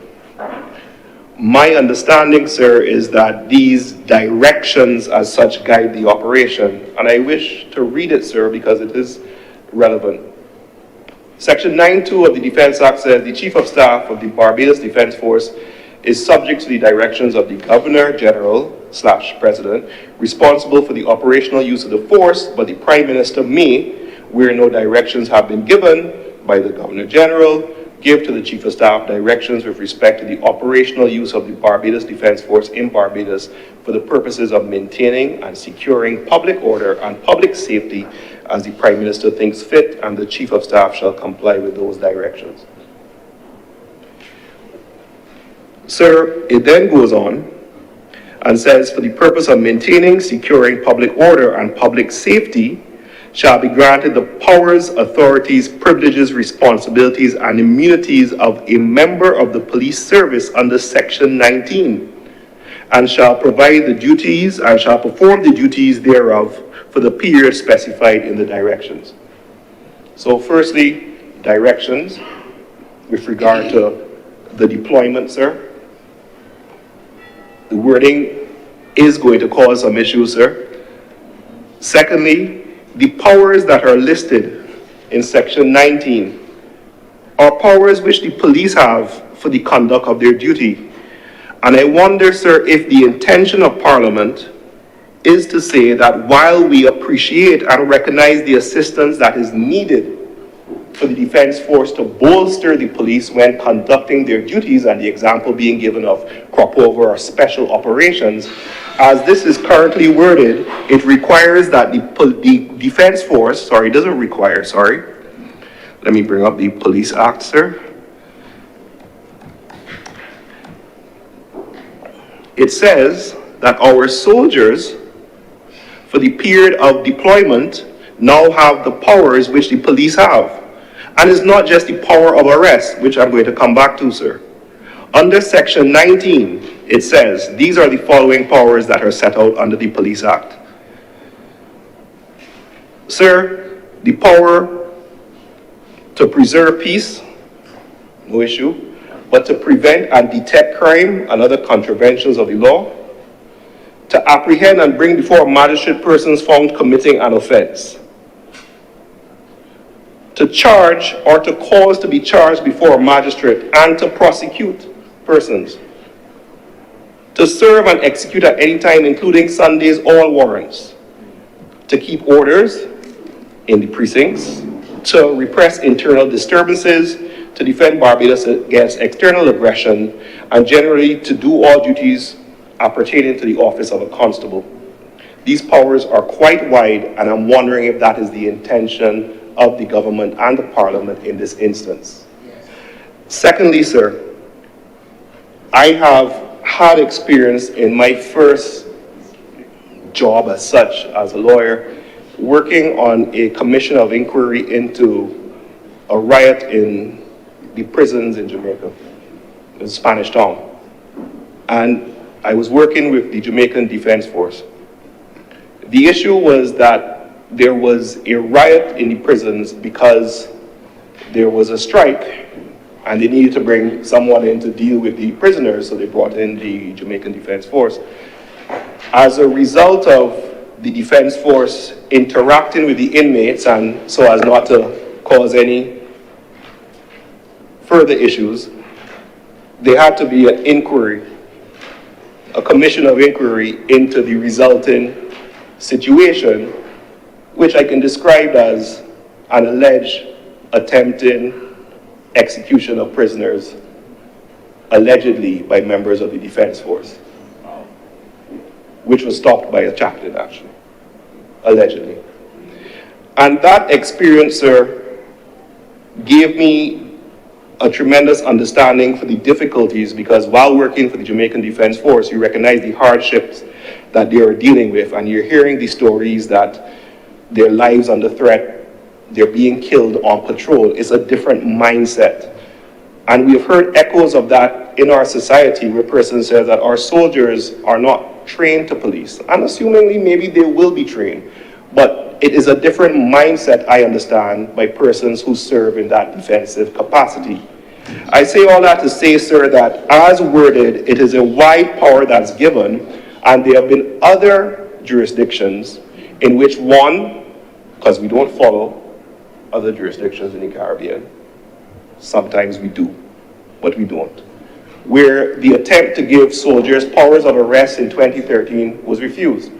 My understanding, sir, is that these directions as such guide the operation, and I wish to read it, sir, because it is relevant. Section 9.2 of the Defense Act says the Chief of Staff of the Barbados Defense Force is subject to the directions of the Governor General / President, responsible for the operational use of the force, but the Prime Minister may, where no directions have been given by the Governor General, give to the Chief of Staff directions with respect to the operational use of the Barbados Defense Force in Barbados for the purposes of maintaining and securing public order and public safety as the Prime Minister thinks fit, and the Chief of Staff shall comply with those directions. Sir, it then goes on and says, for the purpose of maintaining, securing public order and public safety, shall be granted the powers, authorities, privileges, responsibilities, and immunities of a member of the police service under Section 19, and shall provide the duties and shall perform the duties thereof for the period specified in the directions. So firstly, directions with regard to the deployment, sir. The wording is going to cause some issues, sir. Secondly, the powers that are listed in section 19 are powers which the police have for the conduct of their duty. And I wonder, sir, if the intention of Parliament is to say that while we appreciate and recognize the assistance that is needed for the defense force to bolster the police when conducting their duties, and the example being given of crop over or special operations, as this is currently worded, it requires that the defense force, sorry, it doesn't require, sorry. Let me bring up the Police Act, sir. It says that our soldiers, for the period of deployment, now have the powers which the police have. And it's not just the power of arrest, which I'm going to come back to, sir. Under section 19, it says, these are the following powers that are set out under the Police Act. Sir, the power to preserve peace, no issue, but to prevent and detect crime and other contraventions of the law, to apprehend and bring before a magistrate persons found committing an offense, to charge or to cause to be charged before a magistrate and to prosecute persons, to serve and execute at any time, including Sundays, all warrants, to keep orders in the precincts, to repress internal disturbances, to defend Barbados against external aggression, and generally to do all duties appertaining to the office of a constable. These powers are quite wide, and I'm wondering if that is the intention of the government and the Parliament in this instance. Yes. Secondly, sir, I have had experience in my first job as such, as a lawyer, working on a commission of inquiry into a riot in the prisons in Jamaica, in Spanish Town. And I was working with the Jamaican Defense Force. The issue was that there was a riot in the prisons because there was a strike and they needed to bring someone in to deal with the prisoners, so they brought in the Jamaican Defense Force. As a result of the Defense Force interacting with the inmates, and so as not to cause any further issues, there had to be an inquiry, a commission of inquiry into the resulting situation, which I can describe as an alleged attempted execution of prisoners, allegedly by members of the Defense Force, which was stopped by a chaplain, actually, allegedly. And that experience, sir, gave me a tremendous understanding for the difficulties, because while working for the Jamaican Defense Force, you recognize the hardships that they are dealing with, and you're hearing the stories that their lives under threat, they're being killed on patrol. It's a different mindset. And we have heard echoes of that in our society, where persons say that our soldiers are not trained to police. And assumingly, maybe they will be trained. But it is a different mindset, I understand, by persons who serve in that defensive capacity. I say all that to say, sir, that as worded, it is a wide power that's given, and there have been other jurisdictions in which one, because we don't follow other jurisdictions in the Caribbean, sometimes we do, but we don't, where the attempt to give soldiers powers of arrest in 2013 was refused.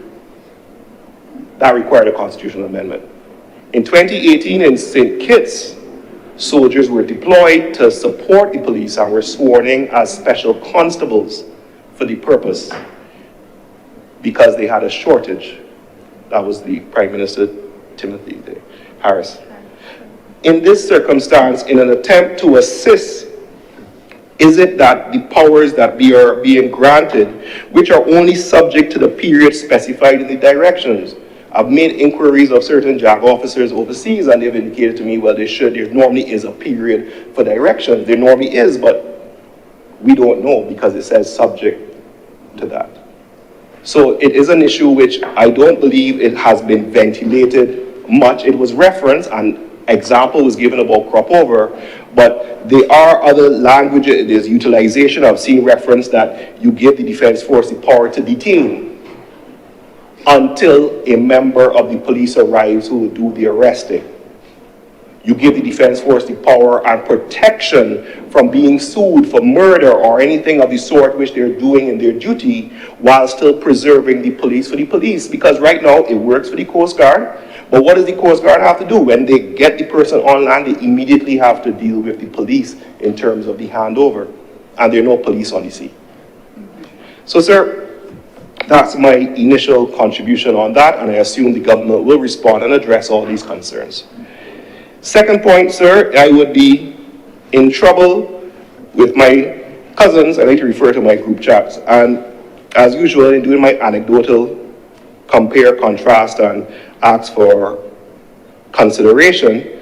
That required a constitutional amendment. In 2018 in St. Kitts, soldiers were deployed to support the police and were sworn in as special constables for the purpose, because they had a shortage. That was the Prime Minister, Timothy Harris. In this circumstance, in an attempt to assist, is it that the powers that we are being granted, which are only subject to the period specified in the directions? I've made inquiries of certain JAG officers overseas, and they've indicated to me, well, there normally is a period for directions. There normally is, but we don't know because it says subject to that. So it is an issue which I don't believe it has been ventilated much. It was referenced, and example was given about crop over, but there are other languages, there's utilization. I've seen reference that you give the Defense Force the power to detain until a member of the police arrives who will do the arresting. You give the defense force the power and protection from being sued for murder or anything of the sort which they're doing in their duty, while still preserving the police for the police. Because right now it works for the Coast Guard, but what does the Coast Guard have to do? When they get the person on land, they immediately have to deal with the police in terms of the handover, and there are no police on the sea. So, sir, that's my initial contribution on that, and I assume the government will respond and address all these concerns. Second point, sir, I would be in trouble with my cousins. I like to refer to my group chats, and as usual in doing my anecdotal compare, contrast, and ask for consideration,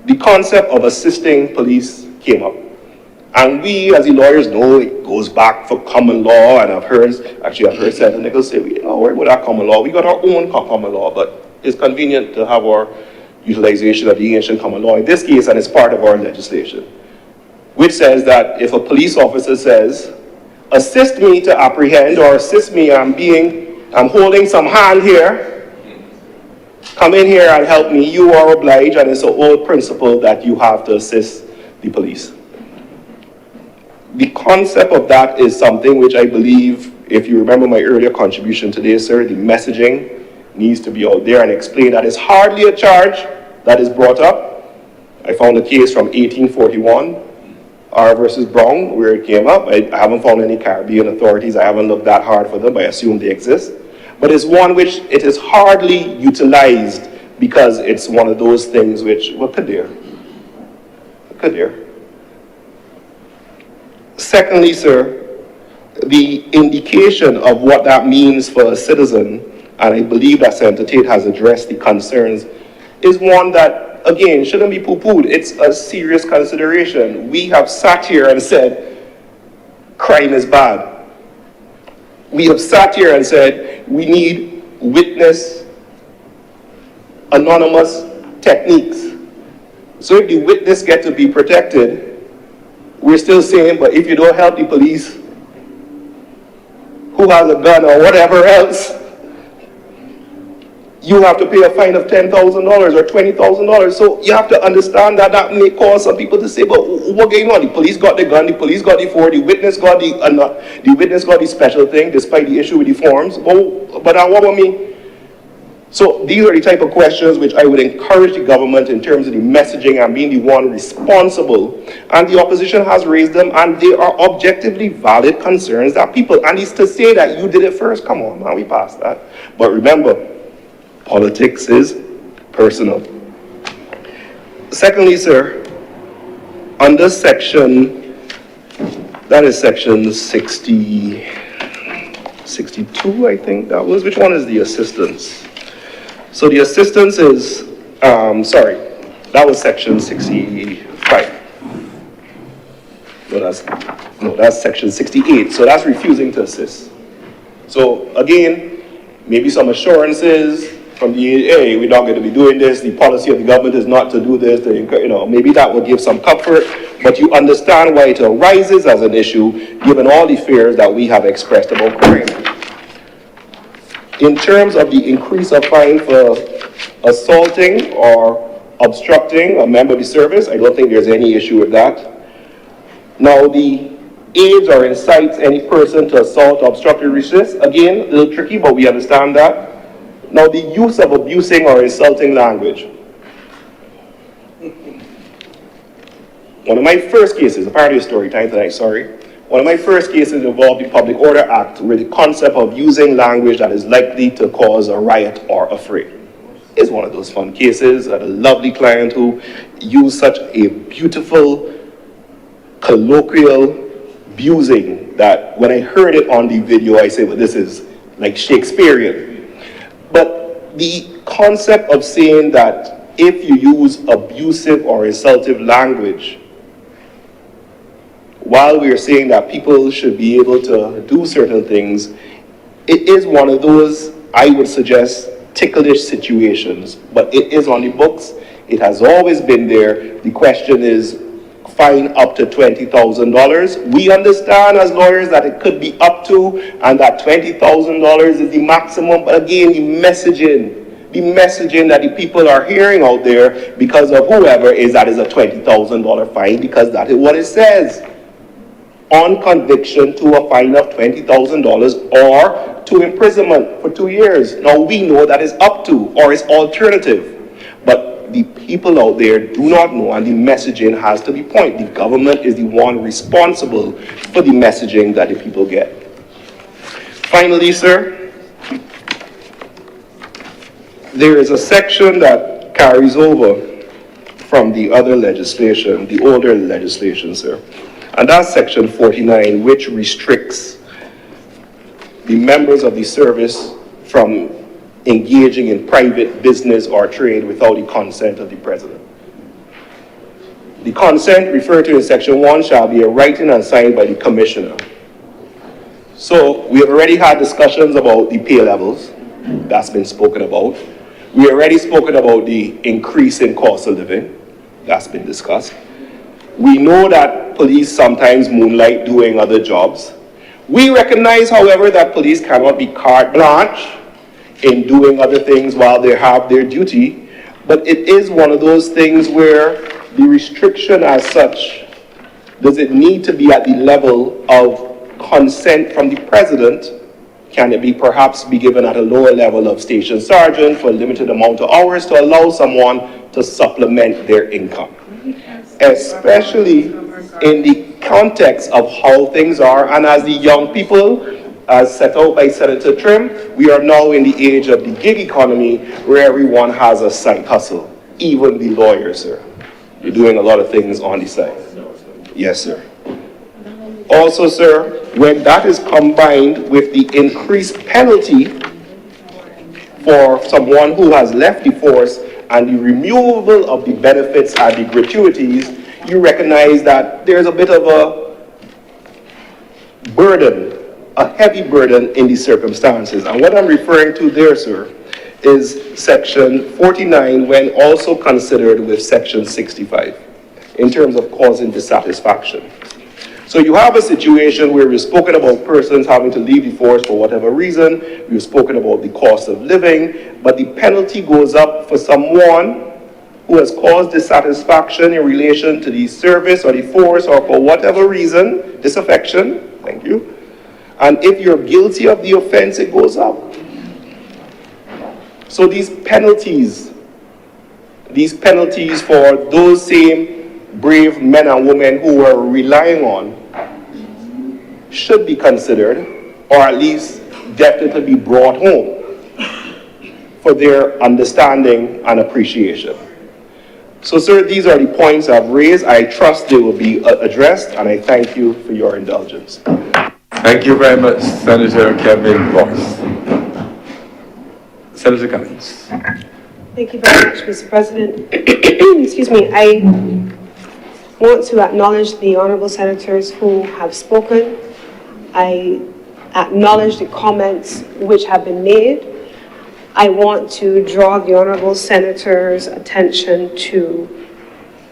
the concept of assisting police came up. And we, as the lawyers, know it goes back for common law, and I've heard Senator Nichols say, we don't worry about our common law, we got our own common law, but it's convenient to have our utilization of the ancient common law in this case, and it's part of our legislation, which says that if a police officer says, assist me to apprehend, or assist me, I'm holding some hand here, come in here and help me, you are obliged, and it's an old principle that you have to assist the police. The concept of that is something which I believe, if you remember my earlier contribution today, sir, the messaging needs to be out there and explain that it's hardly a charge that is brought up. I found a case from 1841, R versus Brown, where it came up. I haven't found any Caribbean authorities. I haven't looked that hard for them, but I assume they exist. But it's one which it is hardly utilized because it's one of those things which, what could there? Secondly, sir, the indication of what that means for a citizen, and I believe that Senator Tate has addressed the concerns, is one that, again, shouldn't be poo-pooed. It's a serious consideration. We have sat here and said, crime is bad. We have sat here and said, we need witness anonymous techniques. So if the witness get to be protected, we're still saying, but if you don't help the police, who has a gun or whatever else, you have to pay a fine of $10,000 or $20,000. So you have to understand that that may cause some people to say, but what's going on? The police got the gun, the police got the form, the witness got the witness got the special thing, despite the issue with the forms. But what about me? So these are the type of questions which I would encourage the government in terms of the messaging and being the one responsible. And the opposition has raised them, and they are objectively valid concerns that people, and it's to say that you did it first, come on, man, we passed that. But remember, politics is personal. Secondly, sir, under section, that is section 62, I think that was. Which one is the assistance? So the assistance is, sorry, that was section 65. No, that's section 68. So that's refusing to assist. So again, maybe some assurances from the hey, we're not going to be doing this. The policy of the government is not to do this. Maybe that will give some comfort. But you understand why it arises as an issue, given all the fears that we have expressed about crime. In terms of the increase of fine for assaulting or obstructing a member of the service, I don't think there's any issue with that. Now, the aids or incites any person to assault or obstruct or resist, again, a little tricky, but we understand that. Now, the use of abusing or insulting language. One of my first cases, apparently a story time tonight, sorry. One of my first cases involved the Public Order Act, where the concept of using language that is likely to cause a riot or a fray. It's one of those fun cases. I had a lovely client who used such a beautiful, colloquial abusing that when I heard it on the video, I said, well, this is like Shakespearean. But the concept of saying that if you use abusive or insultive language, while we are saying that people should be able to do certain things, it is one of those, I would suggest, ticklish situations. But it is on the books. It has always been there. The question is, fine up to $20,000. We understand as lawyers that it could be up to, and that $20,000 is the maximum. But again, the messaging the messaging that the people are hearing out there because of whoever is that is a $20,000 fine, because that is what it says. On conviction to a fine of $20,000 or to imprisonment for 2 years. Now we know that is up to, or it's alternative. But the people out there do not know, and the messaging has to be pointed. The government is the one responsible for the messaging that the people get. Finally, sir, there is a section that carries over from the other legislation, the older legislation, sir. And that's section 49, which restricts the members of the service from engaging in private business or trade without the consent of the president. The consent referred to in section 1 shall be a writing and signed by the commissioner. So we have already had discussions about the pay levels. That's been spoken about. We already spoken about the increase in cost of living. That's been discussed. We know that police sometimes moonlight doing other jobs. We recognize, however, that police cannot be carte blanche in doing other things while they have their duty, but it is one of those things where the restriction as such, does it need to be at the level of consent from the president? Can it be perhaps be given at a lower level of station sergeant for a limited amount of hours to allow someone to supplement their income? Especially in the context of how things are, and as the young people, as set out by Senator Trim, we are now in the age of the gig economy where everyone has a side hustle, even the lawyers, sir. You're doing a lot of things on the side. Yes, sir. Also, sir, when that is combined with the increased penalty for someone who has left the force and the removal of the benefits and the gratuities, you recognize that there's a bit of a burden, a heavy burden in these circumstances. And what I'm referring to there, sir, is section 49 when also considered with section 65 in terms of causing dissatisfaction. So you have a situation where we've spoken about persons having to leave the force for whatever reason, we've spoken about the cost of living, but the penalty goes up for someone who has caused dissatisfaction in relation to the service or the force or for whatever reason, disaffection, thank you. And if you're guilty of the offense, it goes up. So these penalties for those same brave men and women who are relying on should be considered, or at least definitely be brought home for their understanding and appreciation. So, sir, these are the points I've raised. I trust they will be addressed, and I thank you for your indulgence.
Thank you very much, Senator Kevin Ross. Senator Cummings.
Thank you very much, Mr. President. Excuse me, I want to acknowledge the honourable senators who have spoken. I acknowledge the comments which have been made. I want to draw the honourable senators' attention to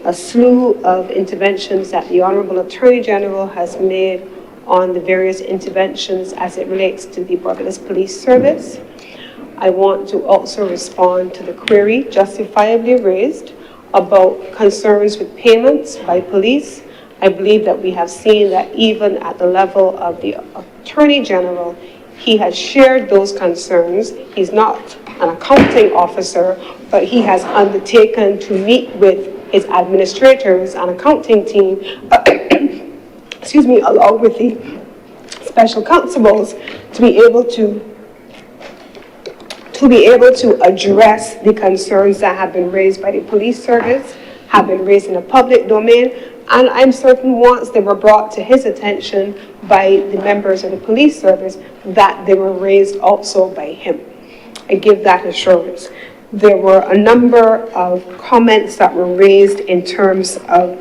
a slew of interventions that the Honourable Attorney General has made on the various interventions as it relates to the Barbados Police Service. I want to also respond to the query justifiably raised about concerns with payments by police. I believe that we have seen that even at the level of the Attorney General, he has shared those concerns. He's not an accounting officer, but he has undertaken to meet with his administrators and accounting team, excuse me, along with the special constables to be able to address the concerns that have been raised by the police service, have been raised in the public domain, and I'm certain once they were brought to his attention by the members of the police service that they were raised also by him. I give that assurance. There were a number of comments that were raised in terms of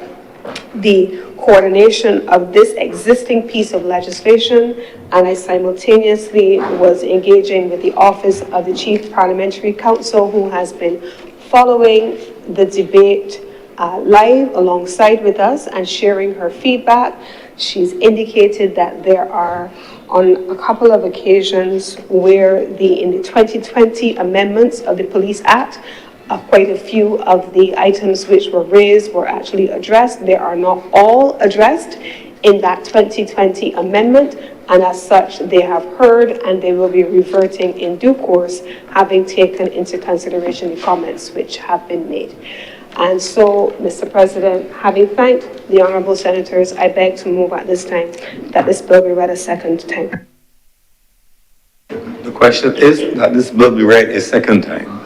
the coordination of this existing piece of legislation, and I simultaneously was engaging with the Office of the Chief Parliamentary Counsel, who has been following the debate live alongside with us and sharing her feedback. She's indicated that there are on a couple of occasions where in the 2020 amendments of the Police Act, quite a few of the items which were raised were actually addressed. They are not all addressed in that 2020 amendment, and as such, they have heard and they will be reverting in due course, having taken into consideration the comments which have been made. And so, Mr. President, having thanked the honourable senators, I beg to move at this time that this bill be read a second time.
The question is that this bill be read a second time.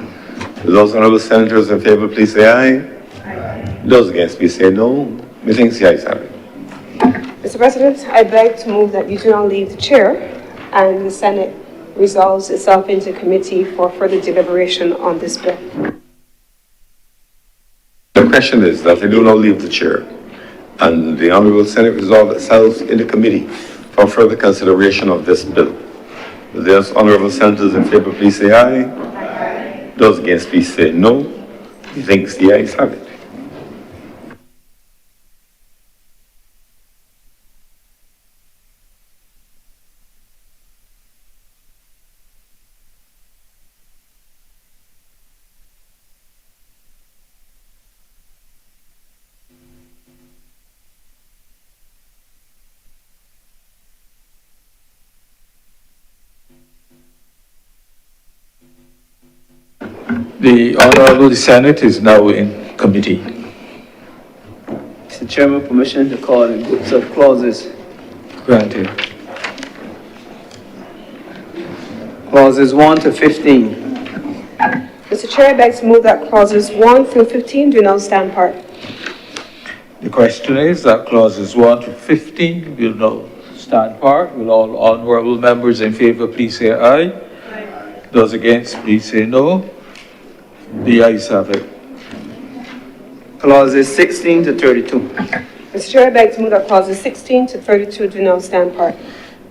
Those honourable senators in favour, please say aye. Aye. Those against, please say no. Methinks the ayes have it.
Mr. President, I beg to move that you do not leave the chair and the Senate resolves itself into committee for further deliberation on this bill.
The question is that they do not leave the chair and the Honourable Senate resolve itself in the committee for further consideration of this bill. Those honourable senators in favour, please say aye. Aye. Those against, please say no. Methinks the ayes have it.
The Honourable Senate is now in committee.
Mr. Chairman, permission to call in groups of clauses.
Granted.
Clauses 1 to 15.
Mr. Chair, I beg to move that clauses 1 through 15 do not stand part.
The question is that clauses 1 to 15 will now stand part. Will all honourable members in favour please say aye? Aye. Those against, please say no. The ayes have it.
Clauses 16 to 32.
Mr. Chair, I beg to move that clauses 16 to 32 do not stand part.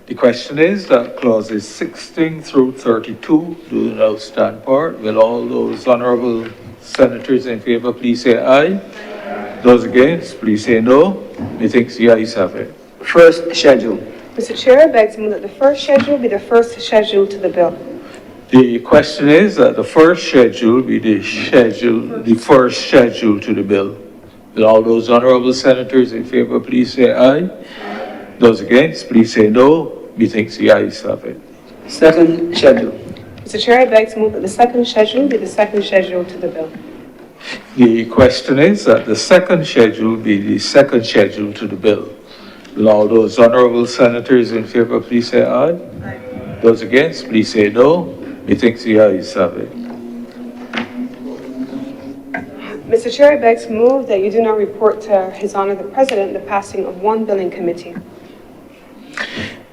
The question is that clauses 16 through 32 do now stand part. Will all those honourable senators in favour please say aye? Aye. Those against, please say no. Methinks the ayes have it.
First schedule.
Mr. Chair, I beg to move that the first schedule be the first schedule to the bill.
The question is that the first schedule be the first schedule to the bill. Will all those honourable senators in favour please say aye? Aye. Those against, please say no. Methinks the ayes have it.
Second schedule.
Mr. Chair, I beg to move that the second schedule be the second schedule to the bill.
The question is that the second schedule be the second schedule to the bill. Will all those honourable senators in favour please say aye? Aye. Those against, please say no. Methinks the ayes have it.
Mr. Chair, I beg to move that you do not report to His Honour the President the passing of one bill in committee.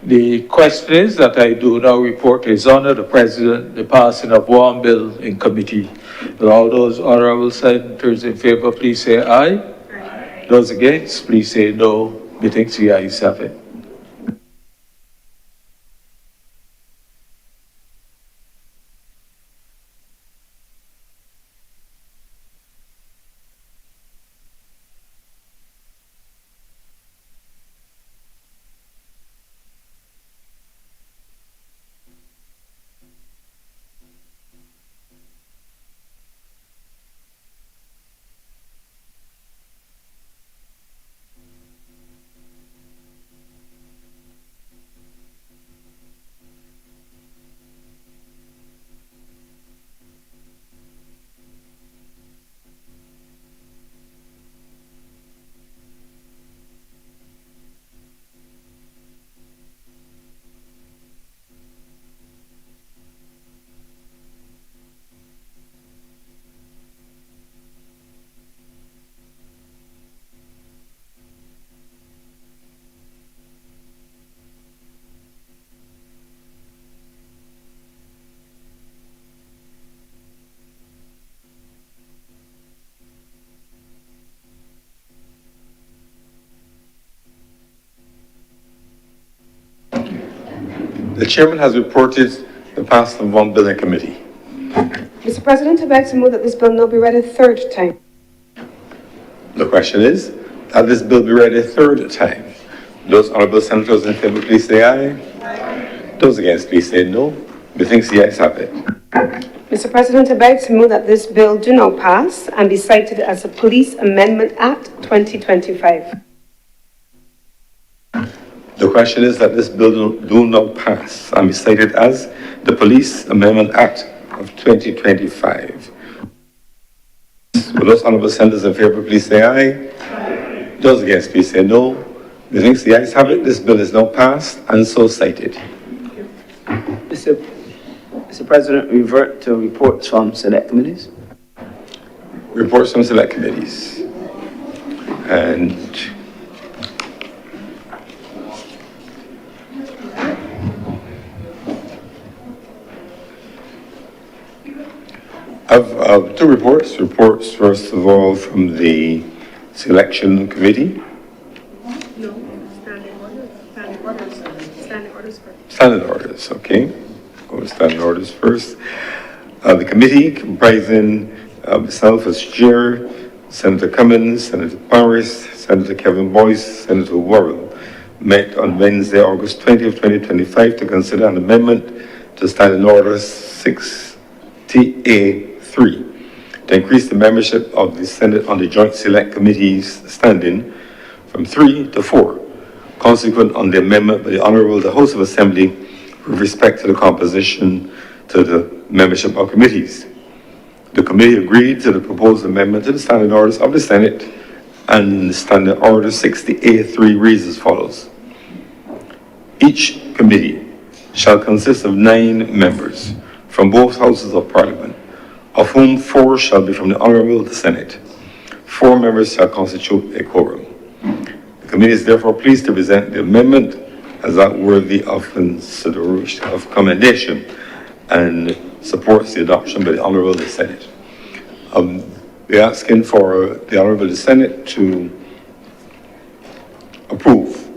The question is that I do now report to His Honour the President the passing of one bill in committee. Will all those honourable senators in favour please say aye? Aye. Those against, please say no. Methinks the ayes have it.
The chairman has reported the passing of one bill in committee.
Mr. President, I beg to move that this bill now be read a third time.
The question is that this bill be read a third time. Those honourable senators in favour please say aye. Aye. Those against, please say no. Methinks the ayes have it.
Mr. President, I beg to move that this bill do not pass and be cited as the Police Amendment Act 2025.
The question is that this bill do not pass and be cited as the Police Amendment Act of 2025. Will those honourable senators in favour please say aye? Aye. Those against please say no. Methinks the ayes have it. This bill is now passed and so cited.
Mr. President, revert to reports from select committees.
Reports from select committees. And I've two reports. Reports, first of all, from the selection committee.
No, standing orders. Standing orders. Standing orders first.
Standing orders, okay. Go with standing orders first. The committee comprising myself as chair, Senator Cummins, Senator Paris, Senator Kevin Boyce, Senator Worrell, met on Wednesday, August 20th, 2025 to consider an amendment to Standing Order 6TA3 to increase the membership of the Senate on the Joint Select Committee's standing from 3 to 4, consequent on the amendment by the Honourable the House of Assembly with respect to the composition to the membership of committees. The committee agreed to the proposed amendment to the standing orders of the Senate, and Standing Order 60A3 reads as follows. Each committee shall consist of 9 members from both houses of Parliament, of whom 4 shall be from the Honourable the Senate. 4 members shall constitute a quorum. The committee is therefore pleased to present the amendment as that worthy of consideration, of commendation, and supports the adoption by the Honourable the Senate. We're asking for the Honourable the Senate to approve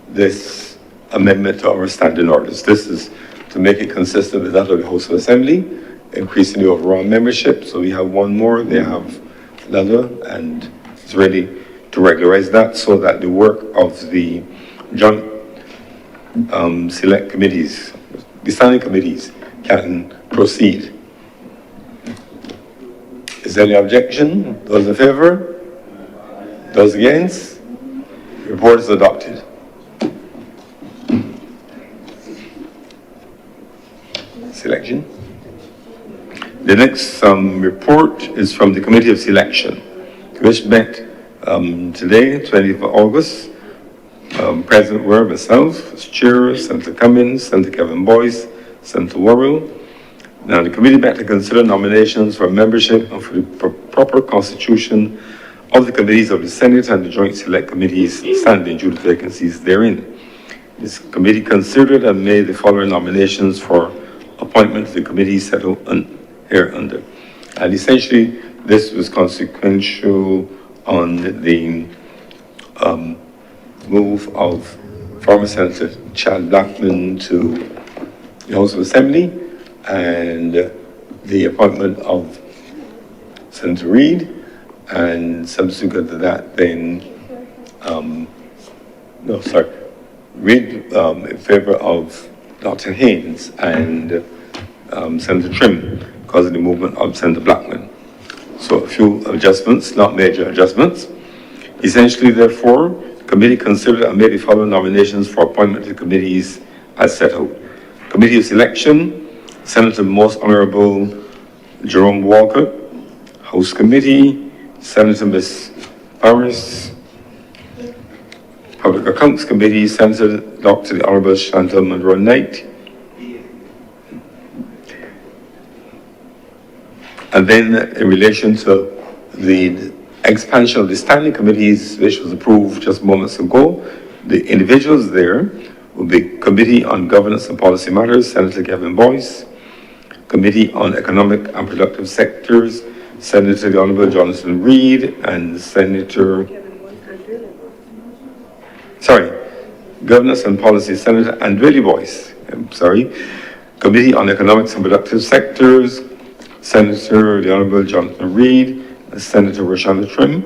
this amendment to our standing orders. This is to make it consistent with that of the House of Assembly, increasing the overall membership. So we have 1 more, they have another, and it's ready to regularize that so that the work of the joint select committees, the standing committees, can proceed. Is there any objection? Those in favour? Those against? The report is adopted. Selection. The next report is from the Committee of Selection, which met today, 20th of August. President were myself, as chair, Senator Cummins, Senator Kevin Boyce, Senator Worrell. Now, the committee met to consider nominations for membership and for the proper constitution of the committees of the Senate and the Joint Select Committees standing due to vacancies therein. This committee considered and made the following nominations for appointment to the committee set out here under. And essentially, this was consequential on the move of former Senator Chad Blackman to the House of Assembly, and the appointment of Senator Reid, and subsequent to that, then, Reid in favor of Dr. Haynes and Senator Trim because of the movement of Senator Blackman. So a few adjustments, not major adjustments. Essentially, therefore, the committee considered and made the following nominations for appointment to committees as set out. Committee of Selection, Senator Most Honourable Jerome Walker. House Committee, Senator Ms. Paris. Public Accounts Committee, Senator Dr. the Honourable Chantal Monroe Knight. And then in relation to the expansion of the standing committees, which was approved just moments ago, the individuals there will be Committee on Governance and Policy Matters, Senator Kevin Boyce. Committee on Economic and Productive Sectors, Senator the Honourable Jonathan Reid and Governance and Policy, Senator Andreli Boyce. Committee on Economics and Productive Sectors, Senator the Honourable Jonathan Reid and Senator Roshana Trim,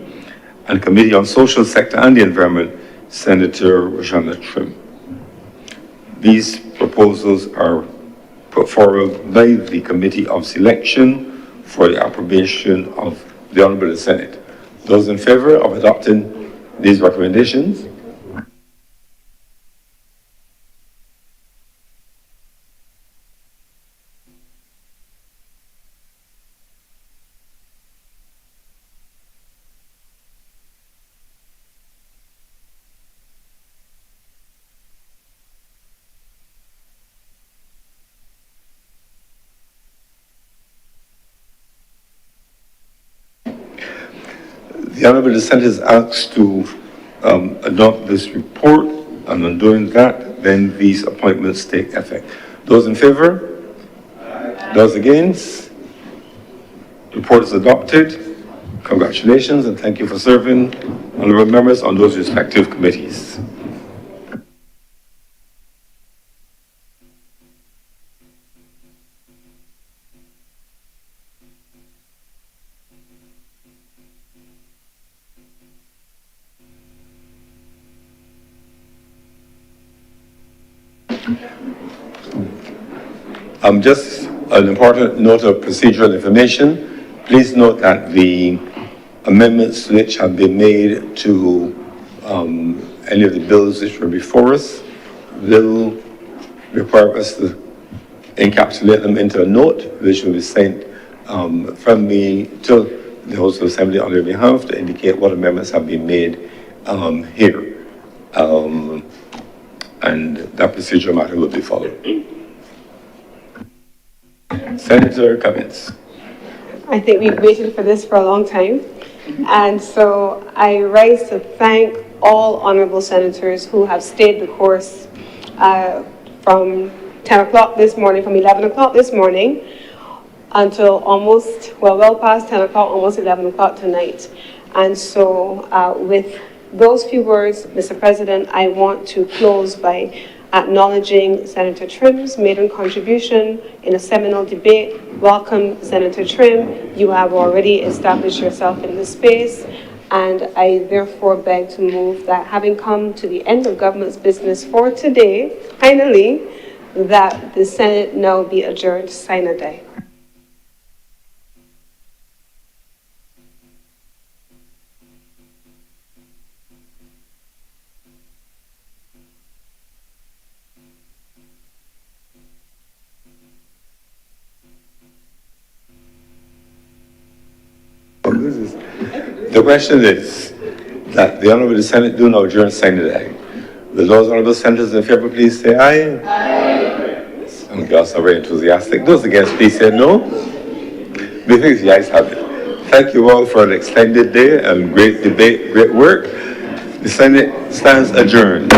and Committee on Social Sector and the Environment, Senator Roshana Trim. These proposals are put forward by the Committee of Selection for the approbation of the Honourable Senate. Those in favour of adopting these recommendations? The Honourable Dissent is asked to adopt this report, and on doing that, then these appointments take effect. Those in favour? Those against? Report is adopted. Congratulations and thank you for serving, honourable members, on those respective committees. Just an important note of procedural information. Please note that the amendments which have been made to any of the bills which were before us will require us to encapsulate them into a note which will be sent from me to the House of Assembly on their behalf to indicate what amendments have been made here. And that procedural matter will be followed. Senator Cummins.
I think we've waited for this for a long time. And so I rise to thank all honourable senators who have stayed the course from 10 o'clock this morning, from 11 o'clock this morning until almost, well past 10 o'clock, almost 11 o'clock tonight. And so with those few words, Mr. President, I want to close by acknowledging Senator Trim's maiden contribution in a seminal debate. Welcome, Senator Trim. You have already established yourself in this space, and I therefore beg to move that, having come to the end of government's business for today, finally, that the Senate now be adjourned sine die.
The question is that the Honourable Senate do now adjourn sine die. Will those honourable senators in favour please say aye? Aye. Some girls are very enthusiastic. Those against please say no. Because the ayes have it. Thank you all for an extended day and great debate, great work. The Senate stands adjourned.